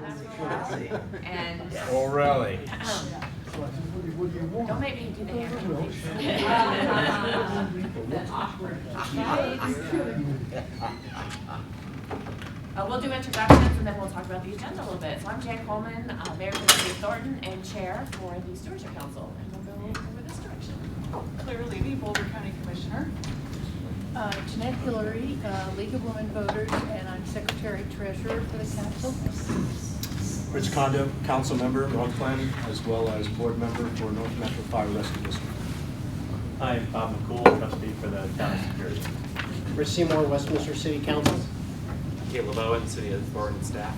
that for a while. And Oh, really? don't make me do the hand, please. That's awkward. We'll do introductions and then we'll talk about the agenda a little bit. So I'm Jan Coleman, Mayor for the City of Thornton and Chair for the Stewardship Council. And we'll go over this direction. Claire Levy, Boulder County Commissioner. Jeanette Hillary, League of Women Voters, and I'm Secretary Treasurer for the Council. Rich Condo, Council Member, Road Plan, as well as Board Member for North Metro Fire Rescue District. Hi, Bob McCool, Trustee for the Town of Security. Rich Seymour, Westminster City Council. Caleb Owen, City of Thornton staff.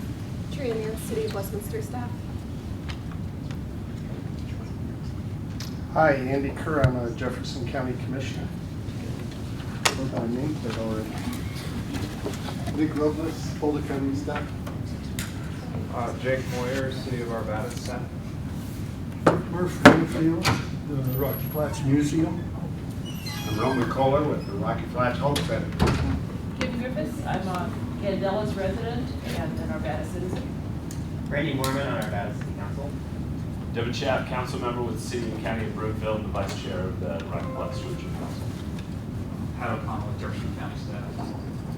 Triania, City of Westminster staff. Hi, Andy Kerr. I'm a Jefferson County Commissioner. Named that already. Nick Robles, Boulder County staff. Jake Moyer, City of Arvada staff. Murph Broomfield, the Rocky Flats Museum. I'm Roman Kohler with the Rocky Flats Hope Center. Kim Griffiths, I'm a Candelas resident and an Arvada citizen. Randy Moorman on Arvada City Council. Devin Schaff, Council Member with the City and County of Broomfield and the Vice Chair of the Rocky Flats Stewardship Council. Pat O'Connell with Jefferson County staff.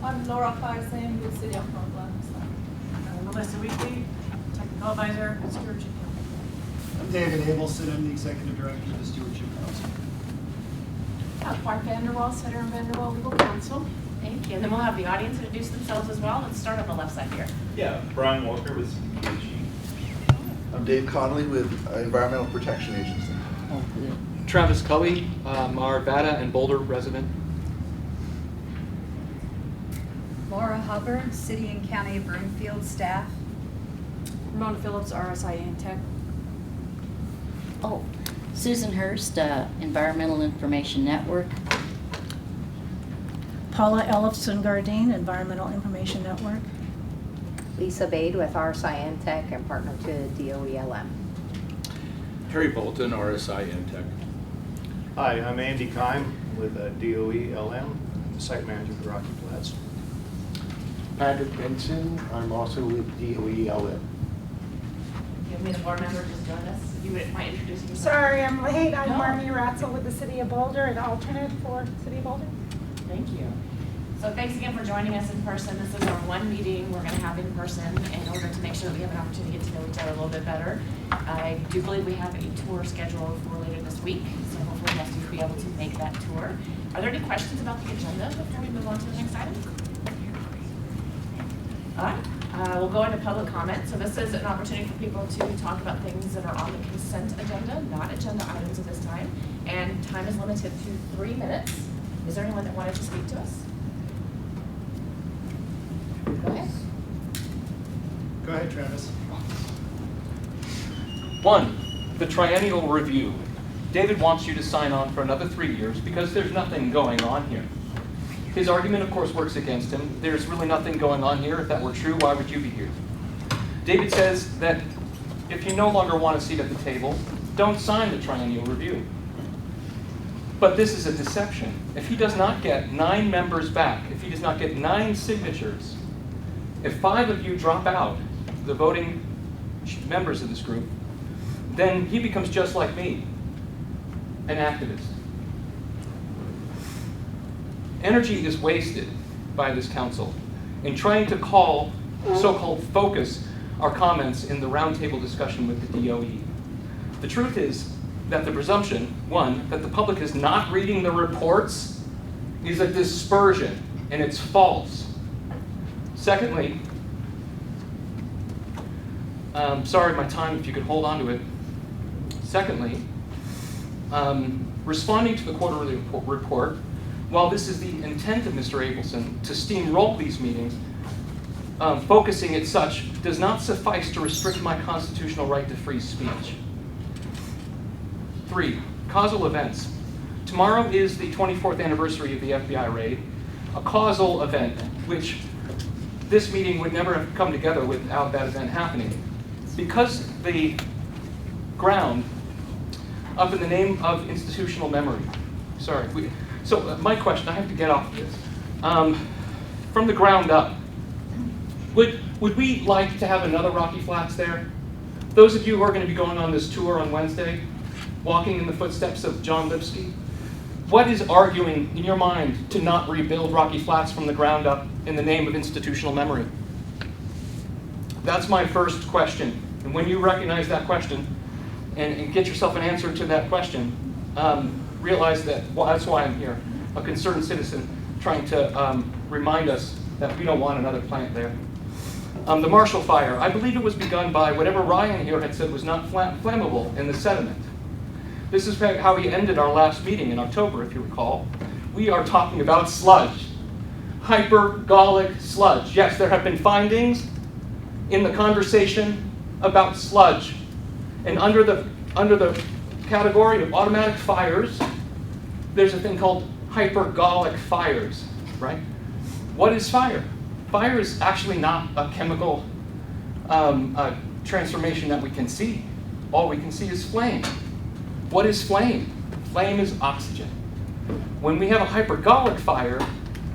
I'm Laura Feising with City of Northland. Melissa Weekly, Technical Advisor, Stewardship Council. I'm David Abelson. I'm the Executive Director of the Stewardship Council. Mark Vanderwall, Senator Vanderwall, Legal Counsel. Thank you. And then we'll have the audience introduce themselves as well. Let's start on the left side here. Yeah, Brian Walker with CPHE. I'm Dave Connolly with Environmental Protection Agency. Travis Cully, Arvada and Boulder resident. Laura Hubbard, City and County of Broomfield staff. Ramona Phillips, RSI and Tech. Oh, Susan Hurst, Environmental Information Network. Paula Ellefson Gardine, Environmental Information Network. Lisa Bade with RSI and Tech and partner to DOELM. Harry Bolton, RSI Tech. Hi, I'm Andy Kime with DOELM, the Site Manager for Rocky Flats. Patrick Benson. I'm also with DOELM. Give me the board member just joined us. If you wouldn't mind introducing yourself. Sorry, I'm late. I'm No. Marnie Ratzel with the City of Boulder, an alternate for City of Boulder. Thank you. So thanks again for joining us in person. This is our one meeting we're going to have in person in order to make sure that we have an opportunity to get to know each other a little bit better. I do believe we have a tour scheduled for later this week, so hopefully next week we'll be able to make that tour. Are there any questions about the agenda before we move on to the next item? All right, we'll go into public comment. So this is an opportunity for people to talk about things that are on the consent agenda, not agenda items at this time. And time is limited to 3 minutes. Is there anyone that wanted to speak to us? Go ahead. Go ahead, Travis. 1, the triennial review. David wants you to sign on for another 3 years because there's nothing going on here. His argument, of course, works against him. There's really nothing going on here. If that were true, why would you be here? David says that if you no longer want a seat at the table, don't sign the triennial review. But this is a deception. If he does not get 9 members back, if he does not get 9 signatures, if 5 of you drop out, the voting members of this group, then he becomes just like me, an activist. Energy is wasted by this council in trying to so-called focus our comments in the roundtable discussion with the DOE. The truth is that the presumption, 1, that the public is not reading the reports is a dispersion, and it's false. Secondly, sorry, my time, if you could hold on to it. Secondly, responding to the quarterly report, while this is the intent of Mr. Abelson to steamroll these meetings, focusing it such does not suffice to restrict my constitutional right to free speech. 3, causal events. Tomorrow is the 24th anniversary of the FBI raid, a causal event, which this meeting would never have come together without that event happening. Because the ground, up in the name of institutional memory, my question, I have to get off of this. From the ground up, Would we like to have another Rocky Flats there? Those of you who are going to be going on this tour on Wednesday, walking in the footsteps of John Lipsky, what is arguing in your mind to not rebuild Rocky Flats from the ground up in the name of institutional memory? That's my first question. And when you recognize that question and get yourself an answer to that question, realize that, well, that's why I'm here, a concerned citizen trying to remind us that we don't want another plant there. The Marshall Fire, I believe it was begun by whatever Ryan here had said was not flammable in the sediment. This is how we ended our last meeting in October, if you recall. We are talking about sludge, hypergolic sludge. Yes, there have been findings in the conversation about sludge. And under the category of automatic fires, there's a thing called hypergolic fires, right? What is fire? Fire is actually not a chemical transformation that we can see. All we can see is flame. What is flame? Flame is oxygen. When we have a hypergolic fire,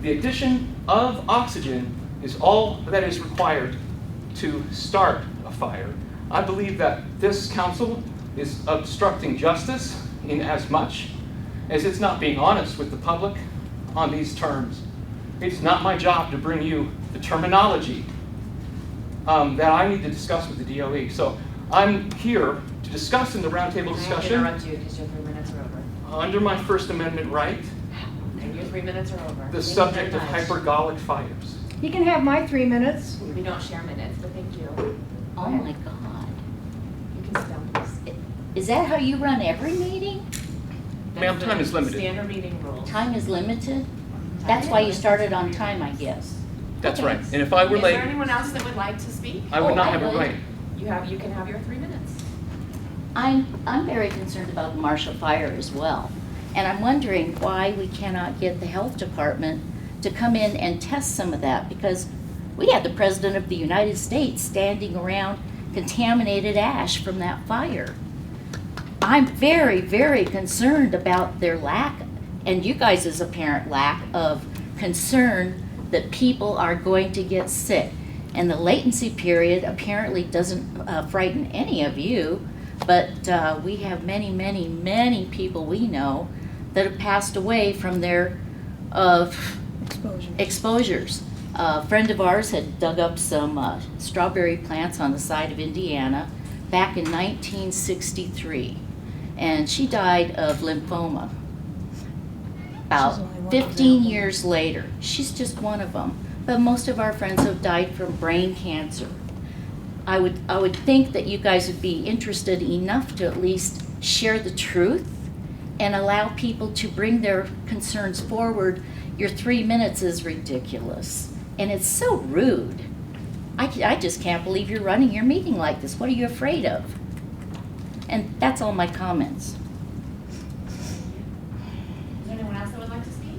the addition of oxygen is all that is required to start a fire. I believe that this council is obstructing justice in as much as it's not being honest with the public on these terms. It's not my job to bring you the terminology that I need to discuss with the DOE. So I'm here to discuss in the roundtable discussion. I'm going to interrupt you because your 3 minutes are over. Under my First Amendment right. And your 3 minutes are over. The subject of hypergolic fires. You can have my 3 minutes. We don't share minutes, but thank you. Oh my God. You can sit down, please. Is that how you run every meeting? Ma'am, That's time the is limited. Standard meeting rules. Time is limited? That's why you started on time, I guess. That's Okay. right. And if I were Is late, there anyone else that would like to speak? I would Oh, not I have it would. right. You can have your 3 minutes. I'm very concerned about the Marshall Fire as well. And I'm wondering why we cannot get the health department to come in and test some of that, because we had the President of the United States standing around contaminated ash from that fire. I'm very, very concerned about their lack, and you guys' apparent lack of concern that people are going to get sick. And the latency period apparently doesn't frighten any of you, but we have many, many, many people we know that have passed away from their exposures. A friend of ours had dug up some strawberry plants on the side of Indiana back in 1963, and she died of lymphoma. About 15 years later, she's just one of them. But most of our friends have died from brain cancer. I would think that you guys would be interested enough to at least share the truth and allow people to bring their concerns forward. Your 3 minutes is ridiculous, and it's so rude. I just can't believe you're running your meeting like this. What are you afraid of? And that's all my comments. Is there anyone else that would like to speak?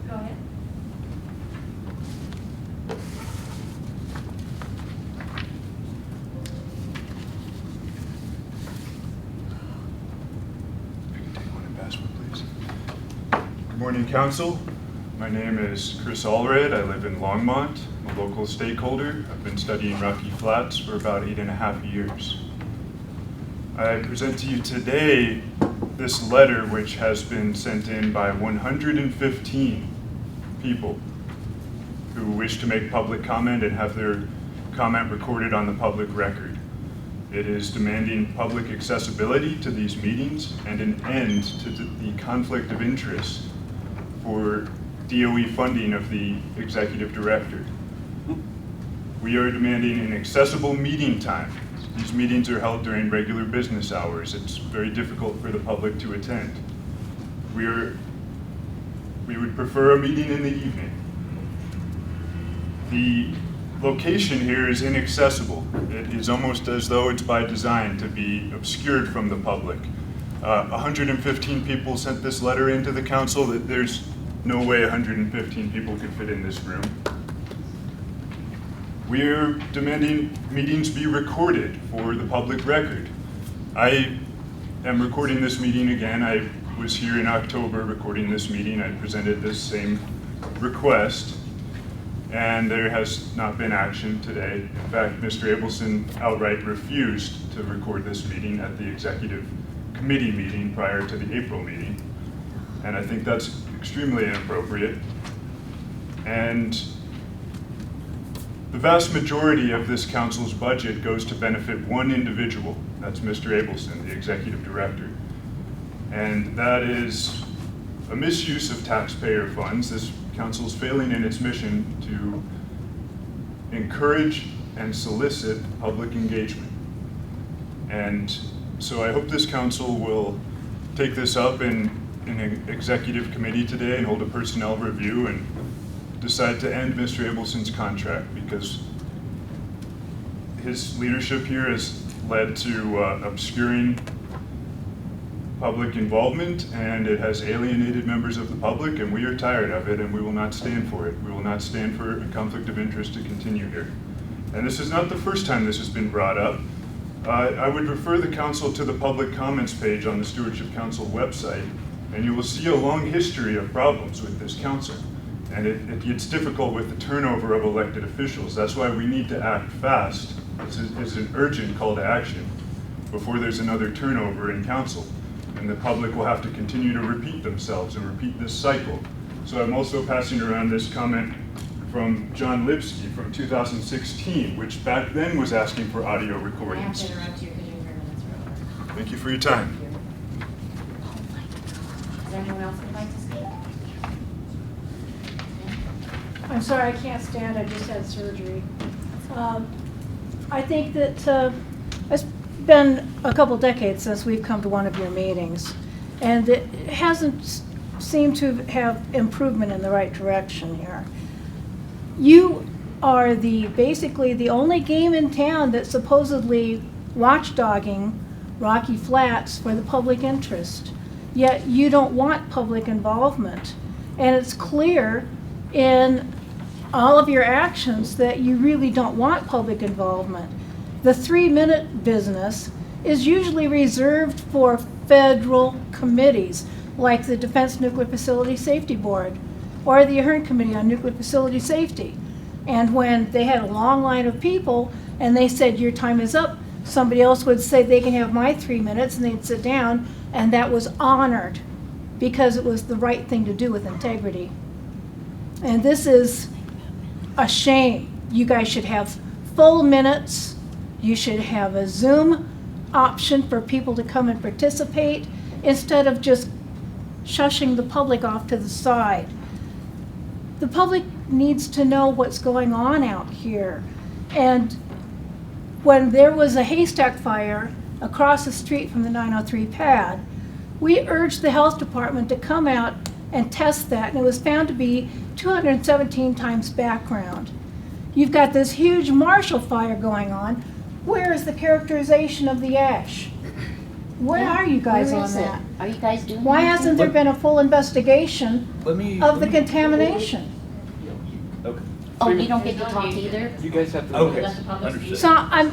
Go ahead. Good morning, Council. My name is Chris Allred. I live in Longmont. I'm a local stakeholder. I've been studying Rocky Flats for about 8.5 years. I present to you today this letter which has been sent in by 115 people who wish to make public comment and have their comment recorded on the public record. It is demanding public accessibility to these meetings and an end to the conflict of interest for DOE funding of the executive director. We are demanding an accessible meeting time. These meetings are held during regular business hours. It's very difficult for the public to attend. We would prefer a meeting in the evening. The location here is inaccessible. It is almost as though it's by design to be obscured from the public. 115 people sent this letter into the council. That there's no way 115 people could fit in this room. We're demanding meetings be recorded for the public record. I am recording this meeting again. I was here in October recording this meeting. I presented this same request. and there has not been action today. In fact, Mr. Abelson outright refused to record this meeting at the executive committee meeting prior to the April meeting, and I think that's extremely inappropriate. And the vast majority of this council's budget goes to benefit one individual. That's Mr. Abelson, the executive director. And that is a misuse of taxpayer funds. This council is failing in its mission to encourage and solicit public engagement. And so I hope this council will take this up in an executive committee today and hold a personnel review and decide to end Mr. Abelson's contract, because his leadership here has led to obscuring public involvement, and it has alienated members of the public, and we are tired of it, and we will not stand for it. We will not stand for a conflict of interest to continue here. And this is not the first time this has been brought up. I would refer the council to the public comments page on the Stewardship Council website, and you will see a long history of problems with this council. And it gets difficult with the turnover of elected officials. That's why we need to act fast. It's an urgent call to action before there's another turnover in council. And the public will have to continue to repeat themselves and repeat this cycle. So I'm also passing around this comment from John Lipsky from 2016, which back then was asking for audio recordings. I have to interrupt you because your 3 minutes are over. Thank you for your time. Is there anyone else who'd like to speak? I'm sorry, I can't stand, I just had surgery. I think that it's been a couple decades since we've come to one of your meetings, and it hasn't seemed to have improvement in the right direction here. You are basically the only game in town that's supposedly watchdogging Rocky Flats for the public interest, yet you don't want public involvement. And it's clear in all of your actions that you really don't want public involvement. The 3-minute business is usually reserved for federal committees like the Defense Nuclear Facility Safety Board or the Ahern Committee on Nuclear Facility Safety. And when they had a long line of people and they said your time is up, somebody else would say they can have my 3 minutes, and they'd sit down, and that was honored because it was the right thing to do with integrity. And this is a shame. You guys should have full minutes. You should have a Zoom option for people to come and participate instead of just shushing the public off to the side. The public needs to know what's going on out here. And when there was a haystack fire across the street from the 903 pad, we urged the health department to come out and test that, and it was found to be 217 times background. You've got this huge Marshall fire going on. Where is the characterization of the ash? Where are you guys on that? Are you guys doing Why anything? hasn't there been a full investigation of the contamination? Okay. Oh, you don't get to talk either? You guys have to. Okay. Understood. So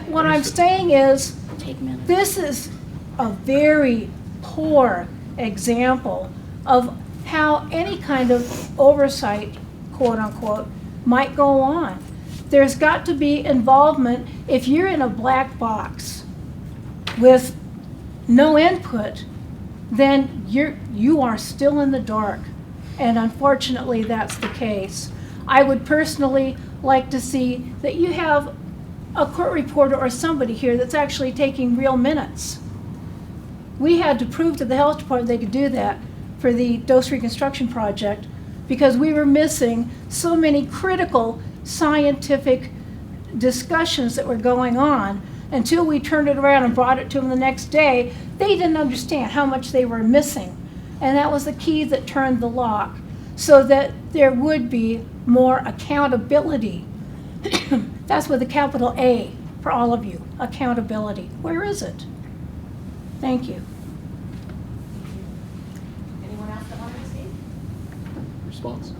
what I'm saying is, Take minutes. this is a very poor example of how any kind of oversight, quote unquote, might go on. There's got to be involvement. If you're in a black box with no input, then you are still in the dark. And unfortunately, that's the case. I would personally like to see that you have a court reporter or somebody here that's actually taking real minutes. We had to prove to the health department they could do that for the dose reconstruction project because we were missing so many critical scientific discussions that were going on. Until we turned it around and brought it to them the next day, they didn't understand how much they were missing. And that was the key that turned the lock, so that there would be more accountability. That's with a capital A for all of you, accountability. Where is it? Thank you. Anyone else that wanted to speak? Response?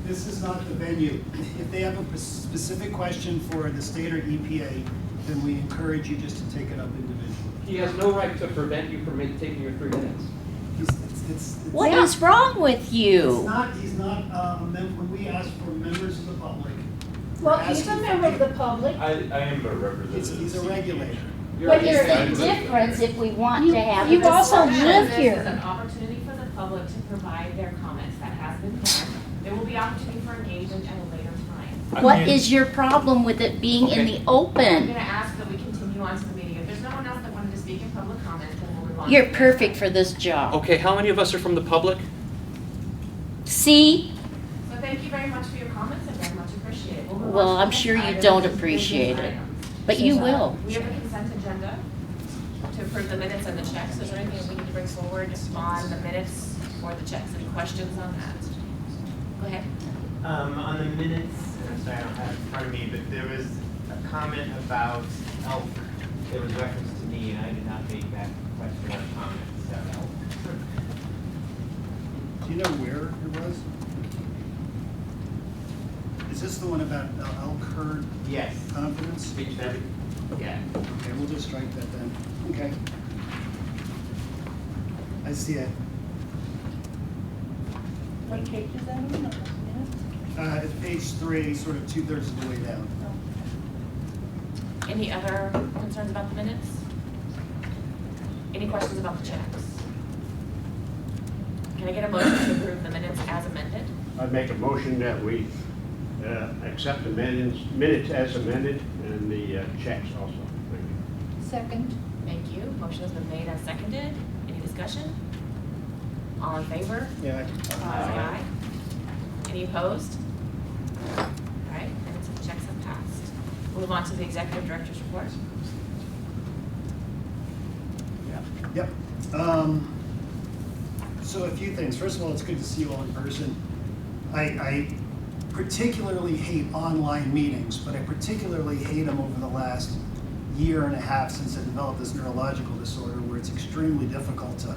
This is not the venue. If they have a specific question for the state or EPA, then we encourage you just to take it up individually. He has no right to prevent you from taking your 3 minutes. What is wrong with you? He's not a member, when we ask for members of the public. Well, we're he's a asking member for of the public. I am a representative. He's a regulator. But there's a difference if we want to have. You a also discussion. live This here. is an opportunity for the public to provide their comments. That has been done. There will be opportunity for engagement at a later time. What is your problem with it being in the I'm open? gonna ask that we continue on to the meeting. If there's no one else that wanted to speak in public comment, then we'll move on. You're perfect for this job. Okay, how many of us are from the public? See? So thank you very much for your comments. I very much appreciate it. We'll move Well, on to I'm the sure next you item, don't which is appreciate business it. items. But you will. We have a consent agenda to approve the minutes and the checks. Is there anything we need to bring forward on the minutes or the checks? Any questions on that? Go ahead. On the minutes, and I'm sorry I don't have it in front of me, but there was a comment about elk. There was reference to me, and I did not make that question or comment, so elk. Do you know where it was? Is this the one about elk herd? Yes. Confidence? Speech therapy? Yeah. Okay, we'll just strike that then. Okay. I see it. What page is that on? It's page 3, sort of 2/3 of the way down. Any other concerns about the minutes? Any questions about the checks? Can I get a motion to approve the minutes as amended? I'd make a motion that we accept the minutes as amended and the checks also. Thank you. Second. Thank you. Motion has been made and seconded. Any discussion? All in favor? Yeah. Aye. Any opposed? All right, minutes and checks have passed. We'll move on to the executive director's report. Yep. So a few things. First of all, it's good to see you all in person. I particularly hate online meetings, but I particularly hate them over the last year and a half since I developed this neurological disorder where it's extremely difficult to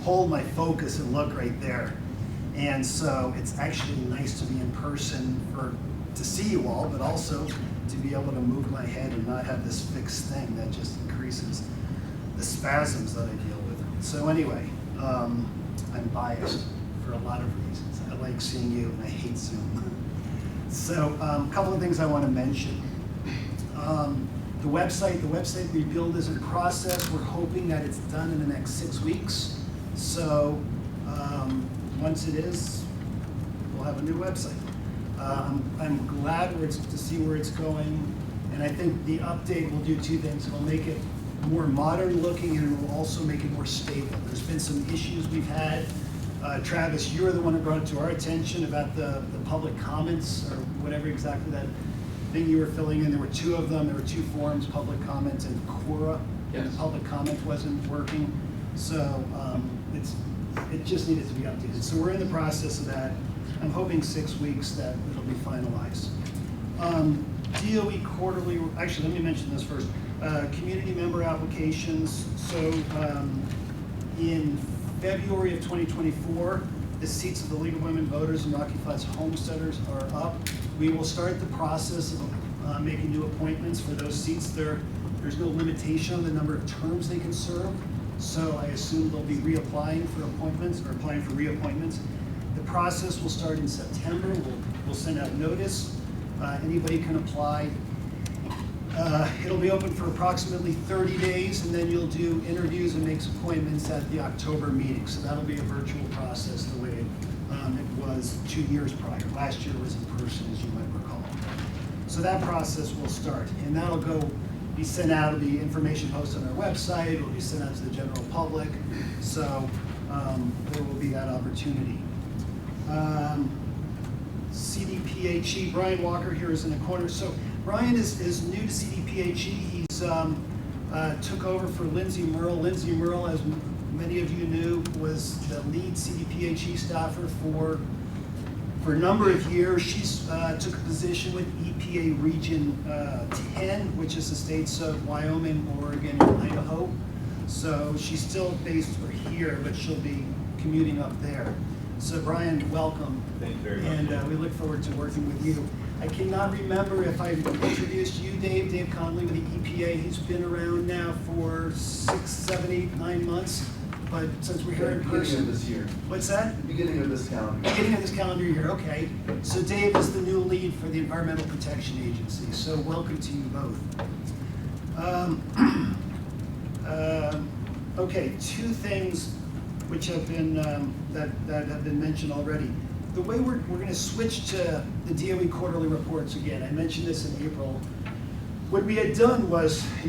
hold my focus and look right there. And so it's actually nice to be in person to see you all, but also to be able to move my head and not have this fixed thing that just increases the spasms that I deal with. So anyway, I'm biased for a lot of reasons. I like seeing you and I hate Zoom. So a couple of things I want to mention. The website rebuild is in process. We're hoping that it's done in the next 6 weeks. So once it is, we'll have a new website. I'm glad to see where it's going, and I think the update will do two things. It'll make it more modern looking, and it will also make it more stable. There's been some issues we've had. Travis, you're the one who brought it to our attention about the public comments, or whatever exactly that thing you were filling in. There were 2 of them. There were 2 forms, public comments and Quora. Yes. And the public comment wasn't working. So it just needed to be updated. So we're in the process of that. I'm hoping 6 weeks that it'll be finalized. DOE quarterly, actually, let me mention this first. Community member applications. So in February of 2024, the seats of the League of Women Voters and Rocky Flats Homesteaders are up. We will start the process of making new appointments for those seats. There's no limitation on the number of terms they can serve. So I assume they'll be reapplying for appointments or applying for reappointments. The process will start in September. We'll send out notice. Anybody can apply. It'll be open for approximately 30 days, and then you'll do interviews and make appointments at the October meeting. So that'll be a virtual process the way it was 2 years prior. Last year was in person, as you might recall. So that process will start, and that'll be sent out. It'll be information posted on our website. It'll be sent out to the general public. So there will be that opportunity. CDPHE, Brian Walker here is in the corner. So Brian is new to CDPHE. He's took over for Lindsay Merle. Lindsay Merle, as many of you knew, was the lead CDPHE staffer for a number of years. She's took a position with EPA Region 10, which is the states of Wyoming, Oregon, and Idaho. So she's still based here, but she'll be commuting up there. So Brian, welcome. Thank you very much. And we look forward to working with you. I cannot remember if I introduced you, Dave Conley with the EPA. He's been around now for 6, 7, 8, 9 months. but since we're here in Beginning person. of this year. What's that? Beginning of this calendar. Beginning of this calendar year, okay. So Dave is the new lead for the Environmental Protection Agency, so welcome to you both. Okay, two things which have been, that have been mentioned already. The way we're going to switch to the DOE quarterly reports again, I mentioned this in April. What we had done was, a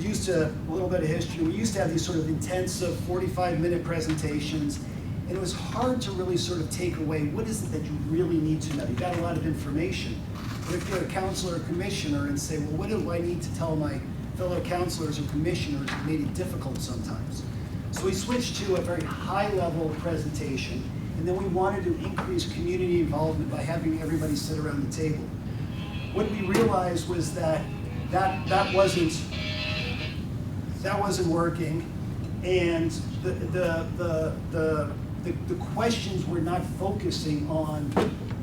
little bit of history, we used to have these sort of intensive 45-minute presentations, and it was hard to really sort of take away, what is it that you really need to know? You got a lot of information, but if you're a counselor or commissioner and say, well, what do I need to tell my fellow counselors or commissioners, it made it difficult sometimes. So we switched to a very high-level presentation, and then we wanted to increase community involvement by having everybody sit around the table. What we realized was that wasn't working, and the questions were not focusing on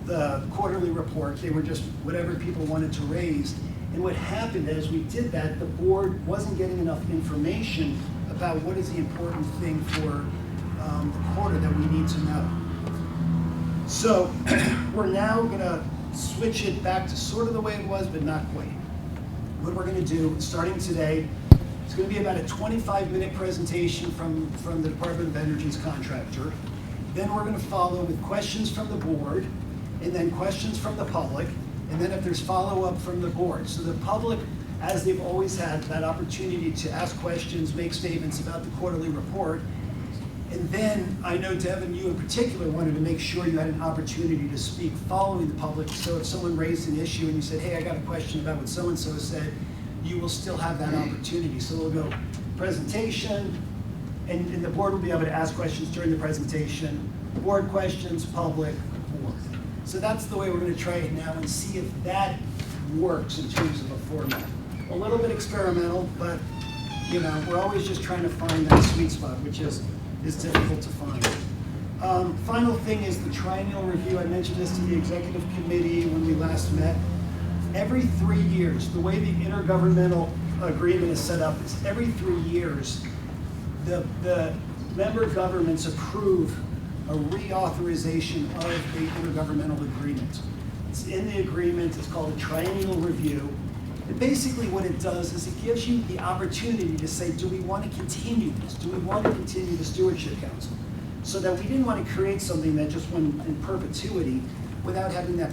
the quarterly report. They were just whatever people wanted to raise. And what happened as we did that, the board wasn't getting enough information about what is the important thing for the quarter that we need to know. So we're now going to switch it back to sort of the way it was, but not quite. What we're going to do, starting today, it's going to be about a 25-minute presentation from the Department of Energy's contractor. Then we're going to follow with questions from the board, and then questions from the public, and then if there's follow-up from the board. So the public, as they've always had, that opportunity to ask questions, make statements about the quarterly report. And then I know, Devin, you in particular wanted to make sure you had an opportunity to speak following the public. So if someone raised an issue and you said, hey, I got a question about what so-and-so said, you will still have that opportunity. So we'll go presentation, and the board will be able to ask questions during the presentation, board questions, public, board. So that's the way we're going to try it now and see if that works in terms of a format. A little bit experimental, but you know, we're always just trying to find that sweet spot, which is difficult to find. Final thing is the triennial review. I mentioned this to the executive committee when we last met. Every 3 years, the way the intergovernmental agreement is set up is every 3 years, the member governments approve a reauthorization of the intergovernmental agreement. It's in the agreement. It's called a triennial review. And basically what it does is it gives you the opportunity to say, do we want to continue this? Do we want to continue the Stewardship Council? So that we didn't want to create something that just went in perpetuity without having that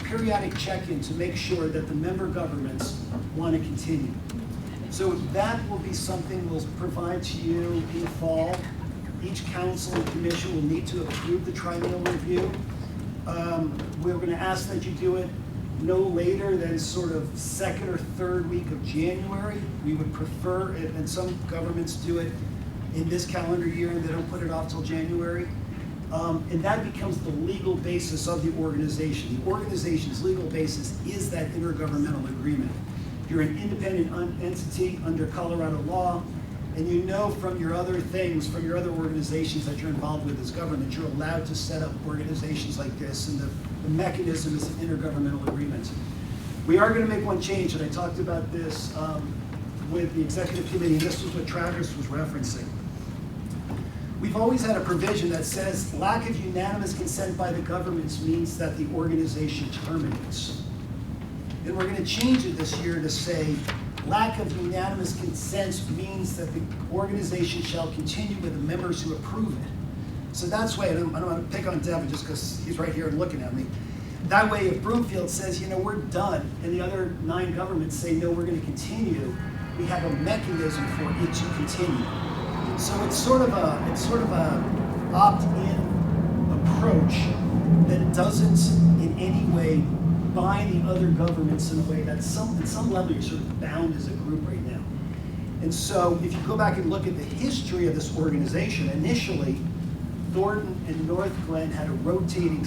periodic check-in to make sure that the member governments want to continue. So that will be something we'll provide to you in the fall. Each council and commission will need to approve the triennial review. We're going to ask that you do it no later than sort of second or third week of January. We would prefer it, and some governments do it in this calendar year and they don't put it off till January. And that becomes the legal basis of the organization. The organization's legal basis is that intergovernmental agreement. You're an independent entity under Colorado law, and you know from your other things, from your other organizations that you're involved with as government, you're allowed to set up organizations like this, and the mechanism is an intergovernmental agreement. We are going to make one change, and I talked about this with the executive committee, and this was what Travis was referencing. We've always had a provision that says lack of unanimous consent by the governments means that the organization terminates. And we're going to change it this year to say lack of unanimous consent means that the organization shall continue with the members who approve it. So that's why, and I don't want to pick on Devin just because he's right here and looking at me. That way, if Broomfield says, you know, we're done, and the other 9 governments say, no, we're going to continue, we have a mechanism for it to continue. So it's sort of a opt-in approach that doesn't in any way bind the other governments in a way that at some level you're sort of bound as a group right now. And so if you go back and look at the history of this organization, initially Thornton and North Glen had a rotating,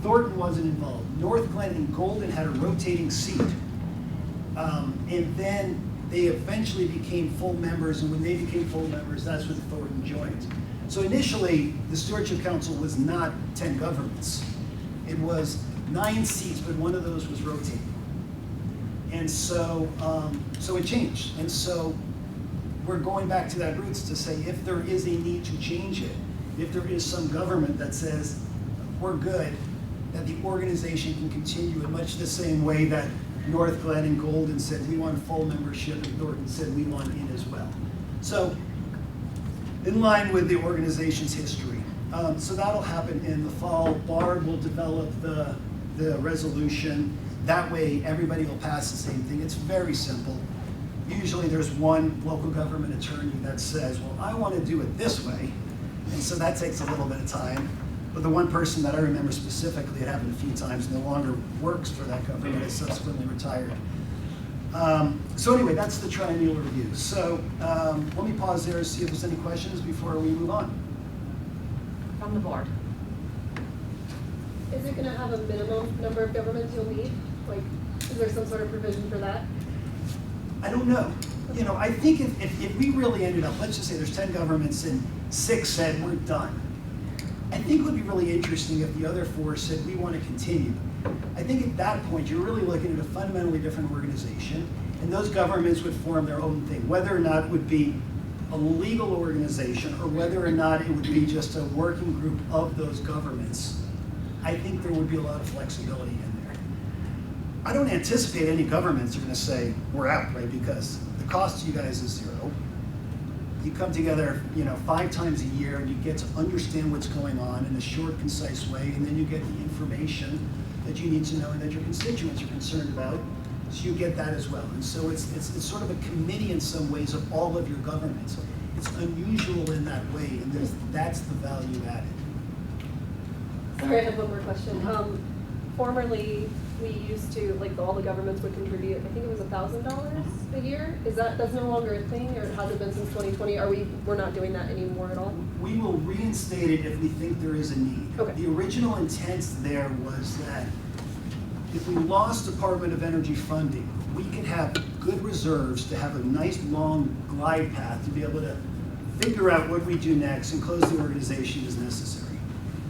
Thornton wasn't involved. North Glen and Golden had a rotating seat. And then they eventually became full members, and when they became full members, that's when Thornton joined. So initially, the Stewardship Council was not 10 governments. It was 9 seats, but one of those was rotating. And so, so it changed. And so we're going back to that roots to say if there is a need to change it, if there is some government that says we're good, that the organization can continue in much the same way that North Glen and Golden said we want full membership and Thornton said we want in as well. So in line with the organization's history. So that'll happen in the fall. Barb will develop the resolution. That way everybody will pass the same thing. It's very simple. Usually there's one local government attorney that says, well, I want to do it this way. And so that takes a little bit of time. But the one person that I remember specifically, it happened a few times, no longer works for that government, has subsequently retired. So anyway, that's the triennial review. So let me pause there and see if there's any questions before we move on. From the board. Is it going to have a minimum number of governments you'll need? Like, is there some sort of provision for that? I don't know. You know, I think if we really ended up, let's just say there's 10 governments and 6 said we're done. I think it would be really interesting if the other 4 said we want to continue. I think at that point you're really looking at a fundamentally different organization, and those governments would form their own thing, whether or not it would be a legal organization or whether or not it would be just a working group of those governments. I think there would be a lot of flexibility in there. I don't anticipate any governments are going to say we're out, right? Because the cost to you guys is 0. You come together, 5 times a year, and you get to understand what's going on in a short, concise way, and then you get the information that you need to know and that your constituents are concerned about. So you get that as well. And so it's sort of a committee in some ways of all of your governments. It's unusual in that way, and that's the value added. Sorry, I have one more question. Formerly, we used to, like, all the governments would contribute, I think it was $1,000 a year. That's no longer a thing, or has it been since 2020? We're not doing that anymore at all? We will reinstate it if we think there is a need. Okay. The original intent there was that if we lost Department of Energy funding, we could have good reserves to have a nice long glide path to be able to figure out what we do next and close the organization as necessary.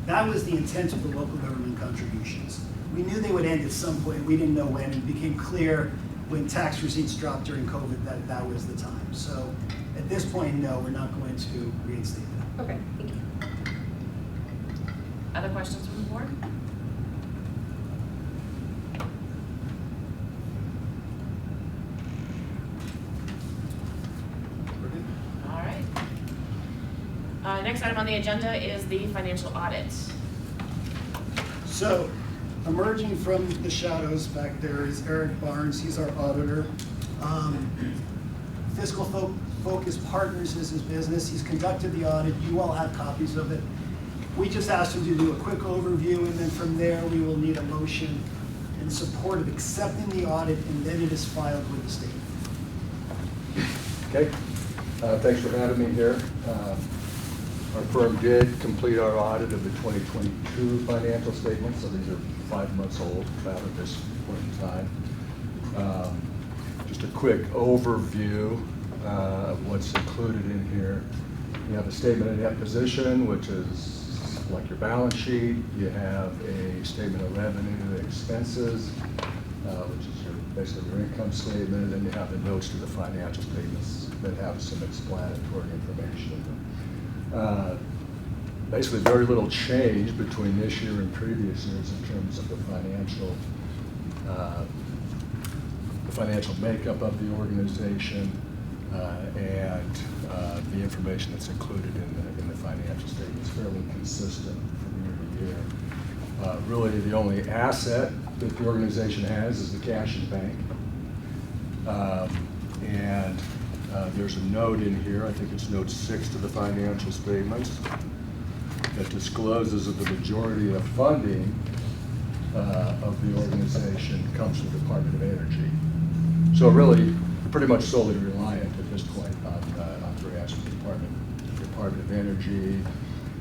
That was the intent of the local government contributions. We knew they would end at some point. We didn't know when. It became clear when tax receipts dropped during COVID that that was the time. So at this point, no, we're not going to reinstate that. Okay, thank you. Other questions from the board? All right. Next item on the agenda is the financial audit. So, emerging from the shadows back there is Eric Barnes. He's our auditor. Fiscal Focus Partners is his business. He's conducted the audit. You all have copies of it. We just asked him to do a quick overview, and then from there we will need a motion in support of accepting the audit, and then it is filed with the state. Okay. Thanks for having me here. Our firm did complete our audit of the 2022 financial statements, so these are 5 months old about at this point in time. Just a quick overview of what's included in here. You have a statement of net position, which is like your balance sheet. You have a statement of revenue and expenses, which is basically your income statement, and then you have the notes to the financial statements that have some explanatory information. Basically very little change between this year and previous years in terms of the financial makeup of the organization and the information that's included in the financial statements. Fairly consistent from year to year. Really the only asset that the organization has is the cash in bank. And there's a note in here, I think it's note 6 to the financial statements, that discloses that the majority of funding of the organization comes from the Department of Energy. So really, pretty much solely reliant at this point on grants from the Department of Energy,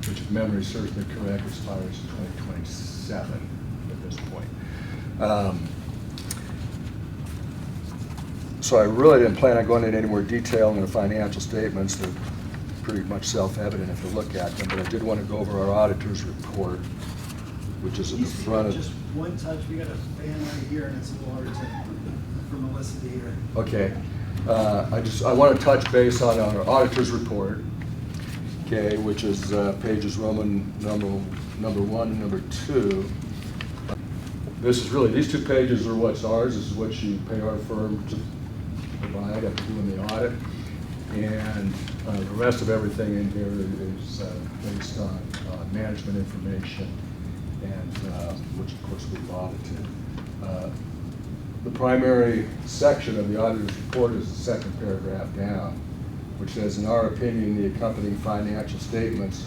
which if memory serves me correct, expires in 2027 at this point. So I really didn't plan on going into any more detail in the financial statements. They're pretty much self-evident if you look at them, but I did want to go over our auditor's report, which is at the front of... Just one touch, we got a fan right here, and it's a little hard for Melissa to hear. Okay. I want to touch base on our auditor's report, okay, which is pages Roman number 1 and number 2. This is really, these 2 pages are what's ours. This is what you pay our firm to provide after doing the audit. And the rest of everything in here is based on management information, and which of course we've audited. The primary section of the auditor's report is the second paragraph down, which says, in our opinion, the accompanying financial statements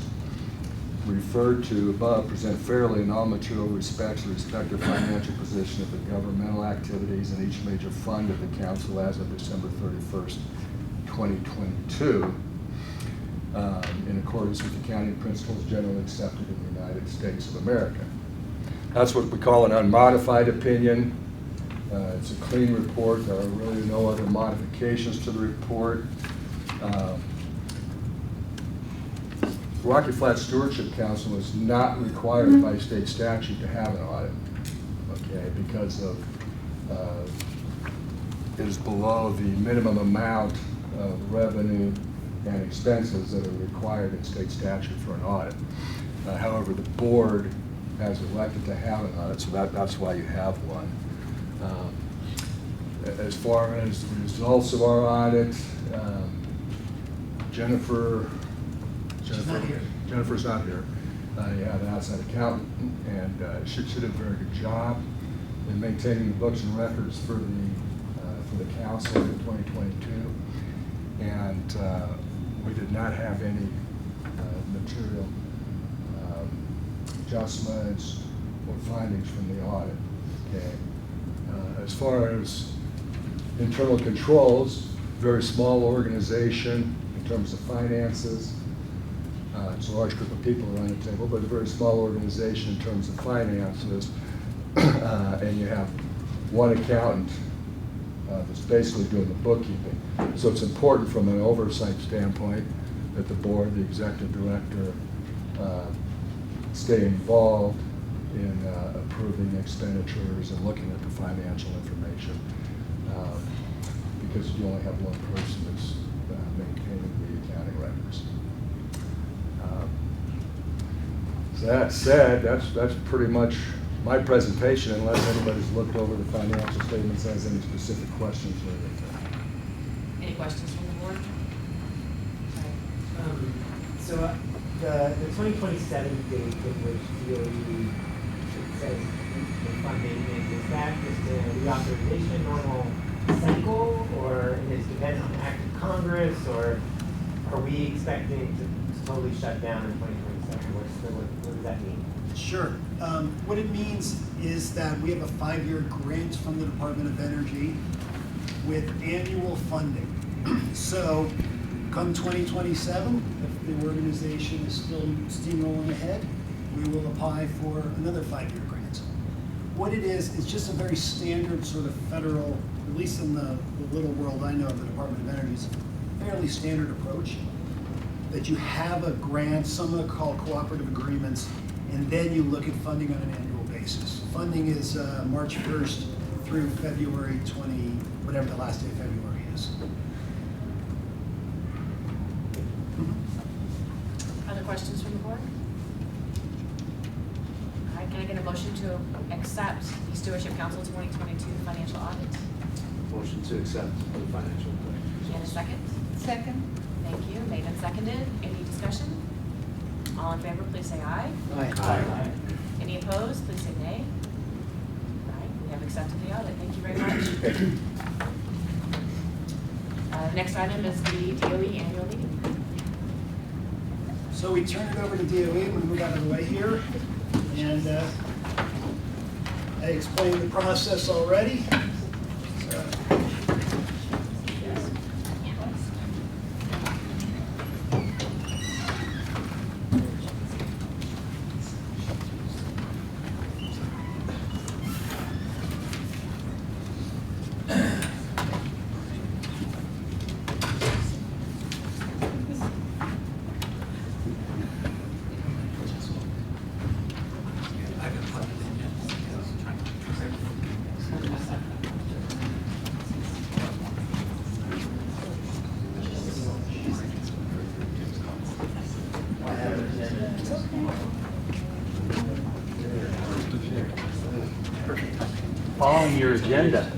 referred to above present fairly in all material respects the respective financial position of the governmental activities in each major fund of the council as of December 31st, 2022, in accordance with the accounting principles generally accepted in the United States of America. That's what we call an unmodified opinion. It's a clean report. There are really no other modifications to the report. Rocky Flats Stewardship Council is not required by state statute to have an audit, okay, because of it is below the minimum amount of revenue and expenses that are required in state statute for an audit. However, the board has elected to have an audit, so that's why you have one. As far as the results of our audit, Jennifer's not here. You have an outside accountant, and she did a very good job in maintaining the books and records for the council in 2022. And we did not have any material adjustments or findings from the audit. Okay. As far as internal controls, very small organization in terms of finances. It's a large group of people around the table, but a very small organization in terms of finances. And you have one accountant that's basically doing the bookkeeping. So it's important from an oversight standpoint that the board, the executive director, stay involved in approving expenditures and looking at the financial information, because you only have one person that's maintaining the accounting records. So that said, that's pretty much my presentation, unless anybody's looked over the financial statements, has any specific questions or anything. Any questions from the board? So the 2027 date in which DOE says the funding is that just a reauthorization, normal cycle, or is it dependent on the act of Congress, or are we expecting to totally shut down in 2027? What does that mean? Sure. What it means is that we have a 5-year grant from the Department of Energy with annual funding. So come 2027, if the organization is still steamrolling ahead, we will apply for another 5-year grant. What it is just a very standard sort of federal, at least in the little world I know of the Department of Energy, it's a fairly standard approach that you have a grant, some are called cooperative agreements, and then you look at funding on an annual basis. Funding is March 1st through February 20, whatever the last day of February is. Other questions from the board? All right, can I get a motion to accept the Stewardship Council 2022 financial audit? Motion to accept the financial report. And a second? Second. Thank you. Made and seconded. Any discussion? All in favor, please say aye. Aye. Aye. Any opposed, please say nay. All right, we have accepted the audit. Thank you very much. Next item is the DOE annual meeting. So we turn it over to DOE, we move out of the way here. And I explained the process already. So, Following your agenda.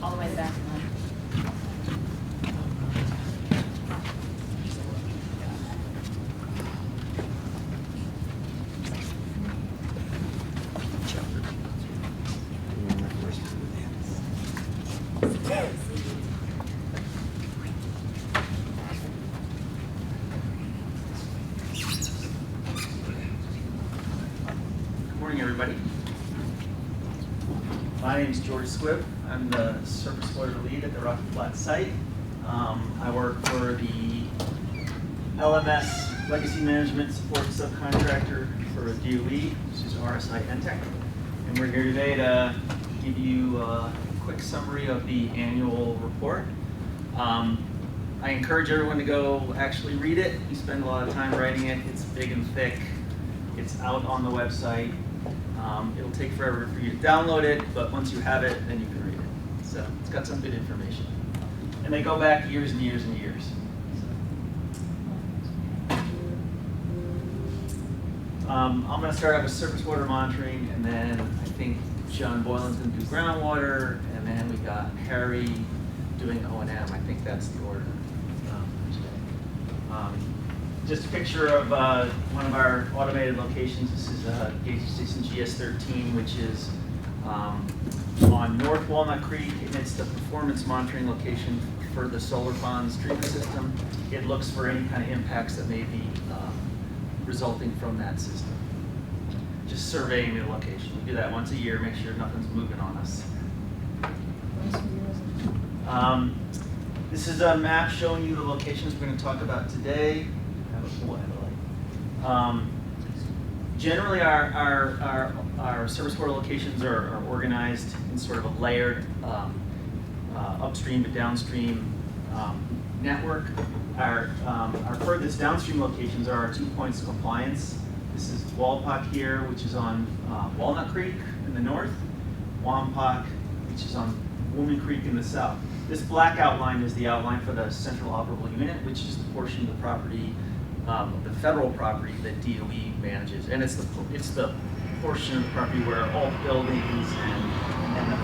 All the way back. Good morning, everybody. My name is George Squibb. I'm the surface water lead at the Rocky Flat site. I work for the LMS Legacy Management Support Subcontractor for DOE, which is RSI NTEC. And we're here today to give you a quick summary of the annual report. I encourage everyone to go actually read it. You spend a lot of time writing it. It's big and thick. It's out on the website. It'll take forever for you to download it, but once you have it, then you can read it. So it's got some good information. And they go back years and years and years. I'm going to start out with surface water monitoring, and then I think John Boylan's going to do groundwater, and then we got Harry doing O&M. I think that's the order. Just a picture of one of our automated locations. This is Gauge Station GS13, which is on North Walnut Creek, and it's the performance monitoring location for the solar ponds treatment system. It looks for any kind of impacts that may be resulting from that system. Just surveying the location. We do that once a year, make sure nothing's moving on us. This is a map showing you the locations we're going to talk about today. Generally, our service water locations are organized in sort of a layered upstream to downstream network. Our furthest downstream locations are our 2 points of compliance. This is Walpock here, which is on Walnut Creek in the north, Wampauck, which is on Woman Creek in the south. This black outline is the outline for the central operable unit, which is the portion of the property, the federal property that DOE manages, and it's the portion of the property where all buildings and the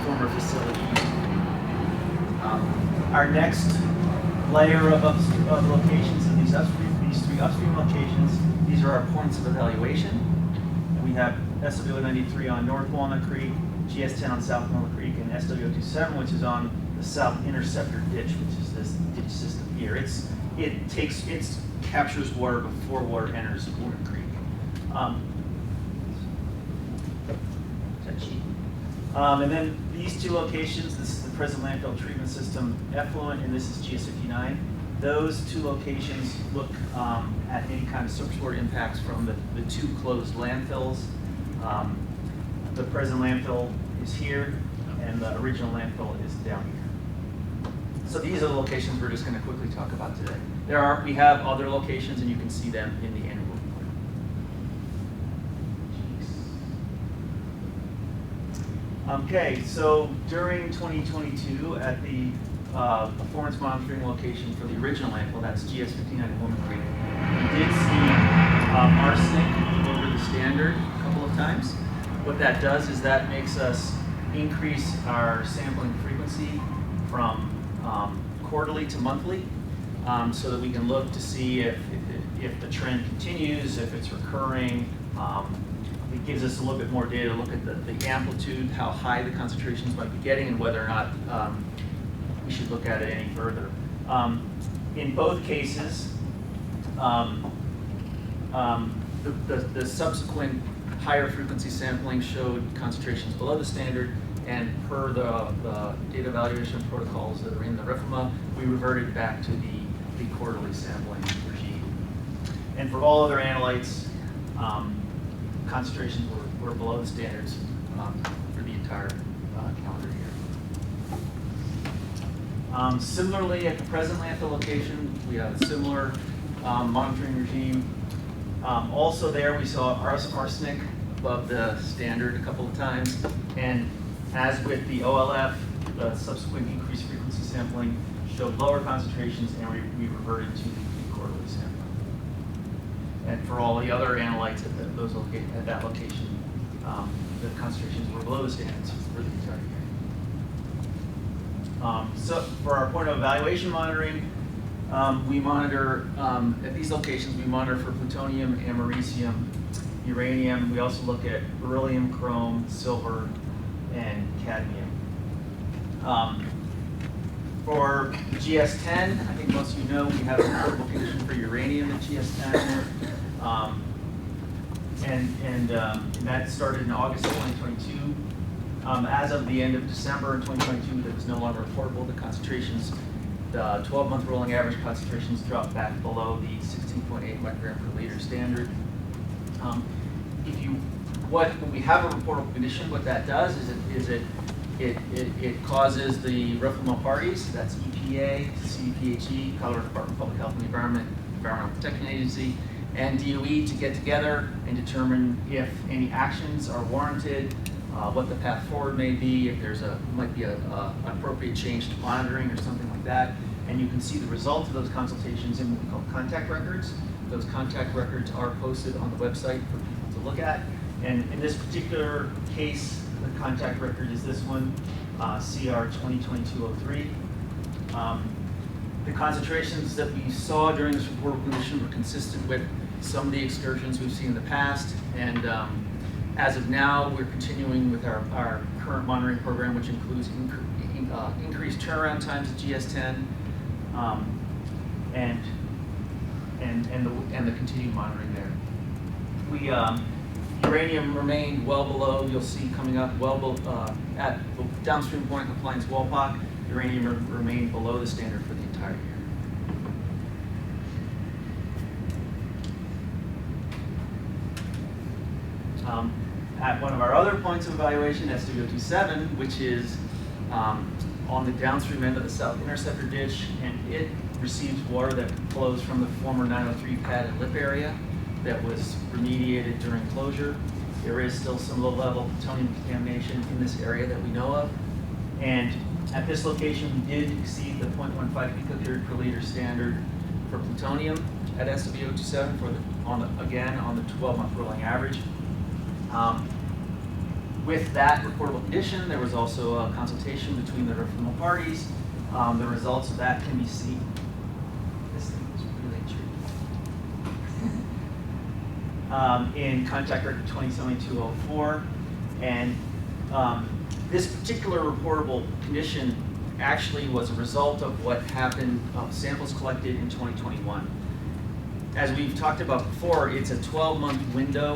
former facility used to be. Our next layer of locations in these three upstream locations, these are our points of evaluation. And we have SW93 on North Walnut Creek, GS10 on South Walnut Creek, and SW27, which is on the South Interceptor Ditch, which is this ditch system here. It captures water before water enters Walnut Creek. And then these two locations, this is the present landfill treatment system effluent, and this is GS59. Those two locations look at any kind of surface water impacts from the two closed landfills. The present landfill is here, and the original landfill is down here. So these are the locations we're just going to quickly talk about today. We have other locations, and you can see them in the annual report. Okay, so during 2022, at the performance monitoring location for the original landfill, that's GS59 in Woman Creek, we did see arsenic over the standard a couple of times. What that does is that makes us increase our sampling frequency from quarterly to monthly, so that we can look to see if the trend continues, if it's recurring. It gives us a little bit more data to look at the amplitude, how high the concentrations might be getting, and whether or not we should look at it any further. In both cases, the subsequent higher frequency sampling showed concentrations below the standard, and per the data evaluation protocols that are in the RFMA, we reverted back to the quarterly sampling regime. And for all other analytes, concentrations were below the standards for the entire calendar year. Similarly, at the present landfill location, we have a similar monitoring regime. Also there, we saw arsenic above the standard a couple of times. And as with the OLF, the subsequent increased frequency sampling showed lower concentrations, and we reverted to the quarterly sampling. And for all the other analytes at that location, the concentrations were below the standards for the entire year. So for our point of evaluation monitoring, we monitor, at these locations, we monitor for plutonium, americium, uranium. We also look at beryllium, chrome, silver, and cadmium. For GS10, I think most of you know, we have a reportable condition for uranium at GS10. And that started in August of 2022. As of the end of December in 2022, that was no longer reportable. The concentrations, the 12-month rolling average concentrations dropped back below the 16.8 microgram per liter standard. When we have a reportable condition, what that does is it causes the reputable parties, that's EPA, CDPHE, Colorado Department of Public Health and the Environment, Environmental Protection Agency, and DOE to get together and determine if any actions are warranted, what the path forward may be, if there's might be an appropriate change to monitoring or something like that. And you can see the results of those consultations in what we call contact records. Those contact records are posted on the website for people to look at. And in this particular case, the contact record is this one, CR 2022-03. The concentrations that we saw during this reportable condition were consistent with some of the excursions we've seen in the past. And as of now, we're continuing with our current monitoring program, which includes increased turnaround times at GS10 and the continued monitoring there. Uranium remained well below, you'll see coming up, at the downstream point of compliance WALPOC, uranium remained below the standard for the entire year. At one of our other points of evaluation, SW027, which is on the downstream end of the south interceptor ditch, and it receives water that flows from the former 903 pad and lip area that was remediated during closure. There is still some low-level plutonium contamination in this area that we know of. And at this location, we did exceed the 0.15 picocurie per liter standard for plutonium at SW027 again on the 12-month rolling average. With that reportable condition, there was also a consultation between the referendum parties. The results of that can be seen. This thing is really true. In contact record 2072-04. And this particular reportable condition actually was a result of what happened, samples collected in 2021. As we've talked about before, it's a 12-month window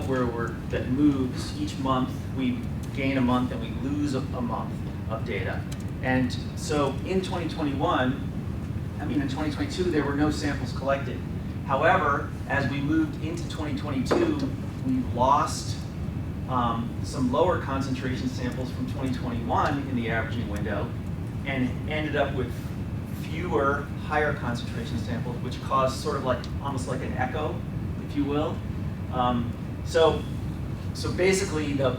that moves each month. We gain a month and we lose a month of data. And so in 2022, there were no samples collected. However, as we moved into 2022, we lost some lower concentration samples from 2021 in the averaging window and ended up with fewer higher concentration samples, which caused sort of almost like an echo, if you will. So basically, the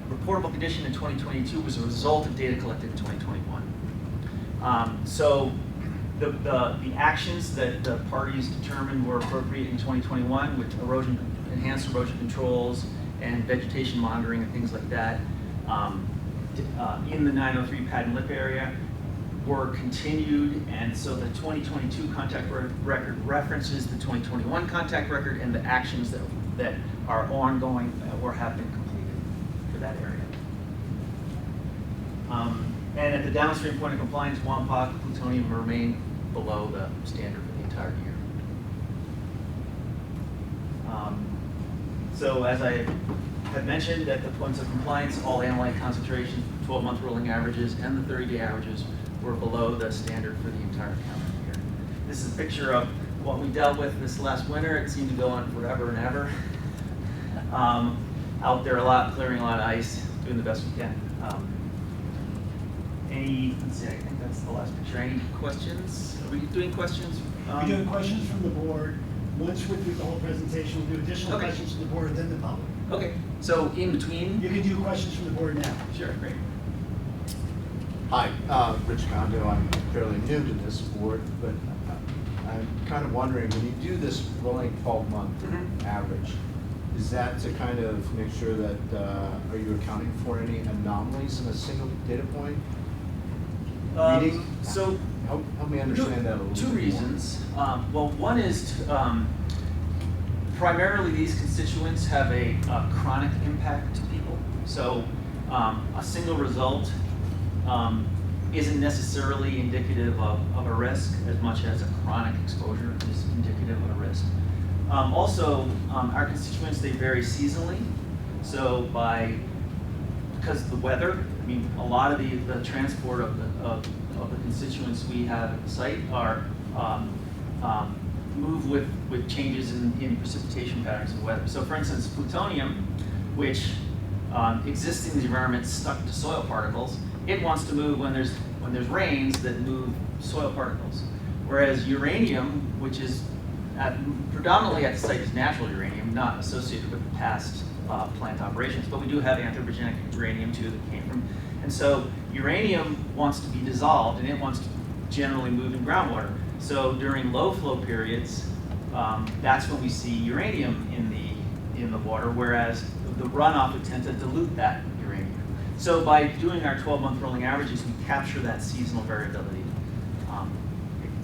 reportable condition in 2022 was a result of data collected in 2021. So the actions that the parties determined were appropriate in 2021 with enhanced erosion controls and vegetation monitoring and things like that in the 903 pad and lip area were continued, and so the 2022 contact record references the 2021 contact record and the actions that are ongoing or have been completed for that area. And at the downstream point of compliance, WAMPOC plutonium remained below the standard for the entire year. So as I had mentioned, at the points of compliance, all analyte concentrations, 12-month rolling averages, and the 30-day averages were below the standard for the entire calendar year. This is a picture of what we dealt with this last winter. It seemed to go on forever and ever. Out there a lot, clearing a lot of ice, doing the best we can. Let's see, I think that's the last picture. Any questions? Are we doing questions? We're doing questions from the board. Once we do the whole presentation, we'll do additional questions from the board, then the public. Okay, so in between. You can do questions from the board now. Sure, great. Hi, Rich Condo. I'm fairly new to this board, but I'm kind of wondering, when you do this rolling 12-month average, is that to kind of make sure that, are you accounting for any anomalies in a single data point? Reading? So help me understand that a little bit Two more. reasons. Well, one is primarily these constituents have a chronic impact to people. So a single result isn't necessarily indicative of a risk as much as a chronic exposure is indicative of a risk. Also, our constituents, they vary seasonally. So because of the weather, I mean, a lot of the transport of the constituents we have at the site are move with changes in precipitation patterns and weather. So for instance, plutonium, which exists in the environment stuck to soil particles, it wants to move when there's rains that move soil particles. Whereas uranium, which is predominantly at the site is natural uranium, not associated with past plant operations, but we do have anthropogenic uranium too that came from. And so uranium wants to be dissolved, and it wants to generally move in groundwater. So during low flow periods, that's when we see uranium in the water, whereas the runoff would tend to dilute that uranium. So by doing our 12-month rolling averages, we capture that seasonal variability.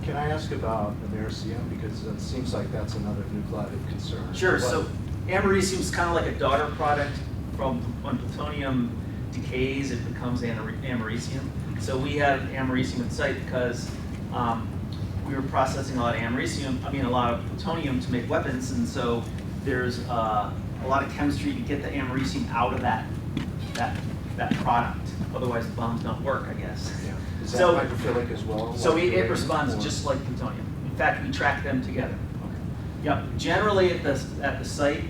Can I ask about americium, because it seems like that's another nuclide of concern? Sure. So americium is kind of like a daughter product from when plutonium decays, it becomes americium. So we have americium at site because we were processing a lot of plutonium to make weapons, and so there's a lot of chemistry to get the americium out of that product. Otherwise, the bombs don't work, I guess. Yeah. Is that hydrophilic as well? So it responds just like plutonium. In fact, we track them together. Okay. Yep. Generally at the site,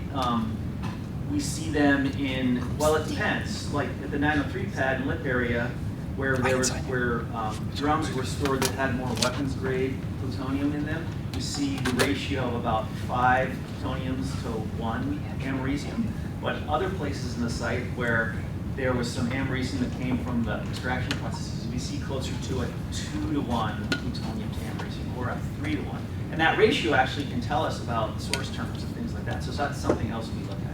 we see them in, well, it depends. Like at the 903 pad and lip area, where drums were stored that had more weapons grade plutonium in them, we see the ratio of about 5 plutoniums to 1 americium. But other places in the site where there was some americium that came from the extraction processes, we see closer to a 2-to-1 plutonium to americium, or a 3-to-1. And that ratio actually can tell us about source terms and things like that. So that's something else we look at.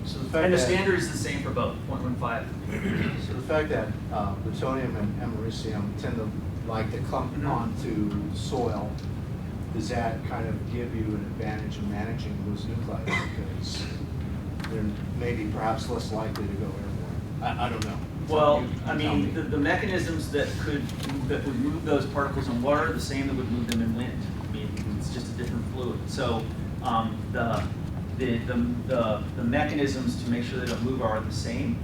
So the fact And the that, standard is the same for both, 0.15. So the fact that plutonium and americium tend to like to clump onto soil, does that kind of give you an advantage in managing those nuclides, because they're maybe perhaps less likely to go airborne? I don't know. Well, I mean, the mechanisms that would move those particles in water are the same that would move them in wind. I mean, it's just a different fluid. So the mechanisms to make sure they don't move are the same.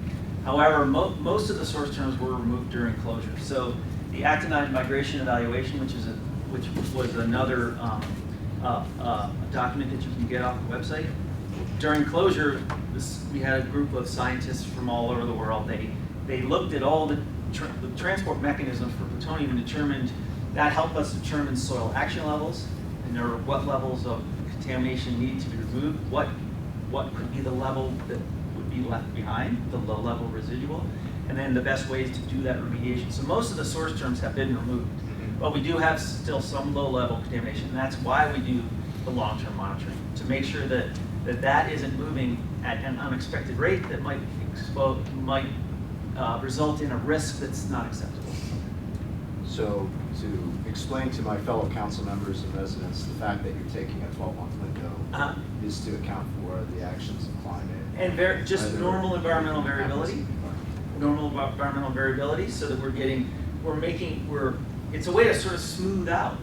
However, most of the source terms were removed during closure. So the actinide migration evaluation, which was another document that you can get off the website. During closure, we had a group of scientists from all over the world. They looked at all the transport mechanisms for plutonium and determined that helped us determine soil action levels and what levels of contamination need to be removed, what could be the level that would be left behind, the low level residual, and then the best ways to do that remediation. So most of the source terms have been removed, but we do have still some low level contamination, and that's why we do the long-term monitoring, to make sure that that isn't moving at an unexpected rate that might result in a risk that's not acceptable. So to explain to my fellow council members and residents, the fact that you're taking a 12-month window is to account for the actions of climate. And just normal environmental variability. Normal environmental variability, so that it's a way to sort of smooth out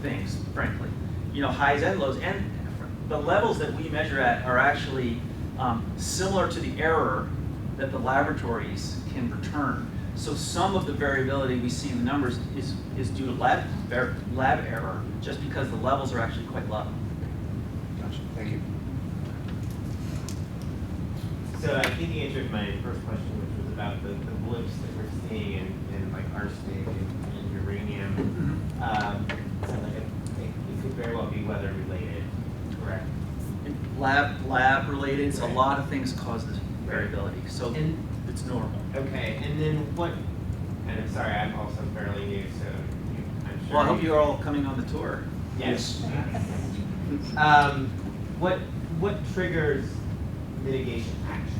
things, frankly. Highs and lows. And the levels that we measure at are actually similar to the error that the laboratories can return. So some of the variability we see in the numbers is due to lab error, just because the levels are actually quite low. Gotcha. Thank you. So I think you answered my first question, which was about the blips that we're seeing in like arsenic and uranium. So like it could very well be weather related, correct? lab related, so a lot of things cause this variability. So And- it's normal. Okay, and then what, and I'm sorry, I'm also fairly new, so I'm sure. Well, I hope you're all coming on the tour. Yes. What triggers mitigation action?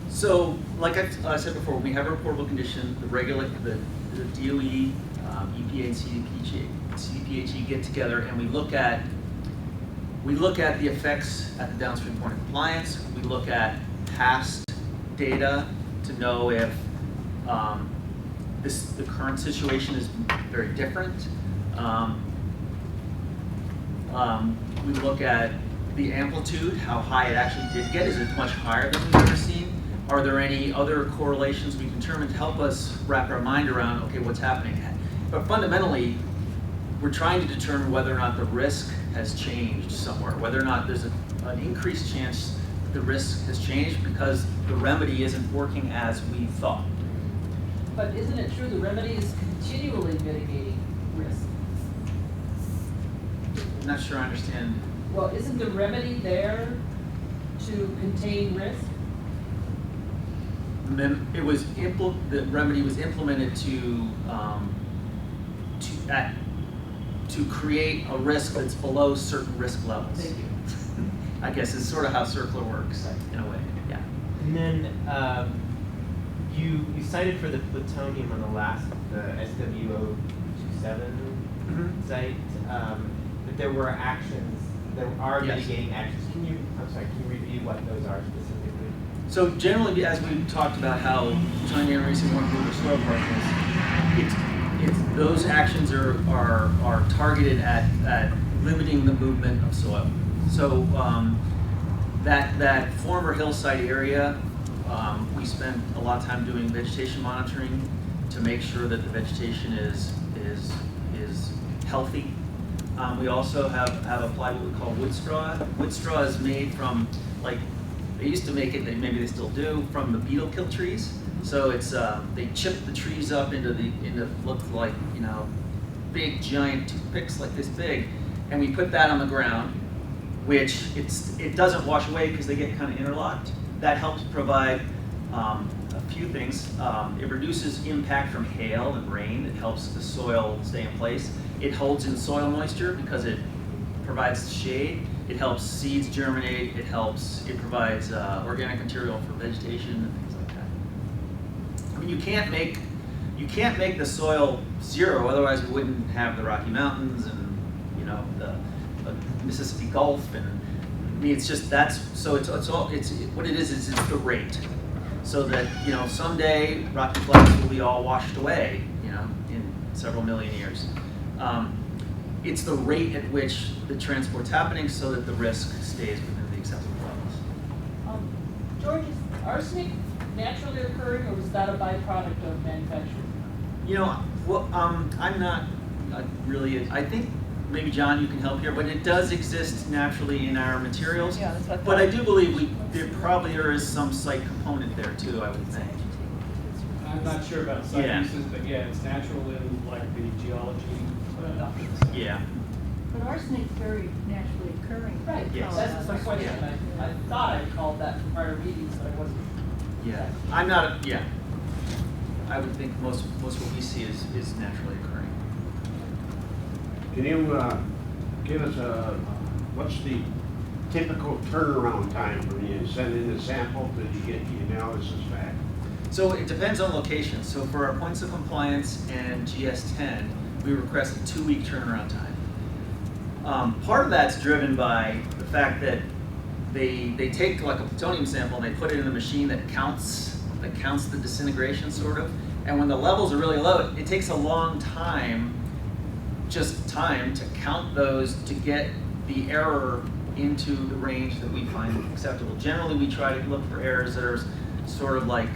So, like I said before, we have a reportable condition, the DOE, EPA, and CDPHE get together, and we look at the effects at the downstream point of compliance. We look at past data to know if the current situation is very different. We look at the amplitude, how high it actually did get. Is it much higher than we've ever seen? Are there any other correlations we can determine to help us wrap our mind around, okay, what's happening? But fundamentally, we're trying to determine whether or not the risk has changed somewhere, whether or not there's an increased chance the risk has changed because the remedy isn't working as we thought. But isn't it true the remedy is continually mitigating risk? I'm not sure I understand. Well, isn't the remedy there to contain risk? The remedy was implemented to create a risk that's below certain risk levels. Thank you. I guess is sort of how CERCLA works in a way. Yeah. And then you cited for the plutonium on the last, the SW027 site, that there were actions, there are Yes. mitigating actions. Can you review what those are specifically? So generally, as we talked about how plutonium racing one group of soil particles, it's those actions are targeted at limiting the movement of soil. So that former hillside area, we spent a lot of time doing vegetation monitoring to make sure that the vegetation is healthy. We also have applied what we call wood straw. Wood straw is made from, like, they used to make it, maybe they still do, from the beetle kill trees. So it's they chip the trees up into look like, you know, big giant toothpicks like this big, and we put that on the ground, which it doesn't wash away because they get kind of interlocked. That helps provide a few things. It reduces impact from hail and rain. It helps the soil stay in place. It holds in soil moisture because it provides shade. It helps seeds germinate. It provides organic material for vegetation and things like that. I mean, you can't make the soil zero, otherwise we wouldn't have the Rocky Mountains and, you know, the Mississippi Gulf, and I mean, it's just what it is it's the rate, so that, you know, someday Rocky Flats will be all washed away, you know, in several million years. It's the rate at which the transport's happening so that the risk stays within the acceptable levels. George, is arsenic naturally occurring, or was that a byproduct of manufacturing? You know, well, I'm not really, I think maybe John, you can help here, but it does exist naturally in our materials. Yeah, that's what I but I thought. do believe there probably is some site component there too, I would think. I'm not sure about site Yeah. uses, but yeah, it's natural in like the geology. Yeah. But arsenic's very naturally occurring. Right, Yes. that's my question. I thought I called that from prior meetings, but I wasn't. Yeah. I'm not, yeah. I would think most what we see is naturally occurring. Can you give us what's the typical turnaround time from you send in the sample till you get the analysis back? So it depends on location. So for our points of compliance and GS10, we request a 2-week turnaround time. Part of that's driven by the fact that they take like a plutonium sample and they put it in a machine that counts the disintegration sort of. And when the levels are really low, it takes a long time, just time to count those to get the error into the range that we find acceptable. Generally, we try to look for errors that are sort of like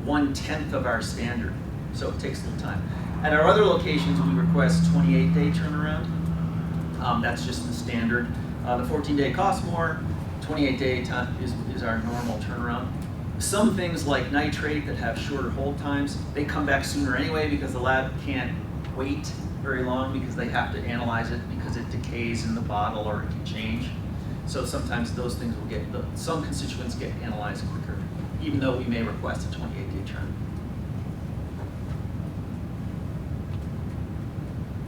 1/10 of our standard. So it takes a little time. At our other locations, we request 28-day turnaround. That's just the standard. The 14-day costs more. 28-day is our normal turnaround. Some things like nitrate that have shorter hold times, they come back sooner anyway because the lab can't wait very long because they have to analyze it because it decays in the bottle or it can change. So sometimes those things will get, some constituents get analyzed quicker, even though we may request a 28-day term.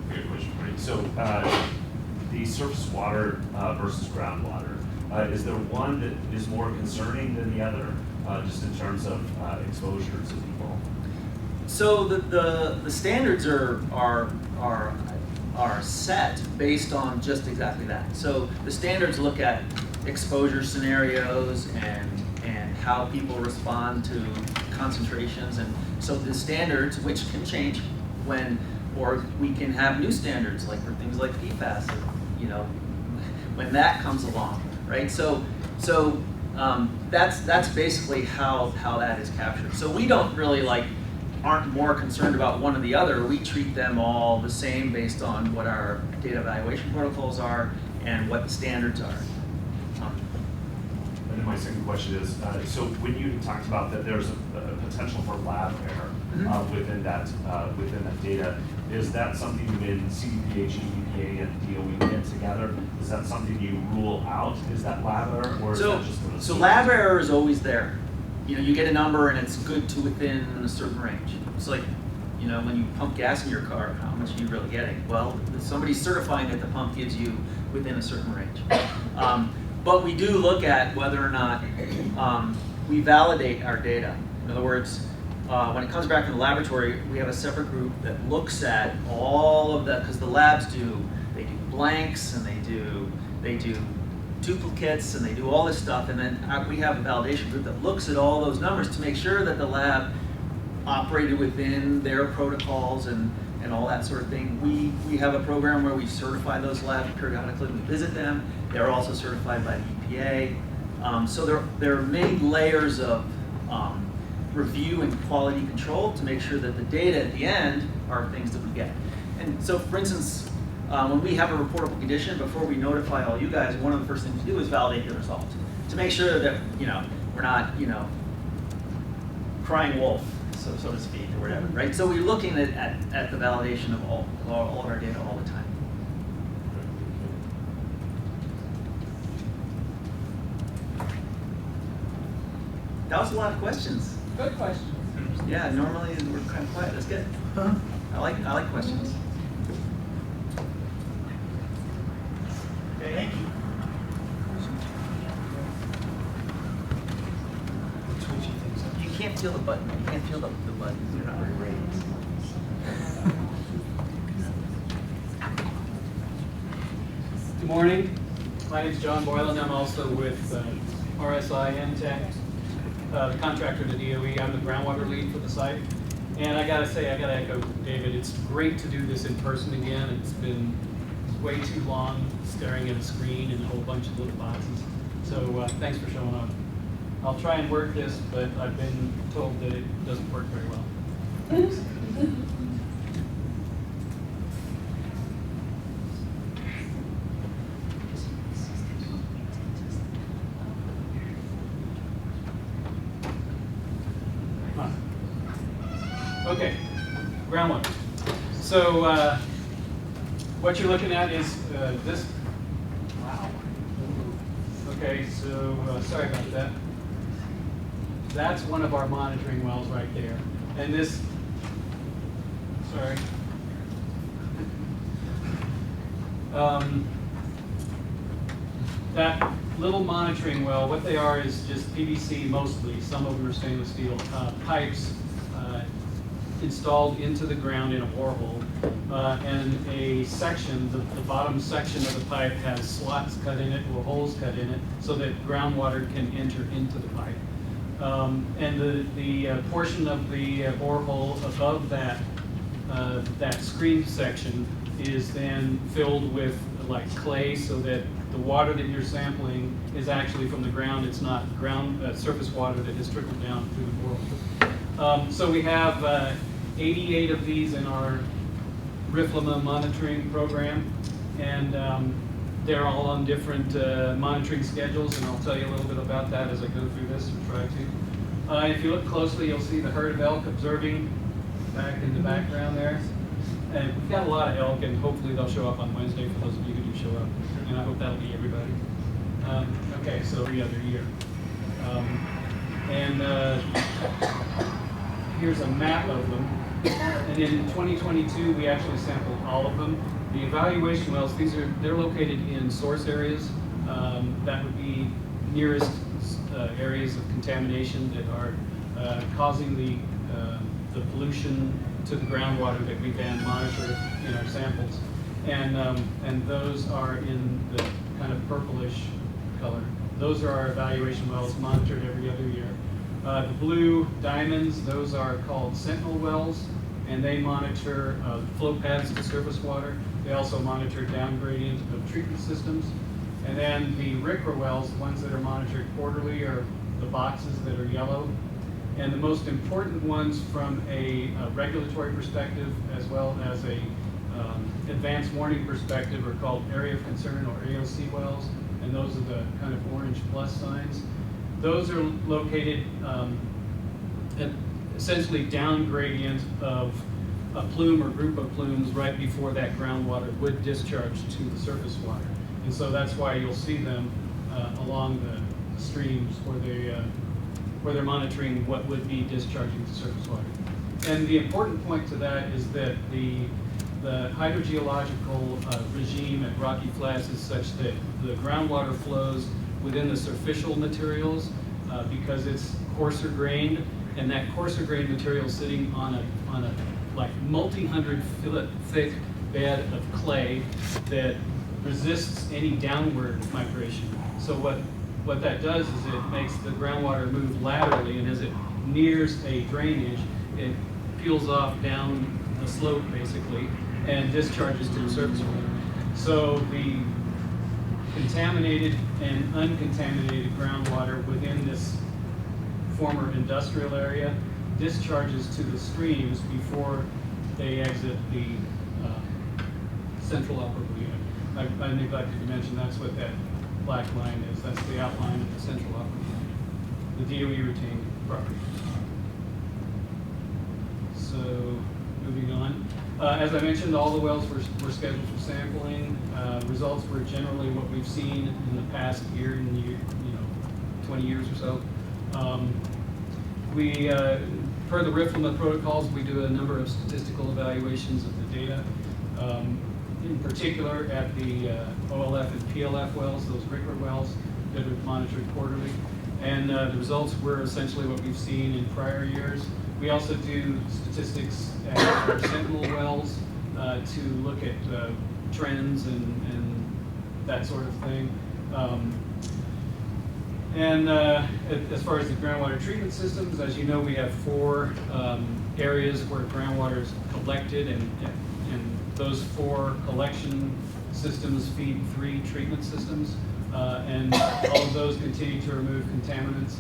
Great question for you. So the surface water versus groundwater, is there one that is more concerning than the other, just in terms of exposure to people? So the standards are set based on just exactly that. So the standards look at exposure scenarios and how people respond to concentrations, and so the standards, which can change or we can have new standards like for things like PFAS, when that comes along, right? So that's basically how that is captured. So we don't really aren't more concerned about one or the other. We treat them all the same based on what our data evaluation protocols are and what the standards are. And then my second question is, so when you talked about that there's a potential for lab error within that data, is that something when CDPH, EPA, and DOE get together, is that something you rule out? Is that lab error, or is that just an So lab error is always there. You get a number and it's good to within a certain range. It's like, when you pump gas in your car, how much are you really getting? Well, somebody's certifying that the pump gives you within a certain range. But we do look at whether or not we validate our data. In other words, when it comes back from the laboratory, we have a separate group that looks at all of that, because the labs they do blanks and they do duplicates and they do all this stuff, and then we have a validation group that looks at all those numbers to make sure that the lab operated within their protocols and all that sort of thing. We have a program where we certify those labs periodically. We visit them. They're also certified by the EPA. So there are many layers of review and quality control to make sure that the data at the end are things that we get. And so, for instance, when we have a reportable condition, before we notify all you guys, one of the first things we do is validate the results to make sure that we're not crying wolf, so to speak, or whatever, right? So we're looking at the validation of all of our data all the time. That was a lot of questions. Good question. Yeah, normally we're kind of quiet. That's good. I like questions. Okay, thank you. You can't feel the button. You can't feel the button. You're not very raised. Good morning. My name is John Boylan. I'm also with RSI Tech, the contractor to DOE. I'm the groundwater lead for the site. And I gotta echo David, it's great to do this in person again. It's been way too long staring at a screen and a whole bunch of little boxes. So thanks for showing up. I'll try and work this, but I've been told that it doesn't work very well. Okay, groundwater. So what you're looking at is this. Wow. Okay, so sorry about that. That's one of our monitoring wells right there. And this, sorry. That little monitoring well, what they are is just PVC mostly. Some of them are stainless steel pipes installed into the ground in a borehole. And a section, the bottom section of the pipe has slots cut in it or holes cut in it so that groundwater can enter into the pipe. And the portion of the borehole above that screen section is then filled with like clay so that the water that you're sampling is actually from the ground. It's not surface water that has trickled down through the borehole. So we have 88 of these in our RIFLAMA monitoring program, and they're all on different monitoring schedules, and I'll tell you a little bit about that as I go through this, or try to. If you look closely, you'll see the herd of elk observing back in the background there. And we've got a lot of elk, and hopefully they'll show up on Wednesday for those of you who do show up, and I hope that'll be everybody. Okay, so every other year. Here's a map of them. And in 2022, we actually sampled all of them. The evaluation wells, they're located in source areas. That would be nearest areas of contamination that are causing the pollution to the groundwater that we then monitor in our samples. And those are in the kind of purplish color. Those are our evaluation wells monitored every other year. The blue diamonds, those are called sentinel wells, and they monitor flow paths to surface water. They also monitor down gradient of treatment systems. And then the RCRA wells, the ones that are monitored quarterly, are the boxes that are yellow. And the most important ones from a regulatory perspective, as well as a advanced warning perspective, are called area of concern, or AOC wells, and those are the kind of orange plus signs. Those are located at essentially down gradient of a plume or group of plumes right before that groundwater would discharge to the surface water. And so that's why you'll see them along the streams where they're monitoring what would be discharging to surface water. And the important point to that is that the hydrogeological regime at Rocky Flats is such that the groundwater flows within the superficial materials because it's coarser grained, and that coarser grained material is sitting on a like multi-hundred foot thick bed of clay that resists any downward migration. So what that does is it makes the groundwater move laterally, and as it nears a drainage, it peels off down the slope basically and discharges to the surface water. So the contaminated and uncontaminated groundwater within this former industrial area discharges to the streams before they exit the central operable unit. I neglected to mention that's what that black line is. That's the outline of the central operable unit, the DOE retained property. So moving on. As I mentioned, all the wells were scheduled for sampling. Results were generally what we've seen in the past year, 20 years or so. Per the RIFLMA protocols, we do a number of statistical evaluations of the data. In particular, at the OLF and PLF wells, those RCRA wells that are monitored quarterly. And the results were essentially what we've seen in prior years. We also do statistics at our sentinel wells to look at trends and that sort of thing. As far as the groundwater treatment systems, as you know, we have 4 areas where groundwater is collected, and those 4 collection systems feed 3 treatment systems, and all of those continue to remove contaminants.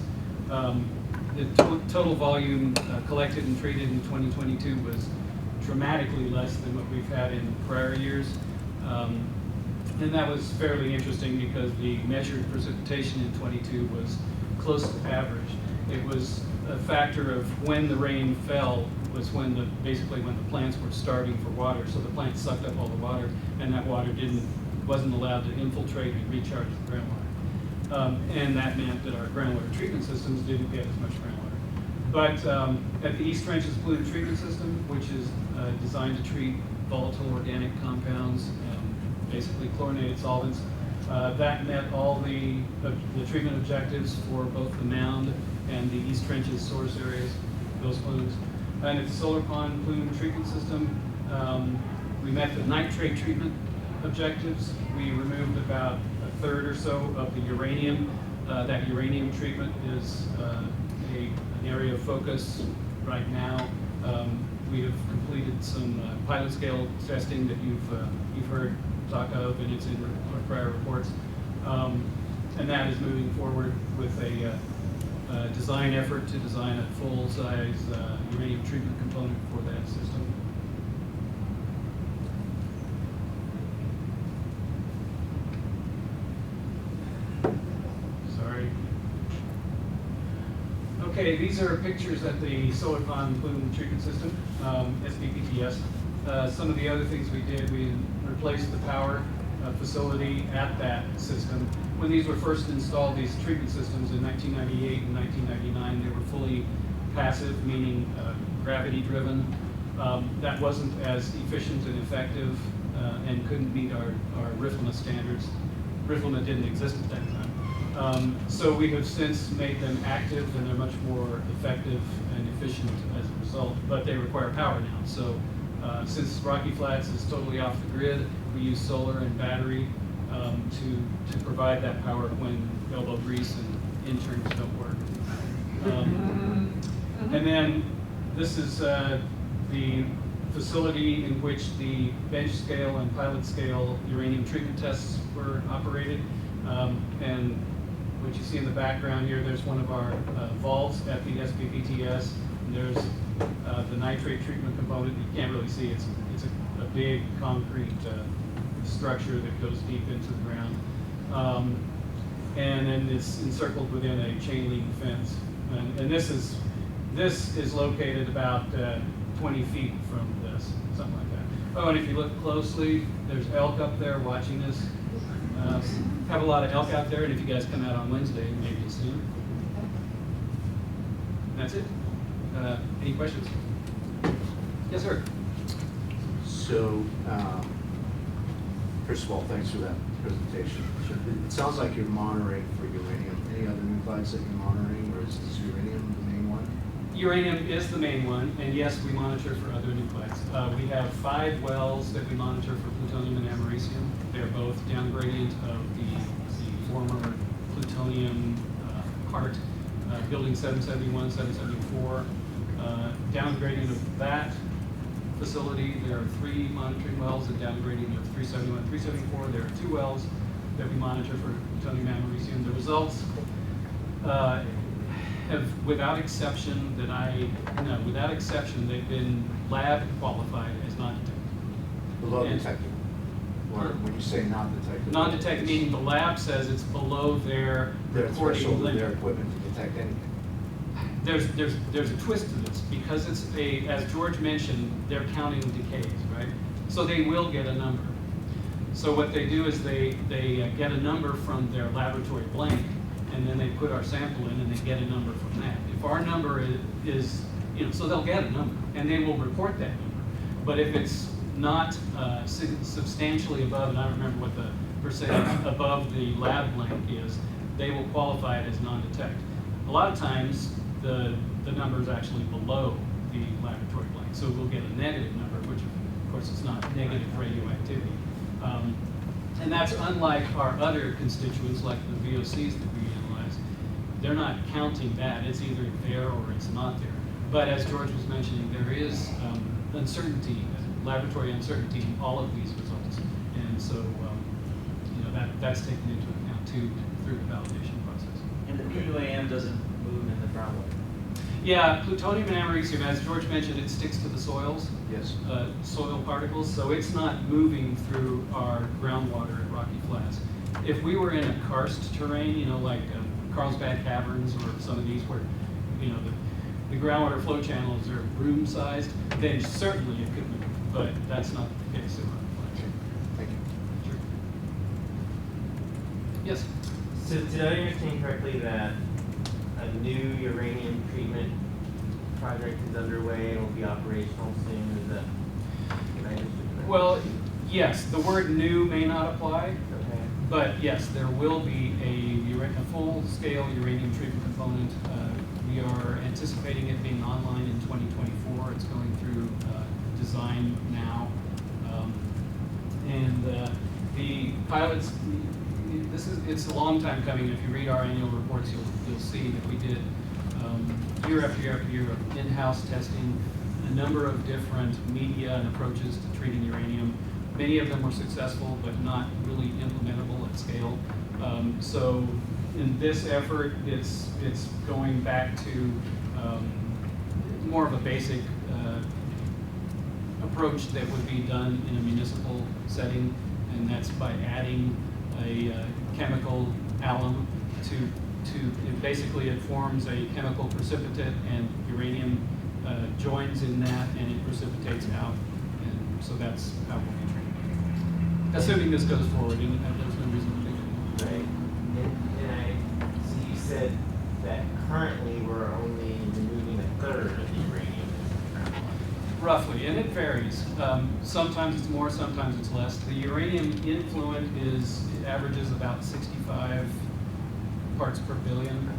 The total volume collected and treated in 2022 was dramatically less than what we've had in prior years. And that was fairly interesting because the measured precipitation in 22 was close to average. It was a factor of when the rain fell was basically when the plants were starving for water. So the plants sucked up all the water, and that water wasn't allowed to infiltrate and recharge the groundwater. And that meant that our groundwater treatment systems didn't get as much groundwater. But at the East Trenches Pollutant Treatment System, which is designed to treat volatile organic compounds, basically chlorinated solvents, that met all the treatment objectives for both the mound and the East Trenches source areas, those plumes. And at the Solar Pond Plume Treatment System, we met the nitrate treatment objectives. We removed about a third or so of the uranium. That uranium treatment is an area of focus right now. We have completed some pilot scale testing that you've heard talk of, and it's in our prior reports. And that is moving forward with a design effort to design a full-size uranium treatment component for that system. Sorry. Okay, these are pictures at the Solar Pond Plume Treatment System, SPPTS. Some of the other things we did, we replaced the power facility at that system when these were first installed, these treatment systems in 1998 and 1999, they were fully passive, meaning gravity-driven. That wasn't as efficient and effective and couldn't meet our RIFLMA standards. RIFLMA didn't exist at that time. So we have since made them active, and they're much more effective and efficient as a result, but they require power now. So since Rocky Flats is totally off the grid, we use solar and battery to provide that power when elbow grease and interns don't work. And then this is the facility in which the bench scale and pilot scale uranium treatment tests were operated. And what you see in the background here, there's one of our vaults at the SPPTS. And there's the nitrate treatment component. You can't really see it's a big concrete structure that goes deep into the ground. And then it's encircled within a chain link fence. And this is located about 20 feet from this, something like that. Oh, and if you look closely, there's elk up there watching this. Have a lot of elk out there, and if you guys come out on Wednesday, maybe you'll see them. That's it. Any questions? Yes, sir. So, first of all, thanks for that presentation. It sounds like you're monitoring for uranium. Any other nuclides that you're monitoring, or is uranium the main one? Uranium is the main one, and yes, we monitor for other nuclides. We have 5 wells that we monitor for plutonium and americium. They're both down gradient of the former plutonium part, building 771, 774. Down gradient of that facility, there are 3 monitoring wells, and down gradient of 371, 374, there are 2 wells that we monitor for plutonium and americium. The results have, without exception, without exception, they've been lab qualified as non-detected. Below detected. Or when you say non-detected? Non-detected meaning the lab says it's below their reporting threshold of limit. their equipment to detect anything. There's a twist to this, because it's as George mentioned, they're counting decays, right? So they will get a number. So what they do is they get a number from their laboratory blank, and then they put our sample in, and they get a number from that. If our number is so they'll get a number, and they will report that number. But if it's not substantially above, and I don't remember what the percentage above the lab blank is, they will qualify it as non-detect. A lot of times, the number is actually below the laboratory blank, so we'll get a negative number, which of course is not negative radioactivity. And that's unlike our other constituents, like the VOCs that we analyze. They're not counting that. It's either there or it's not there. But as George was mentioning, there is uncertainty, laboratory uncertainty in all of these results. And so, that's taken into account too through the validation process. And the PUAM doesn't move in the groundwater? Yeah, plutonium and americium, as George mentioned, it sticks to the soils. Yes. Soil particles, so it's not moving through our groundwater at Rocky Flats. If we were in a karst terrain, like Carlsbad Caverns or some of these where, the groundwater flow channels are room-sized, then certainly it could move, but that's not the case at Rocky Flats. Thank you. Sure. Yes? So did I understand correctly that a new uranium treatment project is underway and will be operational soon? Is that, did I understand correctly? Well, yes, the word new may not apply, Okay. but yes, there will be a full-scale uranium treatment component. We are anticipating it being online in 2024. It's going through design now. And the pilots, it's a long time coming. If you read our annual reports, you'll see that we did year after year after year of in-house testing, a number of different media and approaches to treating uranium. Many of them were successful, but not really implementable at scale. So in this effort, it's going back to more of a basic approach that would be done in a municipal setting, and that's by adding a chemical alum to basically it forms a chemical precipitate, and uranium joins in that, and it precipitates out, and so that's how we'll be treating it. Assuming this goes forward, and there's no reason to do it. Right. said that currently we're only removing a third of the uranium in the groundwater. Roughly, and it varies. Sometimes it's more, sometimes it's less. The uranium influent averages about 65 parts per billion.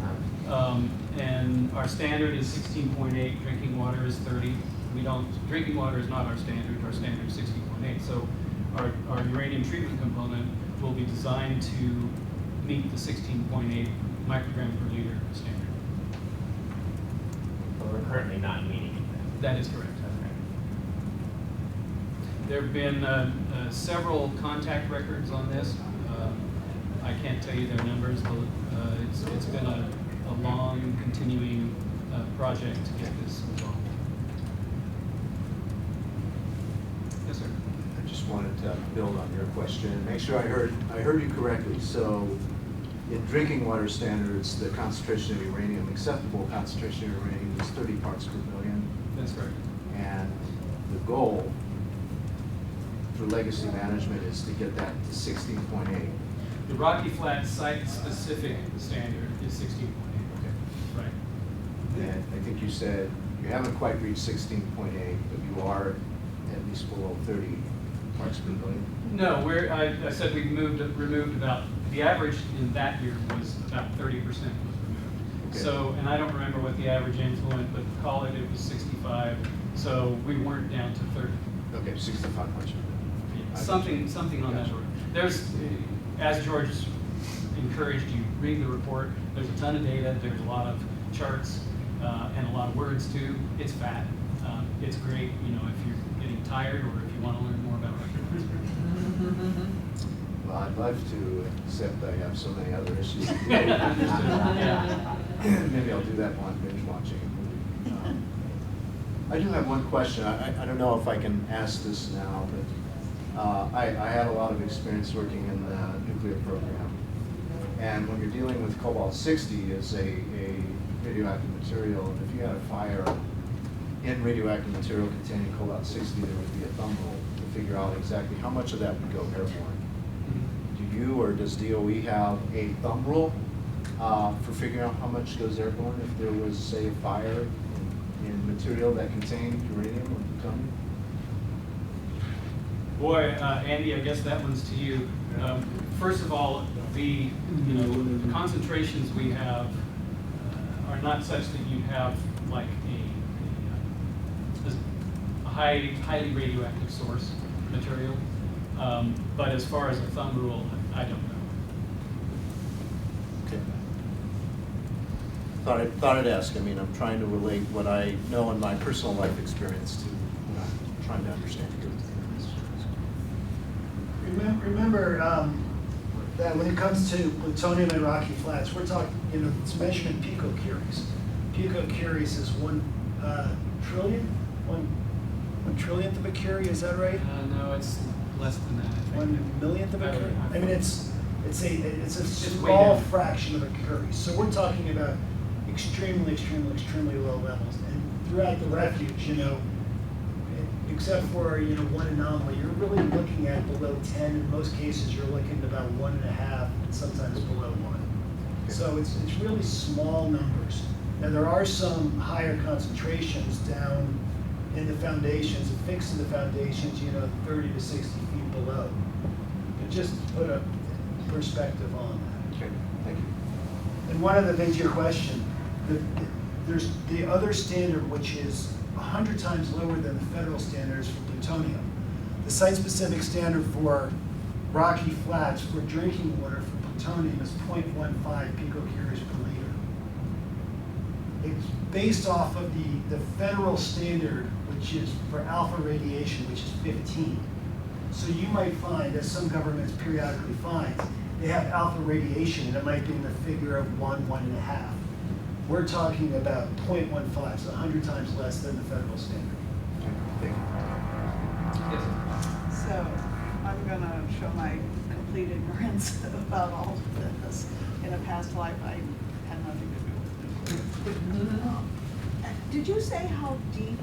And our standard is 16.8, drinking water is 30. Drinking water is not our standard is 16.8. So our uranium treatment component will be designed to meet the 16.8 microgram per liter standard. But we're currently not meeting it. That is correct. There have been several contact records on this. I can't tell you their numbers, but it's been a long, continuing project to get this resolved. Yes, sir. I just wanted to build on your question and make sure I heard you correctly. So in drinking water standards, the concentration of uranium, acceptable concentration of uranium is 30 parts per billion. That's correct. And the goal through legacy management is to get that to 16.8. The Rocky Flats site-specific standard is 16.8. Okay. Right. And I think you said you haven't quite reached 16.8, but you are at least below 30 parts per billion. No, I said we removed about, the average in that year was about 30% was removed. Okay. So, and I don't remember what the average influent, but call it was 65, so we weren't down to 30. Okay, 65 parts per billion. Something on that order. There's, as George encouraged you, read the report. There's a ton of data. There's a lot of charts and a lot of words too. It's fat. It's great, if you're getting tired or if you want to learn more about record. Well, I'd love to, except I have so many other issues. Yeah. Maybe I'll do that while I'm binge watching a movie. I do have one question. I don't know if I can ask this now, but I had a lot of experience working in the nuclear program. And when you're dealing with cobalt-60 as a radioactive material, and if you had a fire in radioactive material containing cobalt-60, there would be a thumb rule to figure out exactly how much of that would go airborne. Do you or does DOE have a thumb rule for figuring out how much goes airborne if there was, say, a fire in material that contained uranium or plutonium? Boy, Andy, I guess that one's to you. First of all, the concentrations we have are not such that you have like a highly radioactive source material. But as far as a thumb rule, I don't know. Okay. Thought I'd ask. I mean, I'm trying to relate what I know in my personal life experience to what I'm trying to understand here. Remember that when it comes to plutonium and Rocky Flats, we're talking, it's measured in picocuries. Picocuries is 1 trillion? 1 trillionth of a curie, is that right? No, it's less than that, I think. 1 millionth of a curie? I mean, it's a small fraction of a curie. So we're talking about extremely low levels. And throughout the refuge, except for one anomaly, you're really looking at below 10. In most cases, you're looking at about 1.5, and sometimes below 1. So it's really small numbers. Now there are some higher concentrations down in the foundations, affixed to the foundations, 30 to 60 feet below. But just to put a perspective on that. Okay, thank you. And one of the things, your question, there's the other standard, which is 100 times lower than the federal standards for plutonium. The site-specific standard for Rocky Flats for drinking water for plutonium is 0.15 picocuries per liter. It's based off of the federal standard, which is for alpha radiation, which is 15. So you might find, as some governments periodically find, they have alpha radiation, and it might be in the figure of 1.5. We're talking about 0.15, so 100 times less than the federal standard. Thank you. Yes. So I'm going to show my complete ignorance about all of this. In a past life, I had nothing to do with nuclear. Did you say how deep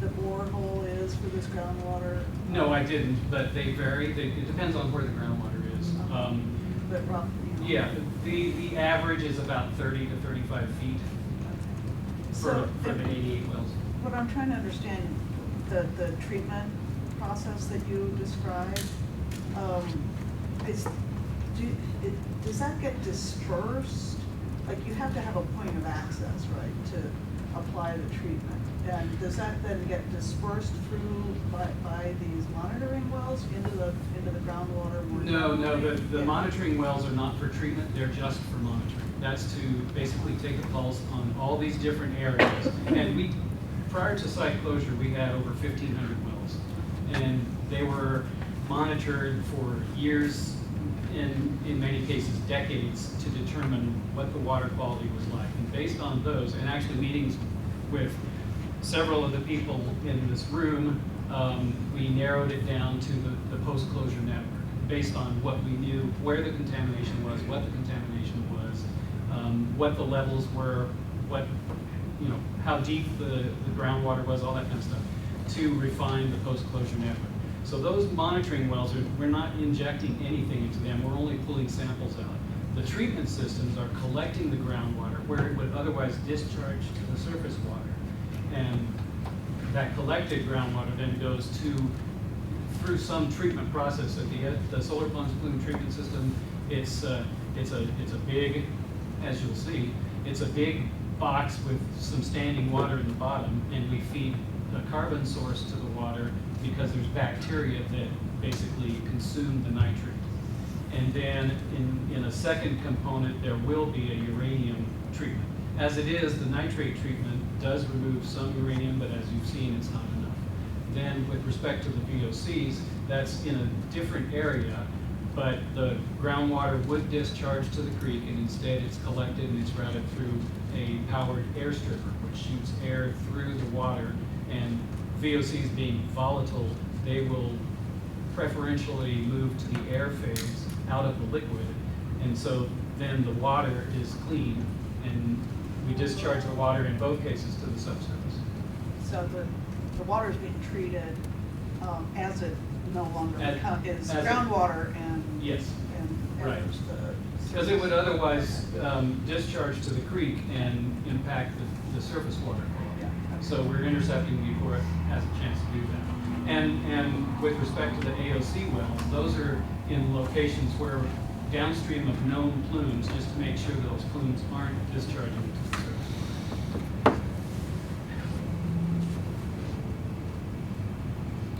the borehole is for this groundwater? No, I didn't, but they vary. It depends on where the groundwater is. But roughly. Yeah, The average is about 30 to 35 feet for the 88 wells. What I'm trying to understand, the treatment process that you described, does that get dispersed? Like, you have to have a point of access, right, to apply the treatment? And does that then get dispersed through by these monitoring wells into the groundwater? No, the monitoring wells are not for treatment, they're just for monitoring. That's to basically take a pulse on all these different areas. And prior to site closure, we had over 1,500 wells. And they were monitored for years, in many cases decades, to determine what the water quality was like. And based on those, and actually meetings with several of the people in this room, we narrowed it down to the post-closure network based on what we knew, where the contamination was, what the contamination was, what the levels were, how deep the groundwater was, all that kind of stuff, to refine the post-closure network. So those monitoring wells, we're not injecting anything into them, we're only pulling samples out. The treatment systems are collecting the groundwater where it would otherwise discharge to the surface water. And that collected groundwater then goes through some treatment process. At the solar plunge plume treatment system, it's a big, as you'll see, it's a big box with some standing water in the bottom, and we feed a carbon source to the water because there's bacteria that basically consume the nitrate. And then in a second component, there will be a uranium treatment. As it is, the nitrate treatment does remove some uranium, but as you've seen, it's not enough. Then with respect to the VOCs, that's in a different area, but the groundwater would discharge to the creek, and instead it's collected and it's routed through a powered air stripper, which shoots air through the water. And VOCs being volatile, they will preferentially move to the air phase out of the liquid. And so then the water is clean, and we discharge the water in both cases to the subsurface. So the water is being treated as it no longer is groundwater and yes, and right. enters the Because it would otherwise discharge to the creek and impact the surface water quality. Yeah. So we're intercepting before it has a chance to do that. And with respect to the AOC wells, those are in locations where downstream of known plumes, just to make sure those plumes aren't discharging to the surface.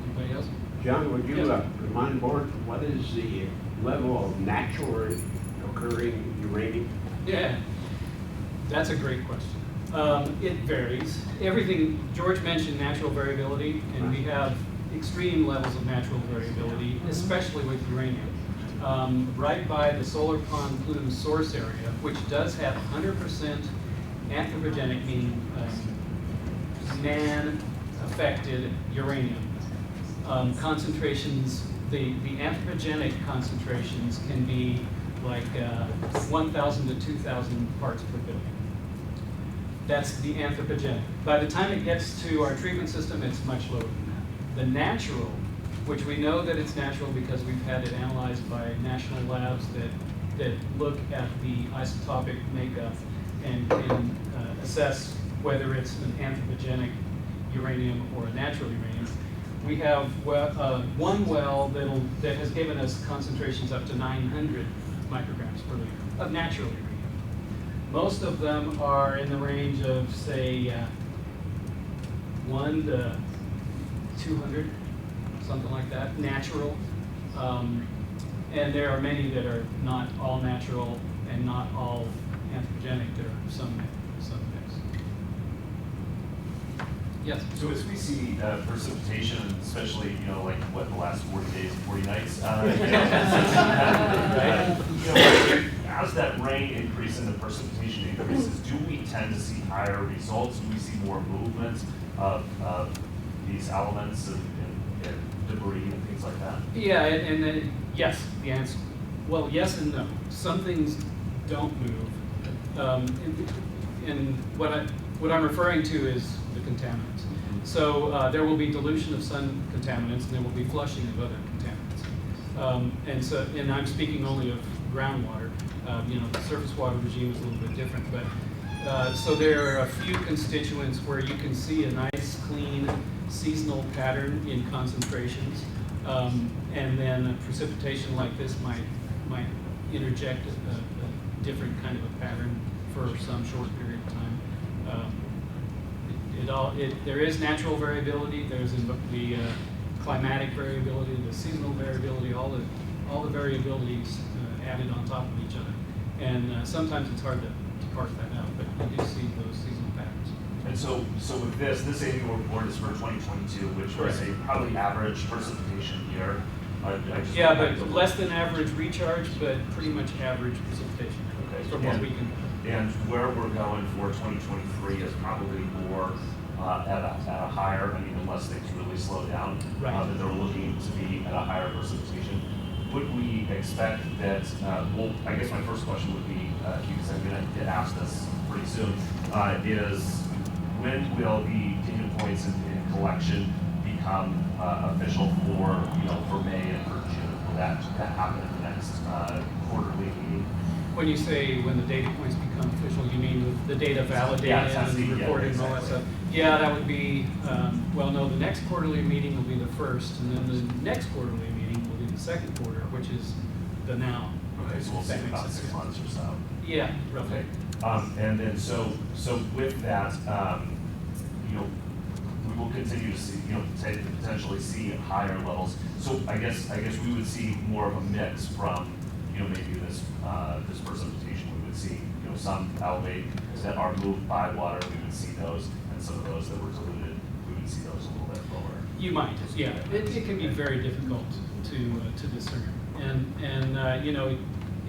Anybody else? John, would you Yes. remind the board what is the level of naturally occurring uranium? Yeah, that's a great question. It varies. Everything, George mentioned natural variability, and we have extreme levels of natural variability, especially with uranium. Right by the solar pond plume source area, which does have 100% anthropogenic, meaning man-affected uranium. Concentrations, the anthropogenic concentrations can be like 1,000 to 2,000 parts per billion. That's the anthropogenic. By the time it gets to our treatment system, it's much lower than that. The natural, which we know that it's natural because we've had it analyzed by national labs that look at the isotopic makeup and can assess whether it's an anthropogenic uranium or a natural uranium. We have one well that has given us concentrations up to 900 micrograms per liter of natural uranium. Most of them are in the range of, say, 1 to 200, something like that, natural. And there are many that are not all natural and not all anthropogenic. There are some mixed. Yes. So as we see precipitation, especially, like what, the last 40 days and 40 nights, as that rain increases and the precipitation increases, do we tend to see higher results? Do we see more movement of these elements and debris and things like that? Yeah, and then, yes, the answer, well, yes and no. Some things don't move. And what I'm referring to is the contaminants. So there will be dilution of some contaminants, and there will be flushing of other contaminants. And I'm speaking only of groundwater. The surface water regime is a little bit different, but so there are a few constituents where you can see a nice, clean, seasonal pattern in concentrations, and then a precipitation like this might interject a different kind of a pattern for some short period of time. There is natural variability. There's the climatic variability, the seasonal variability, all the variabilities added on top of each other. And sometimes it's hard to parse that out, but you do see those seasonal patterns. And so with this annual report is for 2022, which was a probably average precipitation year. Yeah, but less than average recharge, but pretty much average precipitation. Okay. From what we can. And where we're going for 2023 is probably more at a higher, unless things really slow down, right. That they're looking to be at a higher precipitation. Would we expect that, well, I guess my first question would be, because I'm going to get asked this pretty soon, is when will the data points in collection become official for May and for June? Will that happen in the next quarterly meeting? When you say when the data points become official, you mean with the data validated and reported and all that stuff? Yeah, that would be, well, no, the next quarterly meeting will be the first, and then the next quarterly meeting will be the second quarter, which is the now. Okay, so we'll see about 6 months or so. Yeah, roughly. Okay. And then so with that, we will continue to see, to potentially see higher levels. So I guess we would see more of a mix from, maybe this precipitation. We would see, some elevate that are moved by water. We would see those, and some of those that were diluted, we would see those a little bit lower. You might, yeah. It can be very difficult to discern, and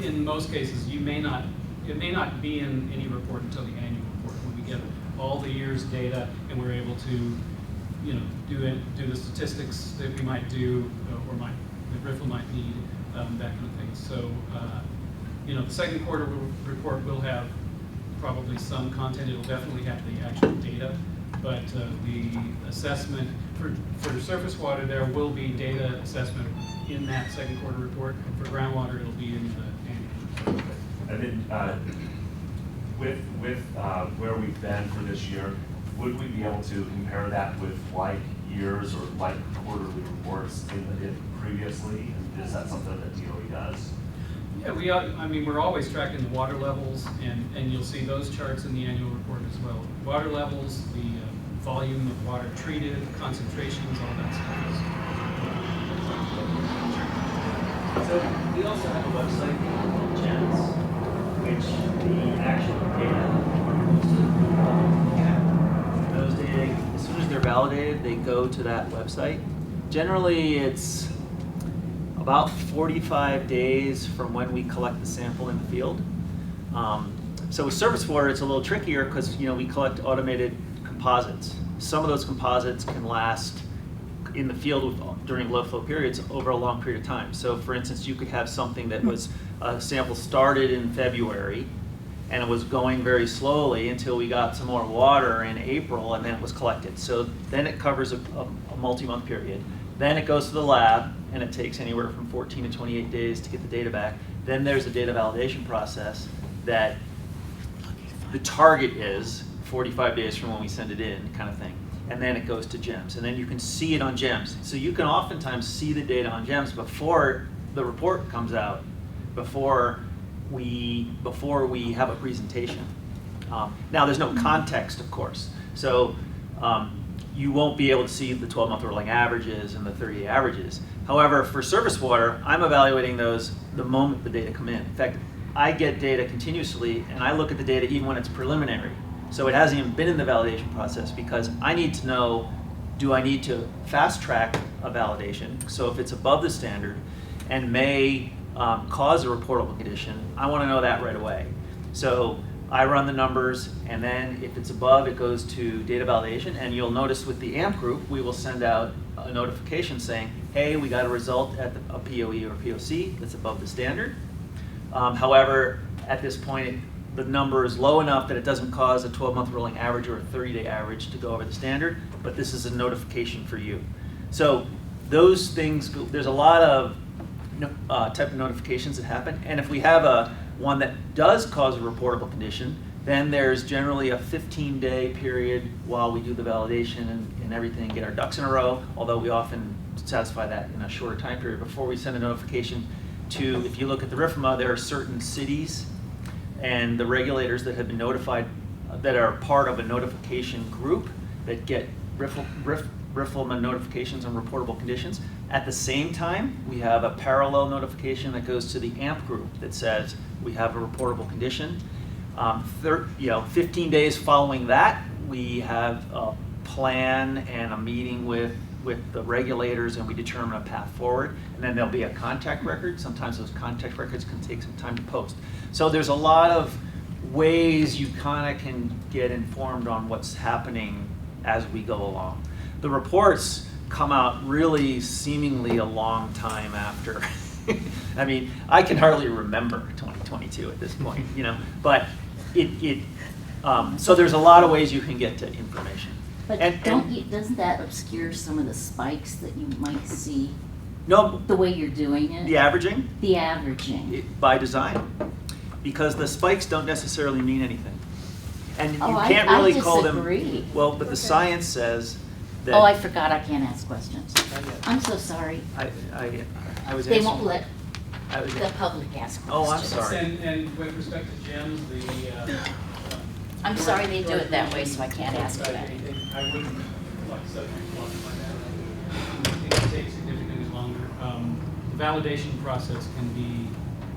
in most cases, it may not be in any report until the annual report when we get all the year's data and we're able to, do the statistics that we might do or that RIFLA might need, that kind of thing. So, the second quarter report will have probably some content. It'll definitely have the actual data, but the assessment for surface water, there will be data assessment in that second quarter report. And for groundwater, it'll be in the annual report. And then with where we've been for this year, would we be able to compare that with like years or like quarterly reports in previously? Is that something that DOE does? Yeah, we're always tracking the water levels, and you'll see those charts in the annual report as well. Water levels, the volume of water treated, concentrations, all that stuff. So we also have a website called GEMS, which the actual data those data, as soon as they're validated, they go to that website. Generally, it's about 45 days from when we collect the sample in the field. So with surface water, it's a little trickier because we collect automated composites. Some of those composites can last in the field during low flow periods over a long period of time. So for instance, you could have something that was a sample started in February and it was going very slowly until we got some more water in April, and then it was collected. So then it covers a multi-month period. Then it goes to the lab, and it takes anywhere from 14 to 28 days to get the data back. Then there's a data validation process that the target is 45 days from when we send it in, kind of thing. And then it goes to GEMS, and then you can see it on GEMS. So you can oftentimes see the data on GEMS before the report comes out, before we have a presentation. Now there's no context, of course. So you won't be able to see the 12-month rolling averages and the 30-day averages. However, for surface water, I'm evaluating those the moment the data come in. In fact, I get data continuously, and I look at the data even when it's preliminary. So it hasn't even been in the validation process, because I need to know, do I need to fast track a validation? So if it's above the standard and may cause a reportable condition, I want to know that right away. So I run the numbers, and then if it's above, it goes to data validation. And you'll notice with the AMP group, we will send out a notification saying, hey, we got a result at a POE or POC that's above the standard. However, at this point, the number is low enough that it doesn't cause a 12-month rolling average or a 30-day average to go over the standard, but this is a notification for you. So those things, there's a lot of type of notifications that happen, and if we have a one that does cause a reportable condition, then there's generally a 15-day period while we do the validation and everything, get our ducks in a row, although we often satisfy that in a shorter time period before we send a notification to, if you look at the RFMA, there are certain cities and the regulators that have been notified that are part of a notification group that get RFMA notifications on reportable conditions. At the same time, we have a parallel notification that goes to the AMP group that says we have a reportable condition. 15 days following that, we have a plan and a meeting with the regulators, and we determine a path forward. And then there'll be a contact record. Sometimes those contact records can take some time to post. So there's a lot of ways you kind of can get informed on what's happening as we go along. The reports come out really seemingly a long time after. I mean, I can hardly remember 2022 at this point, you know, but so there's a lot of ways you can get to information. But doesn't that obscure some of the spikes that you might see? No. The way you're doing it? The averaging? The averaging. By design. Because the spikes don't necessarily mean anything. And you Oh, can't I really call disagree. them, well, but the science says that. Oh, I forgot I can't ask questions. I'm so sorry. I was They answering. won't let I was- the public ask questions. Oh, I'm sorry. And with respect to gems, I'm sorry they do it that way, so I can't ask George, that. anything, I wouldn't like subject qualify that. I think it takes significantly longer. The validation process can be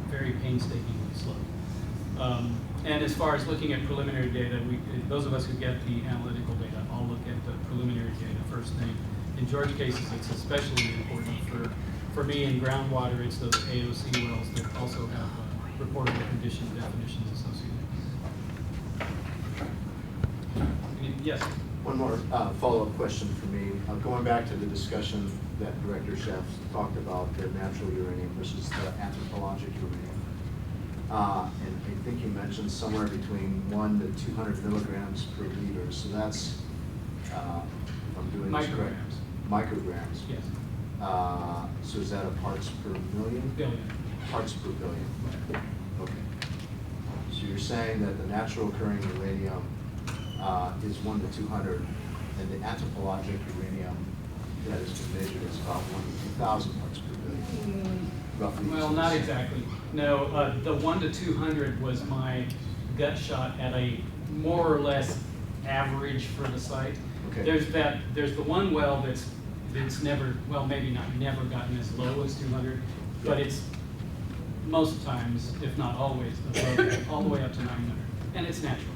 very painstakingly slow. And as far as looking at preliminary data, those of us who get the analytical data all look at the preliminary data first thing. In George cases, it's especially important for me in groundwater. It's those AOC wells that also have reportable condition definitions associated. Yes. One more follow-up question for me. Going back to the discussion that Director Chef talked about, the natural uranium versus the anthropologic uranium. And I think you mentioned somewhere between 1 to 200 milligrams per liter. So that's, if I'm doing this correct. Micrograms. Yes. So is that a parts per million? Billion. Parts per billion. Okay. So you're saying that the natural occurring uranium is 1 to 200, and the anthropologic uranium that has been measured is about 1 to 2,000 parts per billion, roughly. Well, not exactly. No, the 1 to 200 was my gut shot at a more or less average for the site. Okay. There's the one well that's never, well, maybe not never gotten as low as 200, but it's most times, if not always, above, all the way up to 900, and it's natural.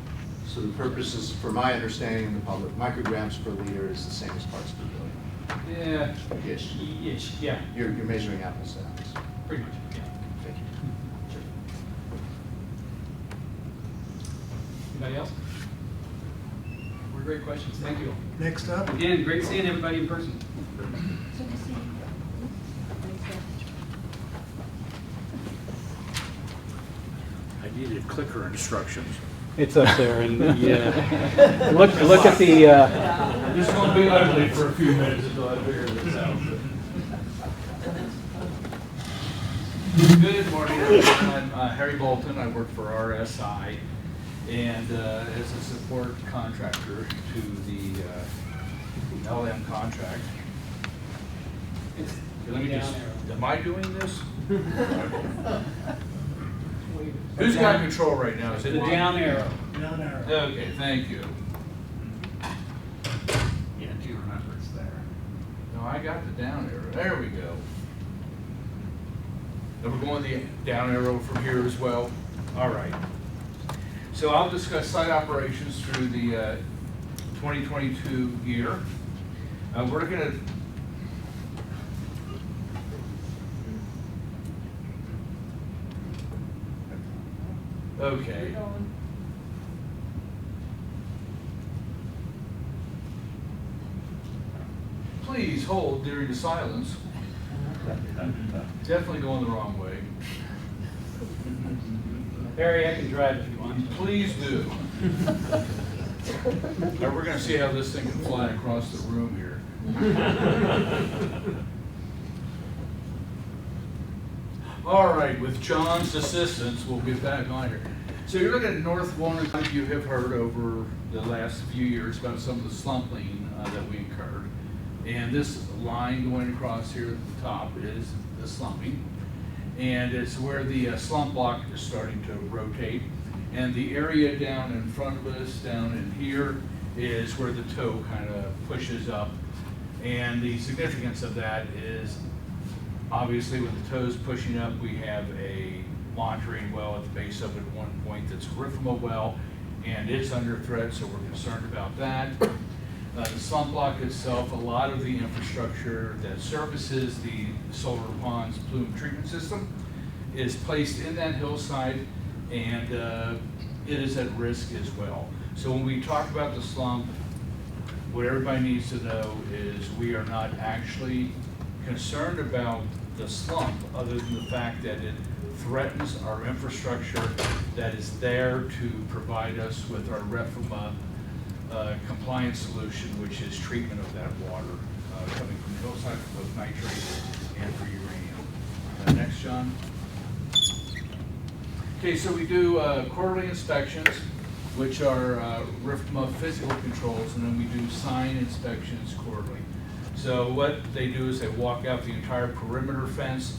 So the purpose is, for my understanding in the public, micrograms per liter is the same as parts per billion. Yeah. Ish. Ish, yeah. You're measuring apples to apples. Pretty much, yeah. Thank you. Sure. Anybody else? Were great questions. Thank you all. Next up. Again, great seeing everybody in person. I needed clicker instructions. It's up there, and yeah. Look at the. This is going to be ugly for a few minutes until I figure this out. Good morning, everyone. I'm Harry Bolton. I work for RSI, and as a support contractor to the LM contract. Let me just. Am I doing this? Who's got control right now? Is it The down arrow. Down arrow. Okay, thank you. Yeah, do you remember it's there? No, I got the down arrow. There we go. And we're going the down arrow from here as well. All right. So I'll discuss site operations through the 2022 year. We're going to okay. Please hold during the silence. Definitely going the wrong way. Harry, I can drive if you want. Please do. We're going to see how this thing can fly across the room here. All right, with John's assistance, we'll get back on here. So you're looking at North Warren. You have heard over the last few years about some of the slumping that we incurred. And this line going across here at the top is the slumping. And it's where the slump block is starting to rotate. And the area down in front of us, down in here, is where the toe kind of pushes up. And the significance of that is, obviously with the toes pushing up, we have a monitoring well at the base of it at one point that's a riffable well, and it's under threat, so we're concerned about that. The slump block itself, a lot of the infrastructure that services the Solar Ponds plume treatment system is placed in that hillside, and it is at risk as well. So when we talk about the slump, what everybody needs to know is we are not actually concerned about the slump, other than the fact that it threatens our infrastructure that is there to provide us with our REFMA compliance solution, which is treatment of that water coming from the hillside for both nitrate and for uranium. Next, John. Okay, so we do quarterly inspections, which are RFMA physical controls, and then we do sign inspections quarterly. So what they do is they walk out the entire perimeter fence.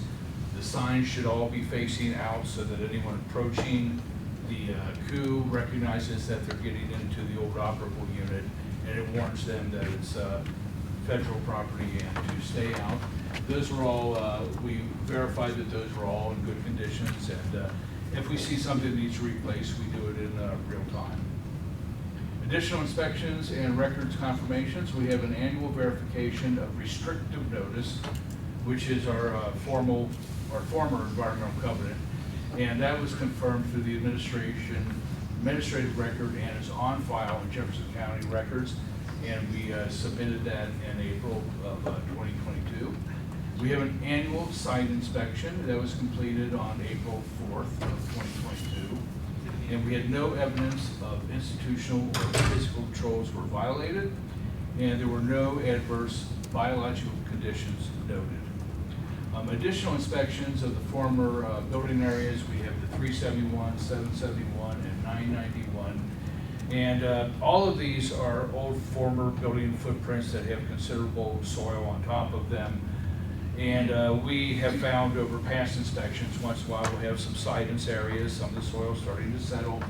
The signs should all be facing out so that anyone approaching the coup recognizes that they're getting into the old operable unit, and it warns them that it's federal property and to stay out. Those were all, we verified that those were all in good conditions, and if we see something that needs replaced, we do it in real time. Additional inspections and records confirmations. We have an annual verification of restrictive notice, which is our former environmental covenant, and that was confirmed through the administrative record and is on file in Jefferson County records, and we submitted that in April of 2022. We have an annual site inspection that was completed on April 4th of 2022, and we had no evidence of institutional or physical controls were violated, and there were no adverse biological conditions noted. Additional inspections of the former building areas, we have the 371, 771, and 991. And all of these are old former building footprints that have considerable soil on top of them. And we have found over past inspections, once in a while we'll have some subsidence areas, some of the soil starting to settle.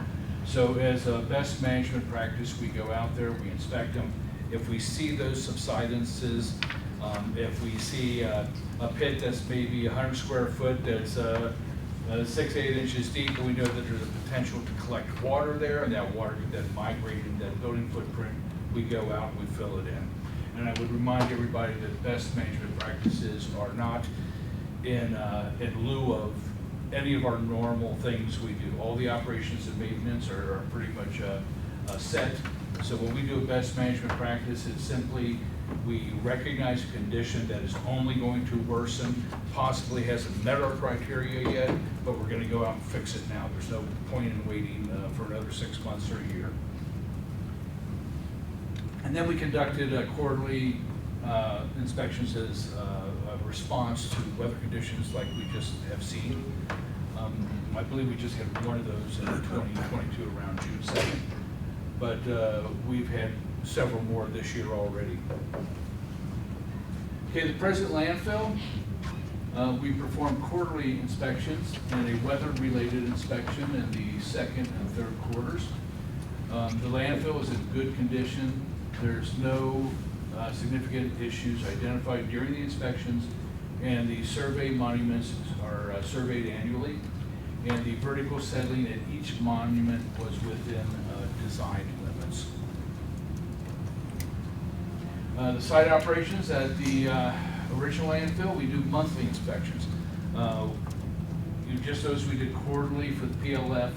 So as a best management practice, we go out there, we inspect them. If we see those subsidences, if we see a pit that's maybe 100 square foot that's 6-8 inches deep, and we know that there's a potential to collect water there, and that water could then migrate into that building footprint, we go out and we fill it in. And I would remind everybody that best management practices are not in lieu of any of our normal things we do. All the operations and maintenance are pretty much set. So when we do a best management practice, it's simply we recognize a condition that is only going to worsen, possibly hasn't met our criteria yet, but we're going to go out and fix it now. There's no point in waiting for another 6 months or a year. And then we conducted quarterly inspections as a response to weather conditions like we just have seen. I believe we just had one of those in 2022 around June 2nd, but we've had several more this year already. Okay, the present landfill, we perform quarterly inspections and a weather-related inspection in the second and third quarters. The landfill is in good condition. There's no significant issues identified during the inspections, and the survey monuments are surveyed annually, and the vertical settling at each monument was within design limits. The site operations at the original landfill, we do monthly inspections. Just as we did quarterly for the PLF,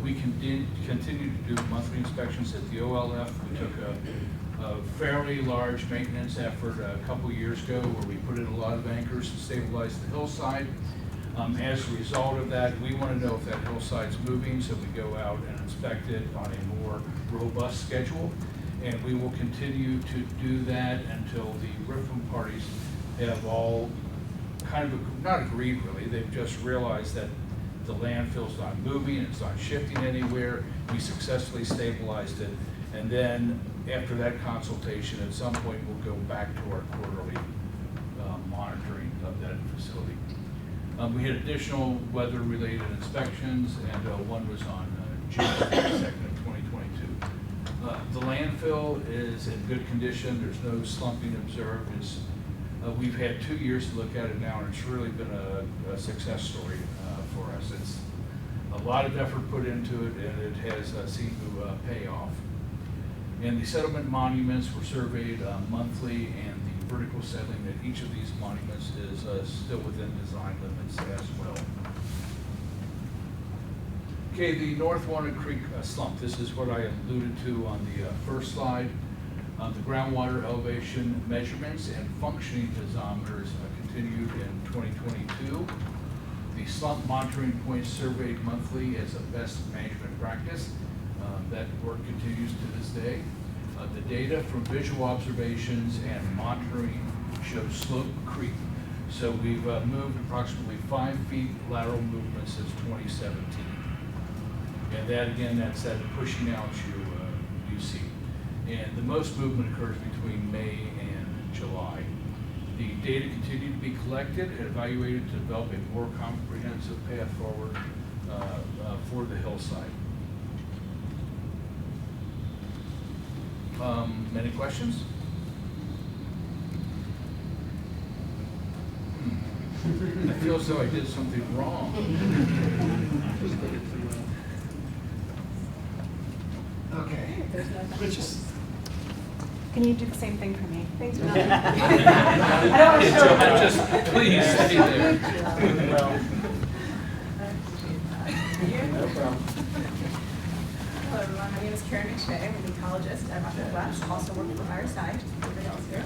we continue to do monthly inspections at the OLF. We took a fairly large maintenance effort a couple years ago where we put in a lot of anchors to stabilize the hillside. As a result of that, we want to know if that hillside's moving, so we go out and inspect it on a more robust schedule. And we will continue to do that until the RFM parties have all kind of, not agreed really, they've just realized that the landfill's not moving, it's not shifting anywhere. We successfully stabilized it. And then after that consultation, at some point, we'll go back to our quarterly monitoring of that facility. We had additional weather-related inspections, and one was on June 2nd of 2022. The landfill is in good condition. There's no slumping observed. We've had 2 years to look at it now, and it's really been a success story for us. It's a lot of effort put into it, and it has seemed to pay off. And the settlement monuments were surveyed monthly, and the vertical settling at each of these monuments is still within design limits as well. Okay, the North Walnut Creek slump. This is what I alluded to on the first slide. The groundwater elevation measurements and functioning piezometers continued in 2022. The slump monitoring points surveyed monthly as a best management practice. That work continues to this day. The data from visual observations and monitoring shows slope creep. So we've moved approximately 5 feet lateral movement since 2017. And that, again, that's that pushing out you see. And the most movement occurs between May and July. The data continue to be collected and evaluated to develop a more comprehensive path forward for the hillside. Any questions? I feel as though I did something wrong. Okay. Can you do the same thing for me? Thanks for nothing. I don't want to show you. Just please stay there. No problem. Hello everyone, my name is Karen McShay. I'm an ecologist at Broomfield West, also work for Fireside, everybody else here.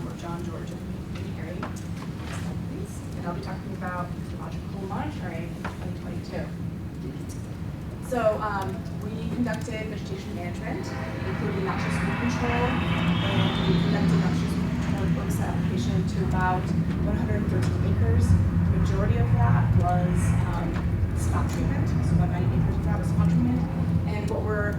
We're John, George, and Harry. And I'll be talking about ecological monitoring in 2022. So we conducted vegetation management, including noxious weed control, and we conducted noxious weed control books application to about 113 acres. The majority of that was spot treatment, so about 90 acres of that was spot treatment. And what we're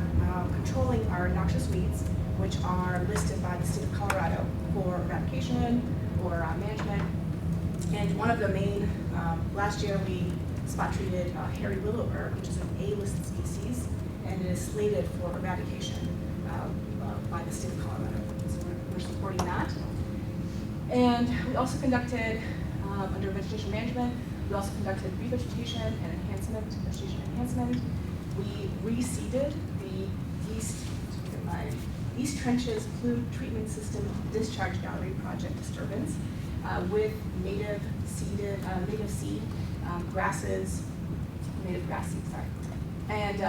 controlling are noxious weeds, which are listed by the state of Colorado for eradication or management. And one of the main, last year we spot treated hairy willow herb, which is an A-listed species, and it is slated for eradication by the state of Colorado. So we're supporting that. And we also conducted, under vegetation management, we also conducted revegetation and enhancement, vegetation enhancement. We reseeded the East Trenches Plume Treatment System Discharge Gallery project disturbance with native seed, grasses, native grass seed, sorry. And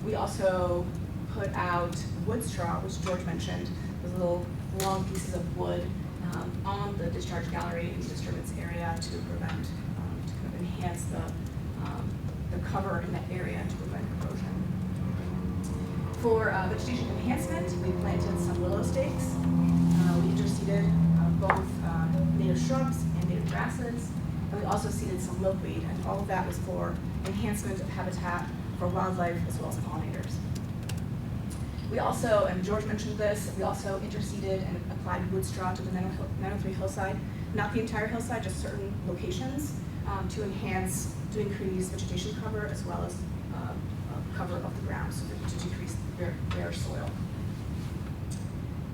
we also put out wood straw, which George mentioned, those little long pieces of wood on the discharge gallery and disturbance area to prevent, to kind of enhance the cover in that area to prevent erosion. For vegetation enhancement, we planted some willow stakes. We interseeded both native shrubs and native grasses, and we also seeded some milkweed, and all of that was for enhancement of habitat for wildlife as well as pollinators. We also, and George mentioned this, we also interseeded and applied wood straw to the 903 hillside, not the entire hillside, just certain locations, to increase vegetation cover as well as cover of the ground, so to decrease bare soil.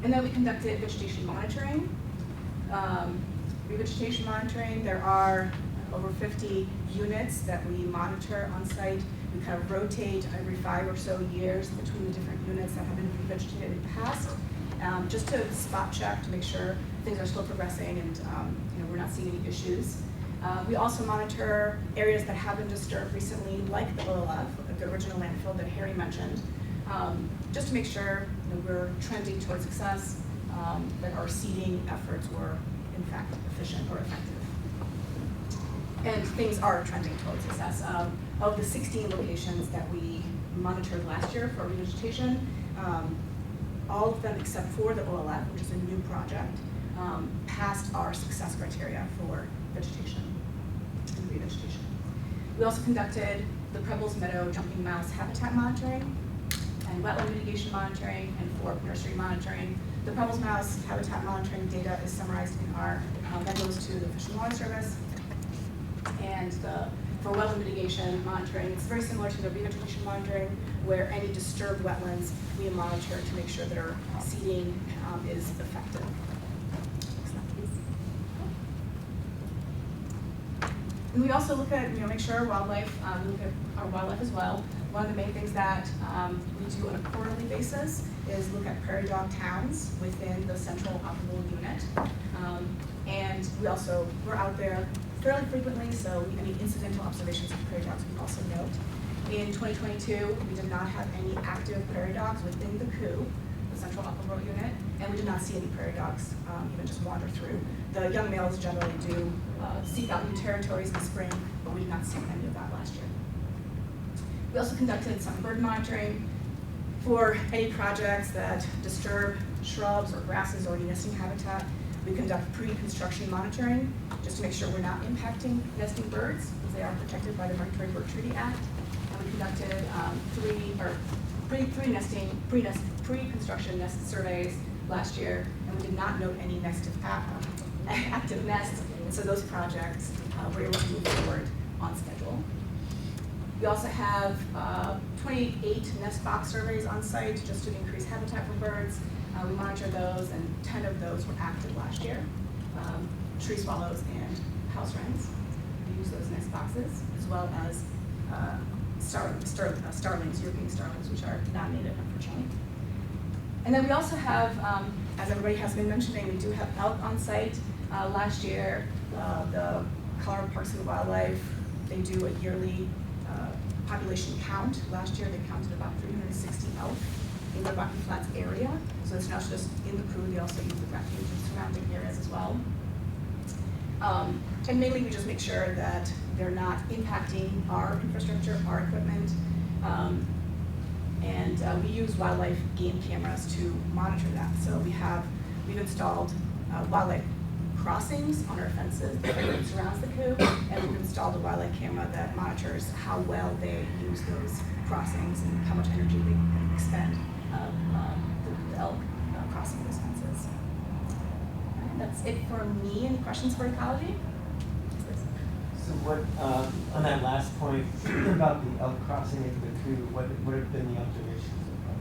And then we conducted vegetation monitoring. Revegetation monitoring, there are over 50 units that we monitor on site. We kind of rotate every 5 or so years between the different units that have been revegetated in the past, just to spot check to make sure things are still progressing and we're not seeing any issues. We also monitor areas that have been disturbed recently, like the OLF, the original landfill that Harry mentioned, just to make sure we're trending towards success, that our seeding efforts were in fact efficient or effective. And things are trending towards success. Of the 16 locations that we monitored last year for revegetation, all of them except for the OLF, which is a new project, passed our success criteria for vegetation and revegetation. We also conducted the Prebbles Meadow jumping mouse habitat monitoring and wetland mitigation monitoring and fork nursery monitoring. The Prebbles mouse habitat monitoring data is summarized in our, that goes to the Fish and Wildlife Service. And for wetland mitigation monitoring, it's very similar to the revegetation monitoring, where any disturbed wetlands we monitor to make sure that our seeding is effective. And we also look at, make sure our wildlife, we look at our wildlife as well. One of the main things that we do on a quarterly basis is look at prairie dog towns within the central operable unit. And we're out there fairly frequently, so any incidental observations of prairie dogs we also note. In 2022, we did not have any active prairie dogs within the COO, the central operable unit, and we did not see any prairie dogs even just wander through. The young males generally do seek out new territories in the spring, but we did not see any of that last year. We also conducted some bird monitoring for any projects that disturb shrubs or grasses or any nesting habitat. We conduct pre-construction monitoring just to make sure we're not impacting nesting birds, as they are protected by the Migratory Bird Treaty Act. And we conducted pre-construction nest surveys last year, and we did not note any active nests. And so those projects were able to move forward on schedule. We also have 28 nest box surveys on site just to increase habitat for birds. We monitor those, and 10 of those were active last year. Tree swallows and house wrens. We use those nest boxes, as well as starlings, European starlings, which are non-native, unfortunately. And then we also have, as everybody has been mentioning, we do have elk on site. Last year, the Colorado Parks and Wildlife, they do a yearly population count. Last year, they counted about 360 elk in the Rocky Flats area. So it's not just in the COO, they also use the refuge and surrounding areas as well. And mainly we just make sure that they're not impacting our infrastructure, our equipment. And we use wildlife game cameras to monitor that. So we've installed wildlife crossings on our fences that surrounds the COO, and we've installed a wildlife camera that monitors how well they use those crossings and how much energy they expend the elk crossing those fences. All right, that's it for me. Any questions for ecology? So what, on that last point about the elk crossing into the COO, what have been the observations so far?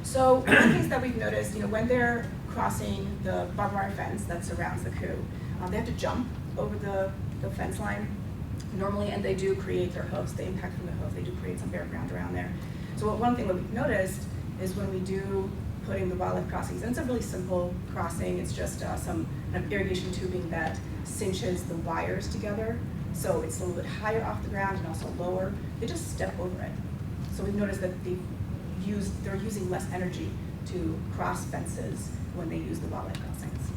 So one of the things that we've noticed, when they're crossing the barbed wire fence that surrounds the COO, they have to jump over the fence line normally, and they do create their hooves. They impact from the hooves. They do create some bare ground around there. So one thing that we've noticed is when we do put in the wildlife crossings, and it's a really simple crossing. It's just some kind of irrigation tubing that cinches the wires together. So it's a little bit higher off the ground and also lower. They just step over it. So we've noticed that they're using less energy to cross fences when they use the wildlife crossings.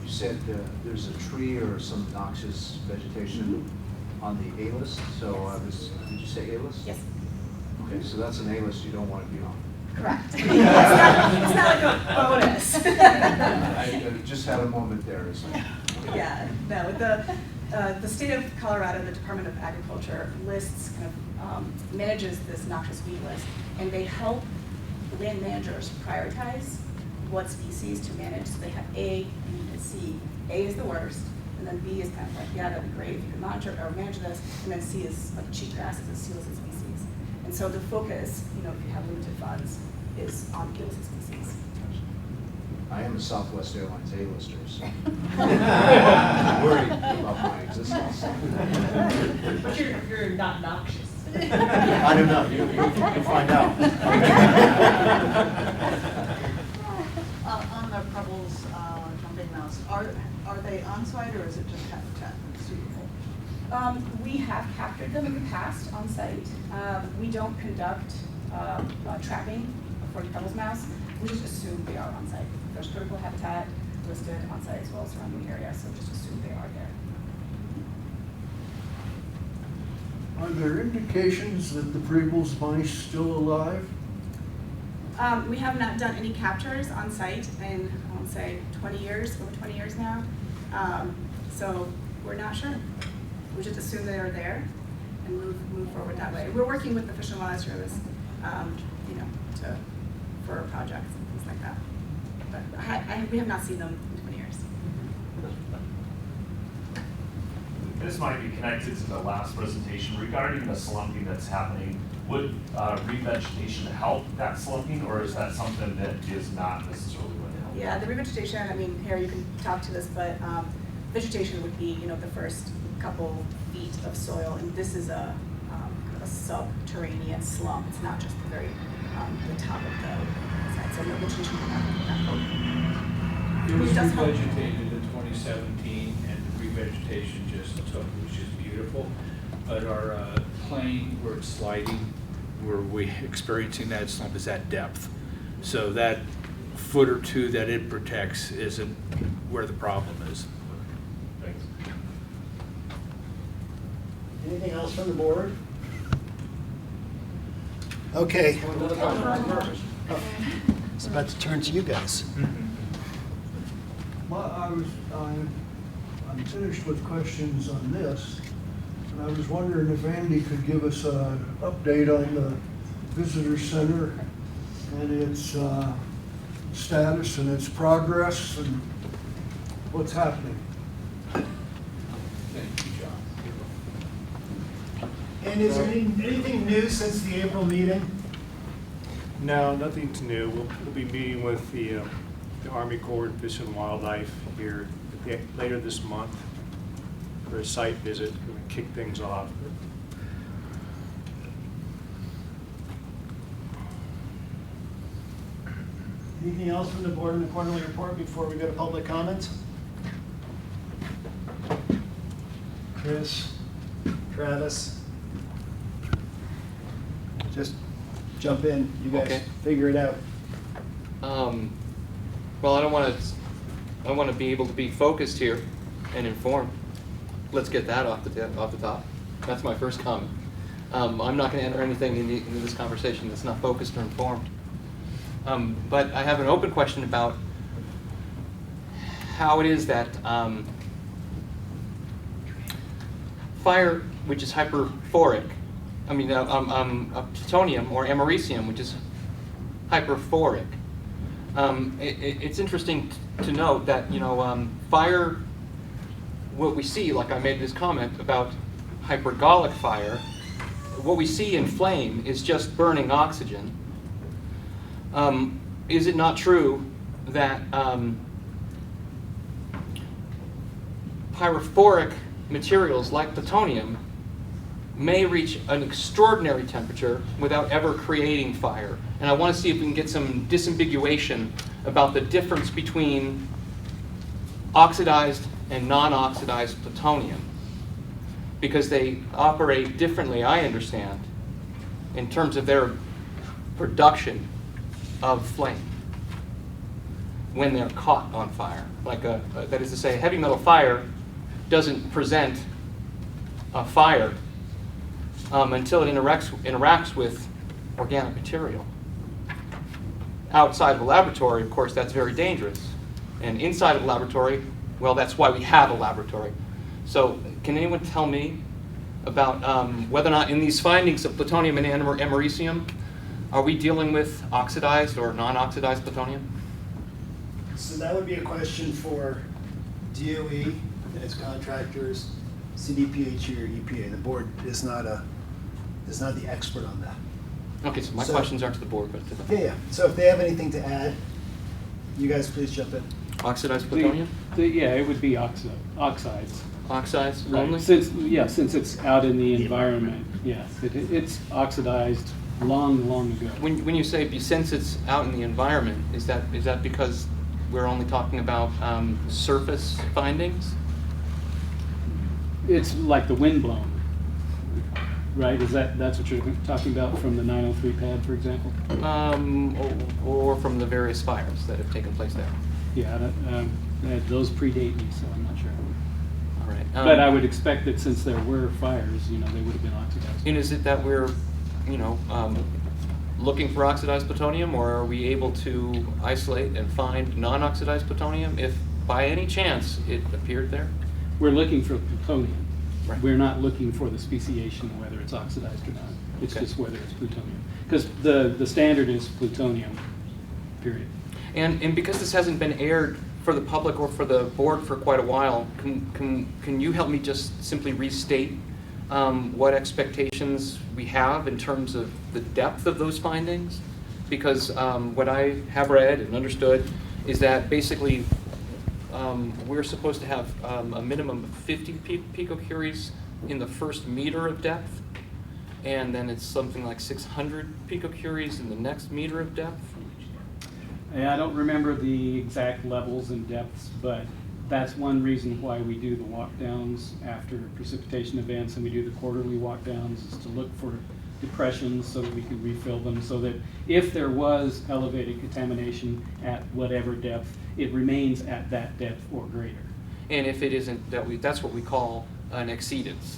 You said there's a tree or some noxious vegetation on the A-list, so did you say A-list? Yes. Okay, so that's an A-list you don't want to be on. Correct. It's not like a bonus. I just had a moment there. Yeah, no, the state of Colorado, the Department of Agriculture lists manages this noxious weed list, and they help the land managers prioritize what species to manage. So they have A, B, and C. A is the worst, and then B is kind of like, yeah, that'd be great if you could monitor or manage this, and then C is like cheatgrass, is a solicit species. And so the focus, if you have limited funds, is on illicit species. I am a Southwest Airlines A-lister, so I'm worried about my existence. But you're not noxious. I don't know. You'll find out. On the Prebbles jumping mouse, are they on site or is it just habitat that's suitable? We have captured them in the past on site. We don't conduct trapping for the Prebbles mouse. We just assume they are on site. There's critical habitat listed on site as well as surrounding area, so just assume they are there. Are there indications that the Prebbles mice still alive? We have not done any captures on site in, I won't say 20 years, over 20 years now. So we're not sure. We just assume they are there and move forward that way. We're working with the Fish and Wildlife Service, you know, for projects and things like that. But we have not seen them in 20 years. This might be connected to the last presentation regarding the slumping that's happening. Would revegetation help that slumping, or is that something that is not necessarily going to help? Yeah, the revegetation, I mean, Harry, you can talk to this, but vegetation would be, you know, the first couple feet of soil, and this is a subterranean slump. It's not just the very, the top of the side, so no vegetation would not help. It was It does help. revegetated in 2017, and the revegetation just took, which is beautiful. But our plane where it's sliding, where we experiencing that slump is at depth. So that foot or two that it protects isn't where the problem is. Thanks. Anything else from the board? Okay. It's about to turn to you guys. Well, I'm finished with questions on this, and I was wondering if Andy could give us an update on the visitor center and its status and its progress and what's happening. Thank you, John. And is there anything new since the April meeting? No, nothing new. We'll be meeting with the Army Corps and Fish and Wildlife here later this month for a site visit. We'll kick things off. Anything else from the board in the quarterly report before we go to public comment? Chris, Travis? Just jump in, you guys Okay. figure it out. Well, I want to be able to be focused here and informed. Let's get that off the top. That's my first comment. I'm not going to enter anything into this conversation that's not focused or informed. But I have an open question about how it is that fire, which is hyperphoric, plutonium or americium, which is hyperphoric. It's interesting to note that, fire, what we see, like I made this comment about hypergolic fire, what we see in flame is just burning oxygen. Is it not true that pyrophoric materials like plutonium may reach an extraordinary temperature without ever creating fire? And I want to see if we can get some disambiguation about the difference between oxidized and non-oxidized plutonium, because they operate differently, I understand, in terms of their production of flame when they're caught on fire. That is to say, heavy metal fire doesn't present a fire until it interacts with organic material. Outside of a laboratory, of course, that's very dangerous. And inside of a laboratory, well, that's why we have a laboratory. So can anyone tell me about whether or not in these findings of plutonium and americium, are we dealing with oxidized or non-oxidized plutonium? So that would be a question for DOE and its contractors, CDPH or EPA. The board is not the expert on that. Okay, so my questions aren't to the board, but to the... Yeah. So if they have anything to add, you guys please jump in. Oxidized plutonium? Yeah, it would be oxides. Oxides Right. only? Since it's out in the environment, yes. It's oxidized long ago. When you say since it's out in the environment, is that because we're only talking about surface findings? It's like the wind blown, right? That's what you're talking about from the 903 pad, for example? Or from the various fires that have taken place there? Yeah, those predate me, so I'm not sure. All right. But I would expect that since there were fires, they would have been oxidized. And is it that we're, looking for oxidized plutonium, or are we able to isolate and find non-oxidized plutonium if by any chance it appeared there? We're looking for plutonium. Right. We're not looking for the speciation, whether it's oxidized or not. It's Okay. just whether it's plutonium. Because the standard is plutonium, period. And because this hasn't been aired for the public or for the board for quite a while, can you help me just simply restate what expectations we have in terms of the depth of those findings? Because what I have read and understood is that basically we're supposed to have a minimum of 50 picocuries in the first meter of depth, and then it's something like 600 picocuries in the next meter of depth. Yeah, I don't remember the exact levels and depths, but that's one reason why we do the walkdowns after precipitation events, and we do the quarterly walkdowns, is to look for depressions so that we can refill them, so that if there was elevated contamination at whatever depth, it remains at that depth or greater. And if it isn't, that's what we call an exceedance,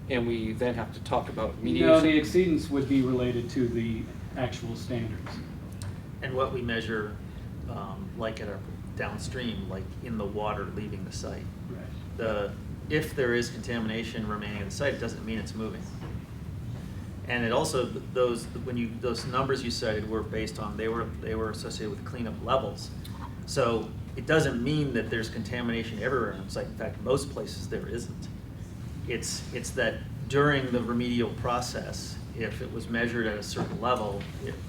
and we then have to talk about mediation. No, the exceedance would be related to the actual standards. And what we measure, like at our downstream, like in the water leaving the site. Right. If there is contamination remaining at the site, it doesn't mean it's moving. And it also, those numbers you cited were based on, they were associated with cleanup levels. So it doesn't mean that there's contamination everywhere on the site. In fact, most places there isn't. It's that during the remedial process, if it was measured at a certain level,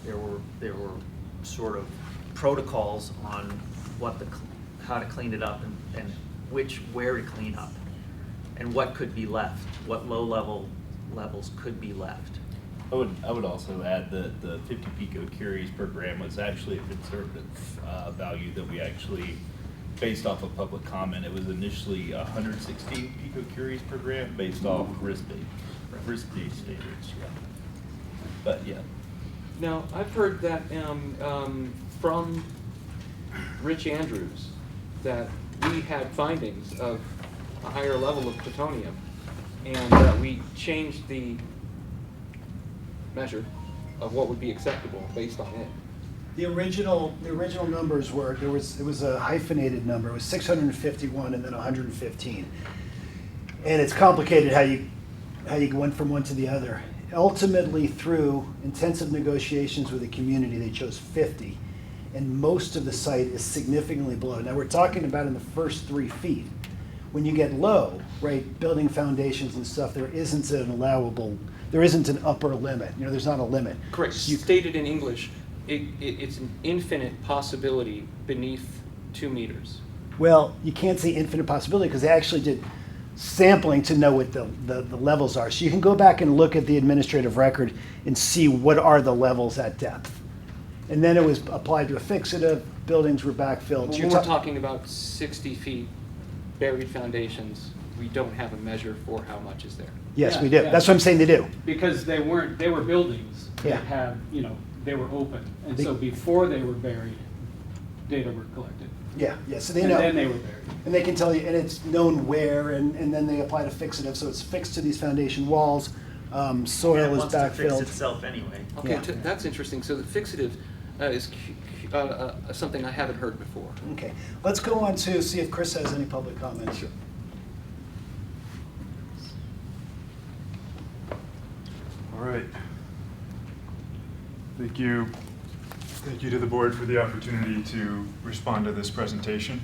there were sort of protocols on how to clean it up and where to clean up, and what could be left, what levels could be left. I would also add that the 50 picocuries per gram was actually a conservative value that we actually based off of public comment. It was initially 116 picocuries per gram based off risk-based standards. Yeah. But yeah. Now, I've heard that from Rich Andrews that we had findings of a higher level of plutonium, and that we changed the measure of what would be acceptable based on it. The original numbers were, it was a hyphenated number. It was 651 and then 115. And it's complicated how you went from one to the other. Ultimately, through intensive negotiations with the community, they chose 50. And most of the site is significantly below. Now, we're talking about in the first 3 feet. When you get low, right, building foundations and stuff, there isn't an upper limit. There's not a limit. Correct. Stated in English, it's an infinite possibility beneath 2 meters. Well, you can't say infinite possibility because they actually did sampling to know what the levels are. So you can go back and look at the administrative record and see what are the levels at depth. And then it was applied to a fixative, buildings were backfilled. When we're talking about 60 feet buried foundations, we don't have a measure for how much is there. Yes, we do. Yeah. That's what I'm saying they do. Because they were buildings that had, they were open. And so before they were buried, data were collected. Yeah, so they know. And then they were buried. And they can tell you, and it's known where, and then they apply to fixative, so it's fixed to these foundation walls, soil is backfilled. It wants to fix itself anyway. Okay, yeah. That's interesting. So the fixative is something I haven't heard before. Okay, let's go on to see if Chris has any public comments. Sure. All right. Thank you to the board for the opportunity to respond to this presentation.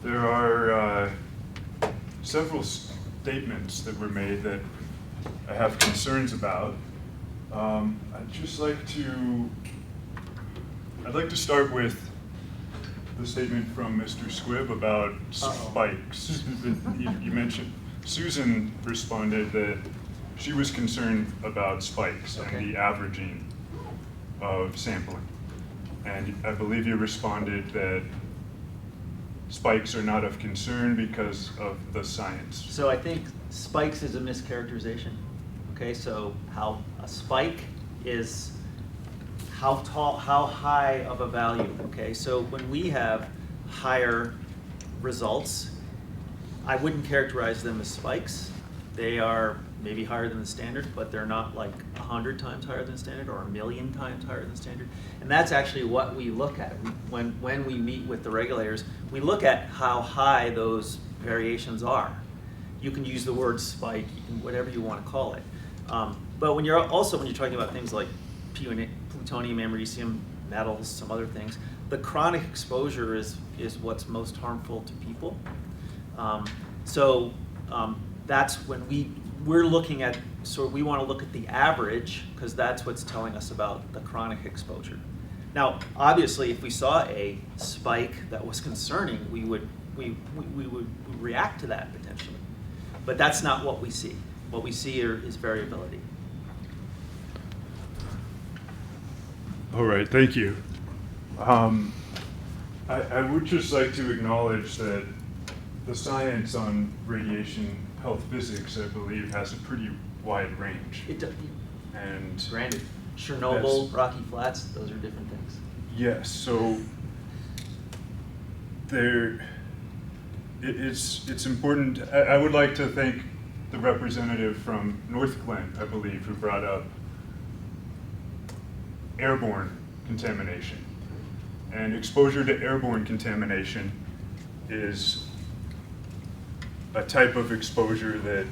There are several statements that were made that I have concerns about. I'd like to start with the statement from Mr. Squibb about spikes. You mentioned, Susan responded that she was concerned about spikes and the averaging of sampling. And I believe you responded that spikes are not of concern because of the science. So I think spikes is a mischaracterization. Okay, so how a spike is how tall, how high of a value. Okay, so when we have higher results, I wouldn't characterize them as spikes. They are maybe higher than the standard, but they're not like 100 times higher than standard or 1,000,000 times higher than standard. And that's actually what we look at. When we meet with the regulators, we look at how high those variations are. You can use the word spike, you can, whatever you want to call it. But when you're talking about things like plutonium, americium, metals, some other things, the chronic exposure is what's most harmful to people. That's when we're looking at, so we want to look at the average, because that's what's telling us about the chronic exposure. Now, obviously, if we saw a spike that was concerning, we would react to that potentially. But that's not what we see. What we see is variability. All right, thank you. I would just like to acknowledge that the science on radiation health physics, I believe, has a pretty wide range. And granted, Chernobyl, Rocky Flats, those are different things. Yes, so it's important. I would like to thank the representative from North Glen, I believe, who brought up airborne contamination. And exposure to airborne contamination is a type of exposure that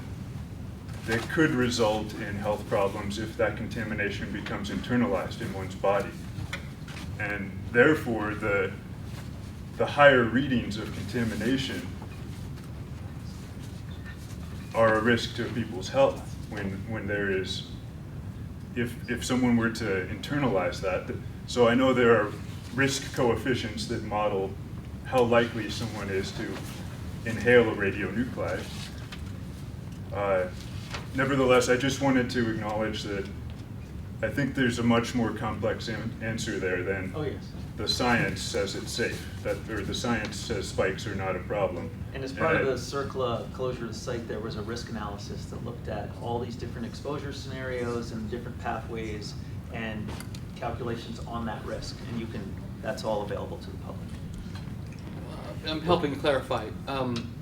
could result in health problems if that contamination becomes internalized in one's body. And therefore, the higher readings of contamination are a risk to people's health when there is, if someone were to internalize that. So I know there are risk coefficients that model how likely someone is to inhale a radionuclide. Nevertheless, I just wanted to acknowledge that I think there's a much more complex answer there than the science says it's safe, or the science says spikes are not a problem. And as part of the CERCLA closure of the site, there was a risk analysis that looked at all these different exposure scenarios and different pathways and calculations on that risk. And that's all available to the public. I'm helping clarify.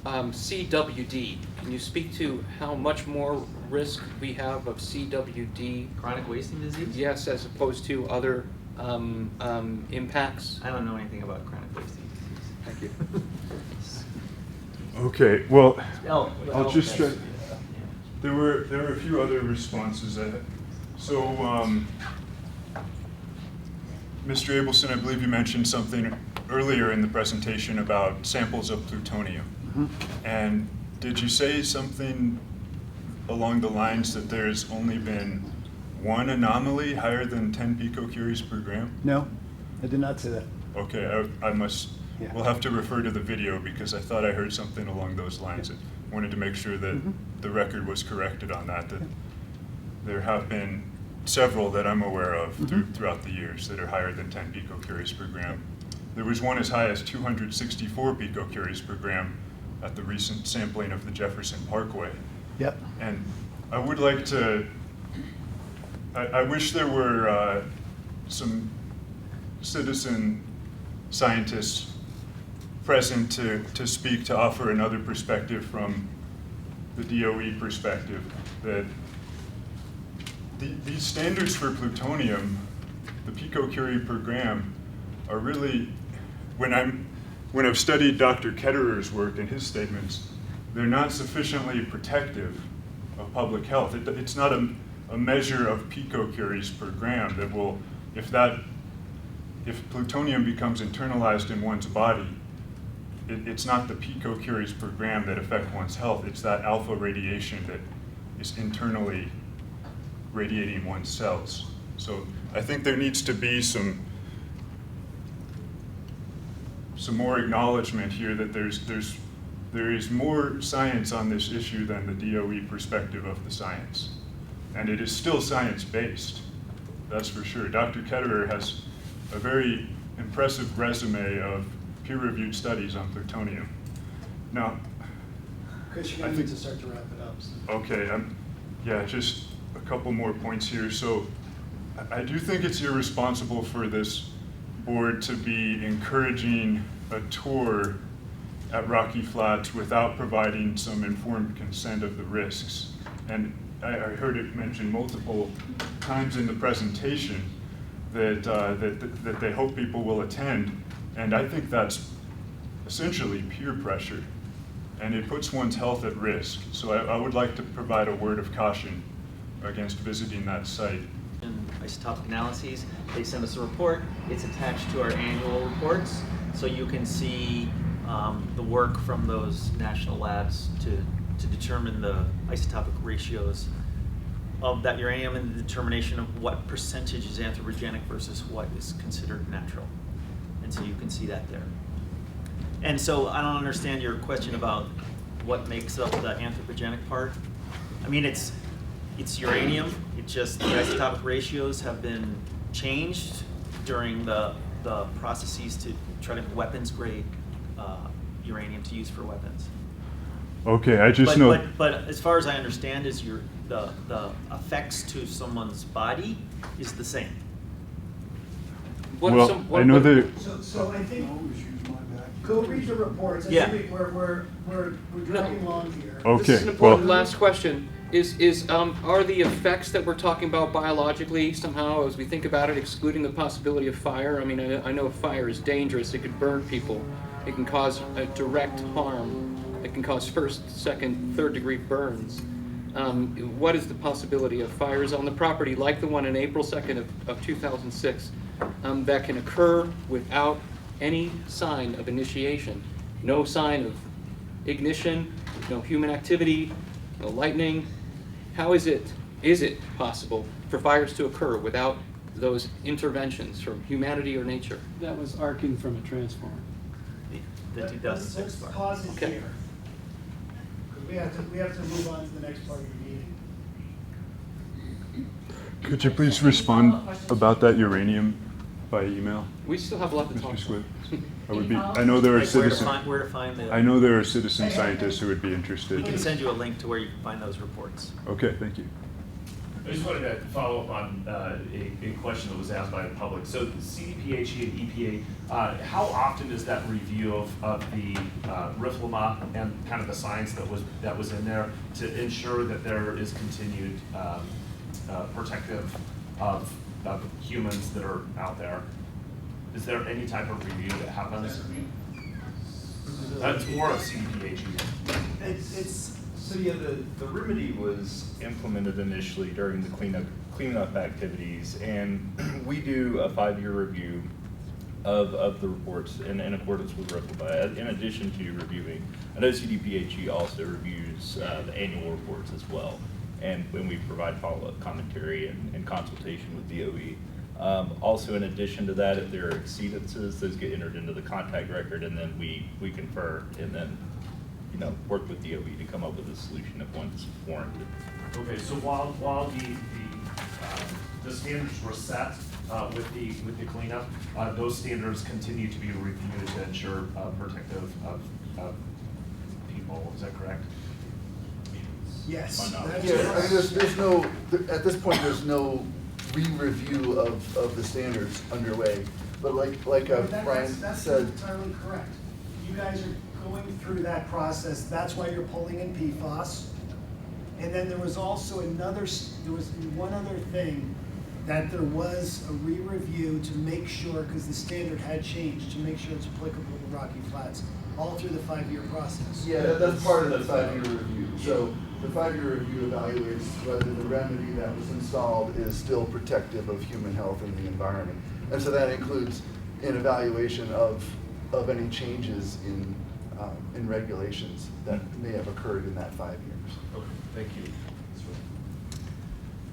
CWD, can you speak to how much more risk we have of CWD? Chronic wasting disease? Yes, as opposed to other impacts? I don't know anything about chronic wasting disease. Thank you. Okay, well, I'll just try. There were a few other responses. So, Mr. Abelson, I believe you mentioned something earlier in the presentation about samples of plutonium. And did you say something along the lines that there's only been one anomaly higher than 10 picocuries per gram? No, I did not say that. Okay, I must, we'll have to refer to the video because I thought I heard something along those lines. I wanted to make sure that the record was corrected on that there have been several that I'm aware of throughout the years that are higher than 10 picocuries per gram. There was one as high as 264 picocuries per gram at the recent sampling of the Jefferson Parkway. Yep. And I would like to, I wish there were some citizen scientists present to speak, to offer another perspective from the DOE perspective, that these standards for plutonium, the picocurie per gram, are really, when I've studied Dr. Ketterer's work and his statements, they're not sufficiently protective of public health. It's not a measure of picocuries per gram that will, if plutonium becomes internalized in one's body, it's not the picocuries per gram that affect one's health, it's that alpha radiation that is internally radiating one's cells. So I think there needs to be some more acknowledgement here that there is more science on this issue than the DOE perspective of the science. And it is still science-based, that's for sure. Dr. Ketterer has a very impressive resume of peer-reviewed studies on plutonium. Now, Chris, you're going to need to start to wrap it up. So. Okay, yeah, just a couple more points here. So I do think it's irresponsible for this board to be encouraging a tour at Rocky Flats without providing some informed consent of the risks. And I heard it mentioned multiple times in the presentation that, that they hope people will attend. And I think that's essentially peer pressure. And it puts one's health at risk. So I would like to provide a word of caution against visiting that site. Isotopic analyses, they send us a report. It's attached to our annual reports, so you can see the work from those national labs to determine the isotopic ratios of that uranium and the determination of what percentage is anthropogenic versus what is considered natural. And so you can see that there. And so I don't understand your question about what makes up the anthropogenic part. I mean, it's uranium. It's just the isotopic ratios have been changed during the processes to try to weapons grade uranium to use for weapons. Okay, I just know. But as far as I understand, is the effects to someone's body is the same. Well, I know that. So I think, go read the reports. I Yeah. think we're dragging along here. Okay, This is an important last question. Are the effects that we're talking about biologically somehow, as we think about it, excluding the possibility of fire? I mean, I know fire is dangerous. It could burn people. It can cause a direct harm. It can cause first, second, third degree burns. What is the possibility of fires on the property like the one in April 2nd of 2006 that can occur without any sign of initiation? No sign of ignition, no human activity, no lightning. How is it possible for fires to occur without those interventions from humanity or nature? That was arcing from a transformer. The 2006 Let's part. pause it Okay. here. 'Cause we have to move on to the next part of the meeting. Could you please respond about that uranium by email? We still have a lot to talk Mr. about. Swift? I would be. I know there are citizen. Where to find the. I know there are citizen scientists who would be We interested. can send you a link to where you can find those reports. Okay, thank you. I just wanted to follow up on a question that was asked by the public. So the CDPHE and EPA, how often is that review of the RIFLMA and kind of the science that was in there to ensure that there is continued protective of humans that are out there? Is there any type of review that happens? That's more of CDPHE. So yeah, the remedy was implemented initially during the cleanup activities, and we do a 5-year review of the reports in accordance with RIFLMA. In addition to reviewing, I know CDPHE also reviews the annual reports as well, and when we provide follow-up commentary and consultation with DOE. Also, in addition to that, if there are exceedances, those get entered into the contact record, and then we confer, and then work with DOE to come up with a solution if one's warranted. Okay, so while the standards were set with the cleanup, those standards continue to be reviewed to ensure protective of people. Is that correct? Yes. Yeah, I mean, there's no, at this point, there's no re-review of the standards underway. But like Brian That's said. entirely correct. You guys are going through that process. That's why you're pulling in PFAS. And then there was also one other thing, that there was a re-review to make sure, because the standard had changed, to make sure it's applicable to Rocky Flats, all through the 5-year process. Yeah, that's part of the 5-year review. So the 5-year review evaluates whether the remedy that was installed is still protective of human health and the environment. And so that includes an evaluation of any changes in regulations that may have occurred in that 5 years. Okay, thank you.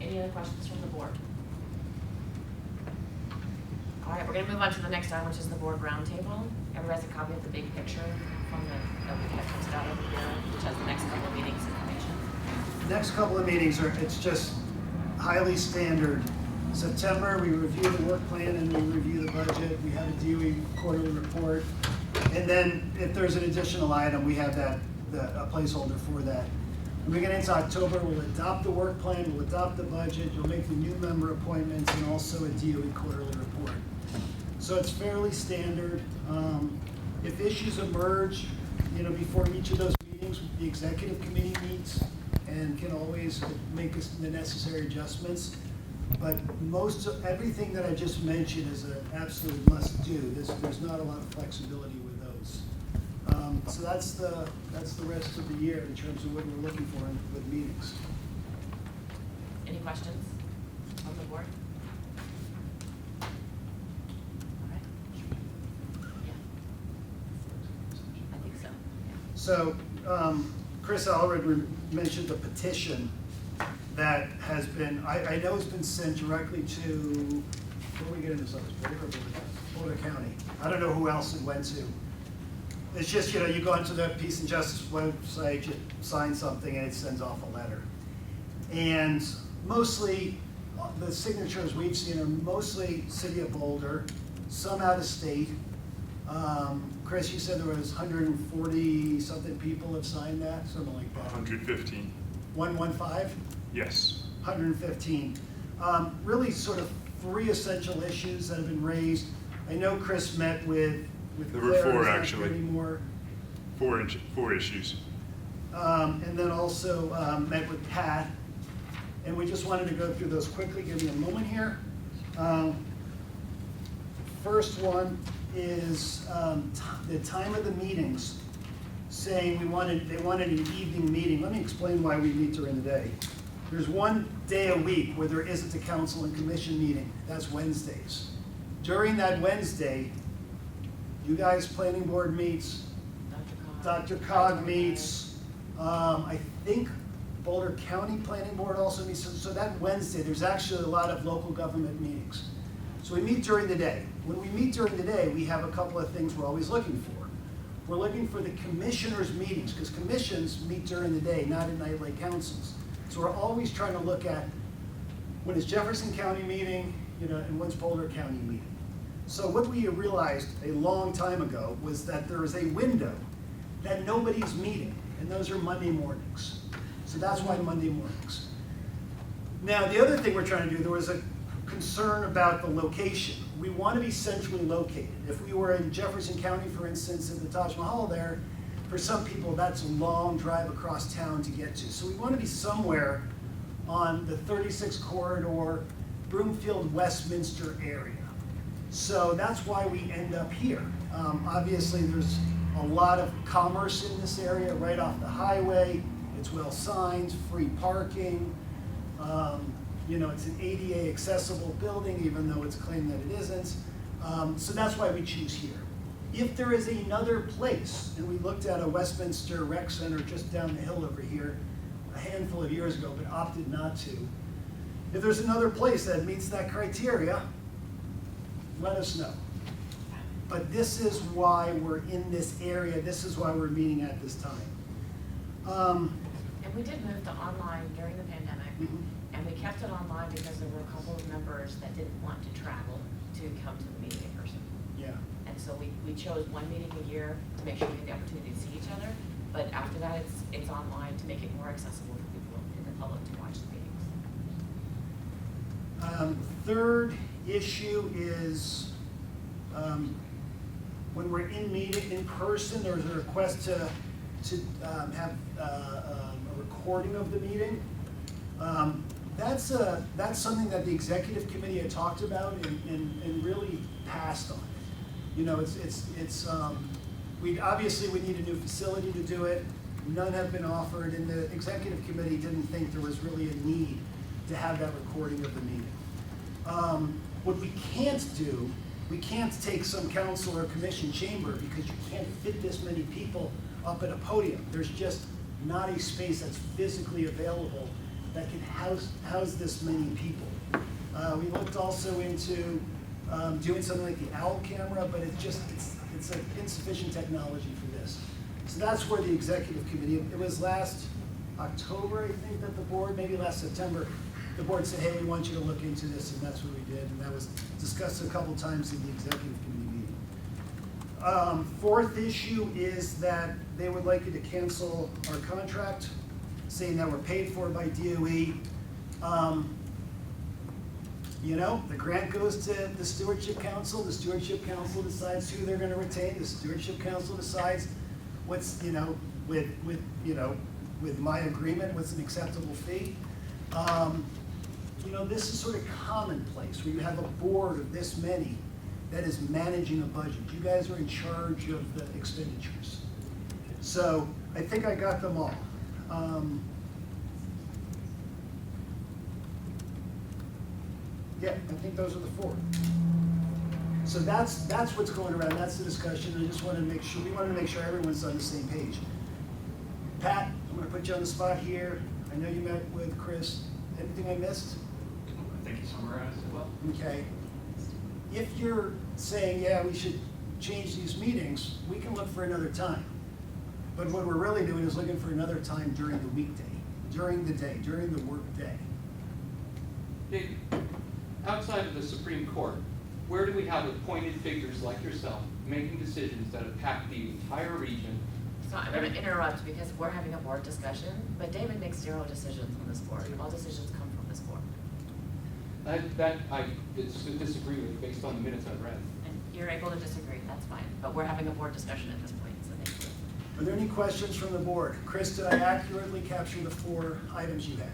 Any other questions from the board? All right, we're gonna move on to the next item, which is the board roundtable. Everybody has a copy of the big picture from that comes out every year, which has the next couple of meetings information. Next couple of meetings it's just highly standard. September, we review the work plan and we review the budget. We have a DOE quarterly report. And then if there's an additional item, we have a placeholder for that. When we get into October, we'll adopt the work plan, we'll adopt the budget, you'll make the new member appointments and also a DOE quarterly report. So it's fairly standard. If issues emerge, before each of those meetings, the executive committee meets and can always make the necessary adjustments. But everything that I just mentioned is an absolute must-do. There's not a lot of flexibility with those. So that's the rest of the year in terms of what we're looking for with meetings. Any questions on the board? All right. Yeah. I think so. So, Chris already mentioned the petition that has been, I know it's been sent directly to, where are we getting this up? Boulder County. I don't know who else it went to. It's just, you go onto the Peace and Justice website, you sign something, and it sends off a letter. And mostly, the signatures we've seen are mostly City of Boulder, some out of state. Chris, you said there was 140-something people have signed that, something like that. 115. 115? Yes. 115. Really sort of 3 essential issues that have been raised. I know Chris met with There were Claire, 4 is that actually. anymore? 4 issues. And then also met with Pat. And we just wanted to go through those quickly. Give me a moment here. First one is the time of the meetings, saying they wanted an evening meeting. Let me explain why we meet during the day. There's one day a week where there isn't a council and commission meeting. That's Wednesdays. During that Wednesday, you guys, planning board meets, Dr. Cog meets, I think Boulder County Planning Board also meets. So that Wednesday, there's actually a lot of local government meetings. So we meet during the day. When we meet during the day, we have a couple of things we're always looking for. We're looking for the commissioners' meetings, because commissions meet during the day, not at night like councils. So we're always trying to look at when is Jefferson County meeting, and when's Boulder County meeting. So what we realized a long time ago was that there is a window that nobody's meeting, and those are Monday mornings. So that's why Monday mornings. Now, the other thing we're trying to do, there was a concern about the location. We want to be centrally located. If we were in Jefferson County, for instance, in the Taj Mahal there, for some people, that's a long drive across town to get to. So we want to be somewhere on the 36 corridor, Broomfield, Westminster area. So that's why we end up here. Obviously, there's a lot of commerce in this area, right off the highway. It's well signed, free parking. It's an ADA accessible building, even though it's claimed that it isn't. So that's why we choose here. If there is another place, and we looked at a Westminster Rec Center just down the hill over here a handful of years ago, but opted not to. If there's another place that meets that criteria, let us know. But this is why we're in this area. This is why we're meeting at this time. And we did move to online during the pandemic, and we kept it online because there were a couple of members that didn't want to travel to come to the meeting in person. Yeah. And so we chose one meeting a year to make sure we had the opportunity to see each other. But after that, it's online to make it more accessible for people in the public to watch the meetings. Third issue is when we're in person, there's a request to have a recording of the meeting. That's something that the executive committee had talked about and really passed on. We obviously need a new facility to do it. None have been offered, and the executive committee didn't think there was really a need to have that recording of the meeting. What we can't do, we can't take some council or commission chamber because you can't fit this many people up at a podium. There's just not a space that's physically available that can house this many people. We looked also into doing something like the OWL camera, but it's an insufficient technology for this. So that's where the executive committee, it was last October, I think, that the board, maybe last September, the board said, hey, we want you to look into this, and that's what we did, and that was discussed a couple times in the executive committee meeting. Fourth issue is that they would like you to cancel our contract, saying that we're paid for by DOE. The grant goes to the Stewardship Council. The Stewardship Council decides who they're going to retain. The Stewardship Council decides what's, with with my agreement what's an acceptable fee. You know, this is sort of commonplace, where you have a board of this many that is managing a budget. You guys are in charge of the expenditures. So I think I got them all. Yeah, I think those are the four. So that's what's going around, that's the discussion. I just wanted to make sure, we wanted to make sure everyone's on the same page. Pat, I'm gonna put you on the spot here. I know you met with Chris. Anything I missed? I think you summarized it well. Okay. If you're saying, yeah, we should change these meetings, we can look for another time. But what we're really doing is looking for another time during the weekday, during the day, during the work day. Dave, outside of the Supreme Court, where do we have appointed figures like yourself making decisions that impact the entire region? So I'm going to interrupt because we're having a board discussion, but David makes 0 decisions on this board. All decisions come from this board. That I disagree with based on the minutes I've read. And you're able to disagree, that's fine. But we're having a board discussion at this point, so thank you. Are there any questions from the board? Chris, did I accurately capture the 4 items you had?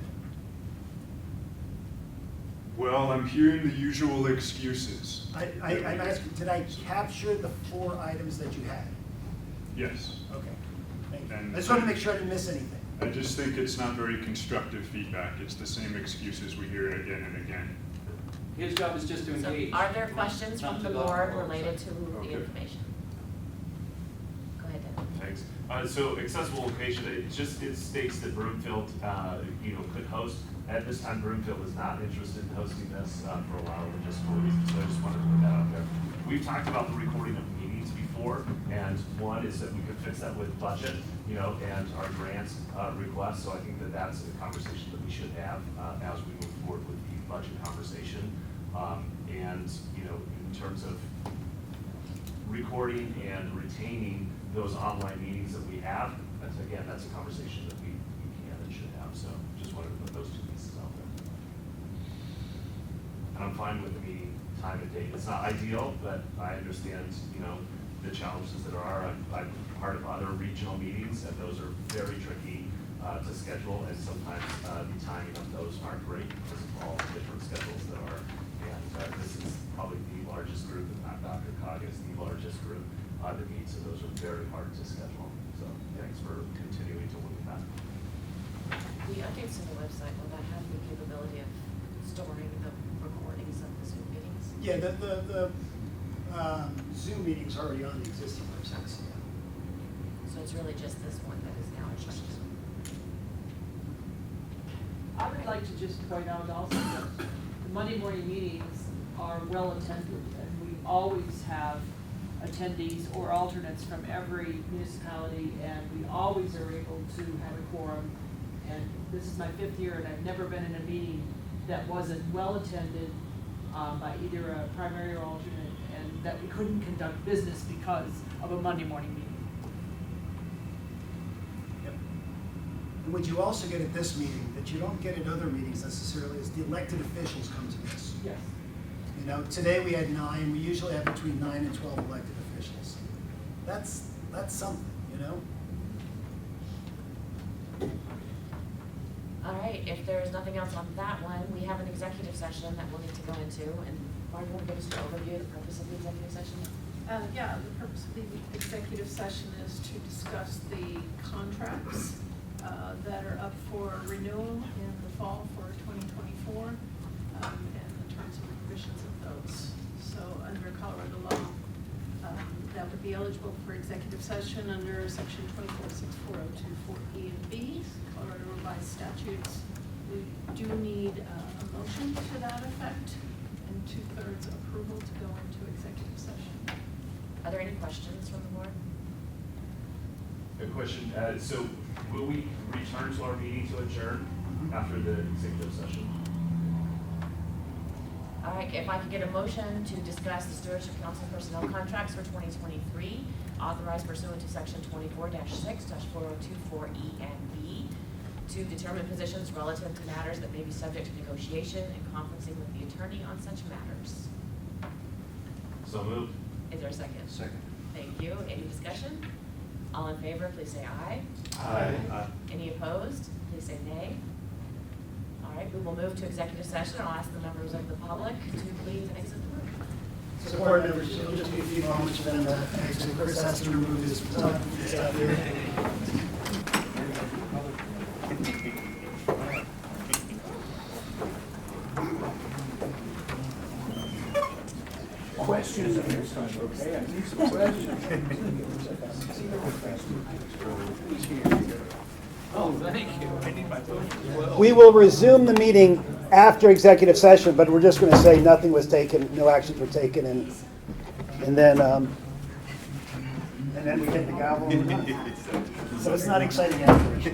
Well, I'm hearing the usual excuses. I'm asking, did I capture the 4 items that you had? Yes. Okay, thank you. And I just wanted to make sure I didn't miss anything. I just think it's not very constructive feedback. It's the same excuses we hear again and again. His job is just to So engage. are there questions not from the develop board oversight. related to the Okay. information? Go ahead, Dan. Thanks. So accessible location, it states that Broomfield, could host. At this time, Broomfield is not interested in hosting this for a lot of logistical reasons, so I just wanted to put that out there. We've talked about the recording of meetings before, and one is that we could fix that with budget, and our grant requests. So I think that that's a conversation that we should have as we move forward with the budget conversation. And in terms of recording and retaining those online meetings that we have, that's a conversation that we can and should have. So just wanted to put those 2 pieces out there. And I'm fine with the meeting time and date. It's not ideal, but I understand, the challenges that are. I'm part of other regional meetings, and those are very tricky to schedule, and sometimes the timing of those aren't great because of all the different schedules that are. And this is probably the largest group, if not Dr. Cog is the largest group that meets, so those are very hard to schedule. So thanks for continuing to look at that. The updates to the website, will that have the capability of storing the recordings of the Zoom meetings? Yeah, the Zoom meetings are already on the existing websites. So it's really just this one that is now changed. I would like to just point out also that the Monday morning meetings are well attended, and we always have attendees or alternates from every municipality, and we always are able to have a quorum. And this is my 5th year, and I've never been in a meeting that wasn't well attended by either a primary or alternate, and that we couldn't conduct business because of a Monday morning meeting. And what you also get at this meeting, that you don't get at other meetings necessarily, is the elected officials come to this. Yes. Today we had 9, we usually have between 9 and 12 elected officials. That's something, All right, if there's nothing else on that one, we have an executive session that we'll need to go into. And Barb, you want to give us an overview of the purpose of the executive session? Yeah, the purpose of the executive session is to discuss the contracts that are up for renewal in the fall for 2024 and the terms and provisions of those. So under Colorado law, that would be eligible for executive session under section 246402(4)E and B, Colorado revised statutes. We do need a motion to that effect and 2/3 approval to go into executive session. Are there any questions from the board? A question, so will we return to our meeting to adjourn after the executive session? All right, if I could get a motion to discuss the Stewardship Council personnel contracts for 2023, authorized pursuant to section 24-6-4024E and B, to determine positions relative to matters that may be subject to negotiation and conferencing with the attorney on such matters. So moved. Is there a second? Second. Thank you. Any discussion? All in favor, please say aye. Aye. Any opposed? Please say nay. All right, we will move to executive session. I'll ask the members of the public to please exit the room. So board members, it'll just be a few moments for them to exit. Chris has to remove his stuff here. Questions of your son, okay? I need some questions. Oh, thank you. I need my phone as well. We will resume the meeting after executive session, but we're just going to say nothing was taken, no actions were taken, and then we hit the gavel. So it's not exciting afterwards.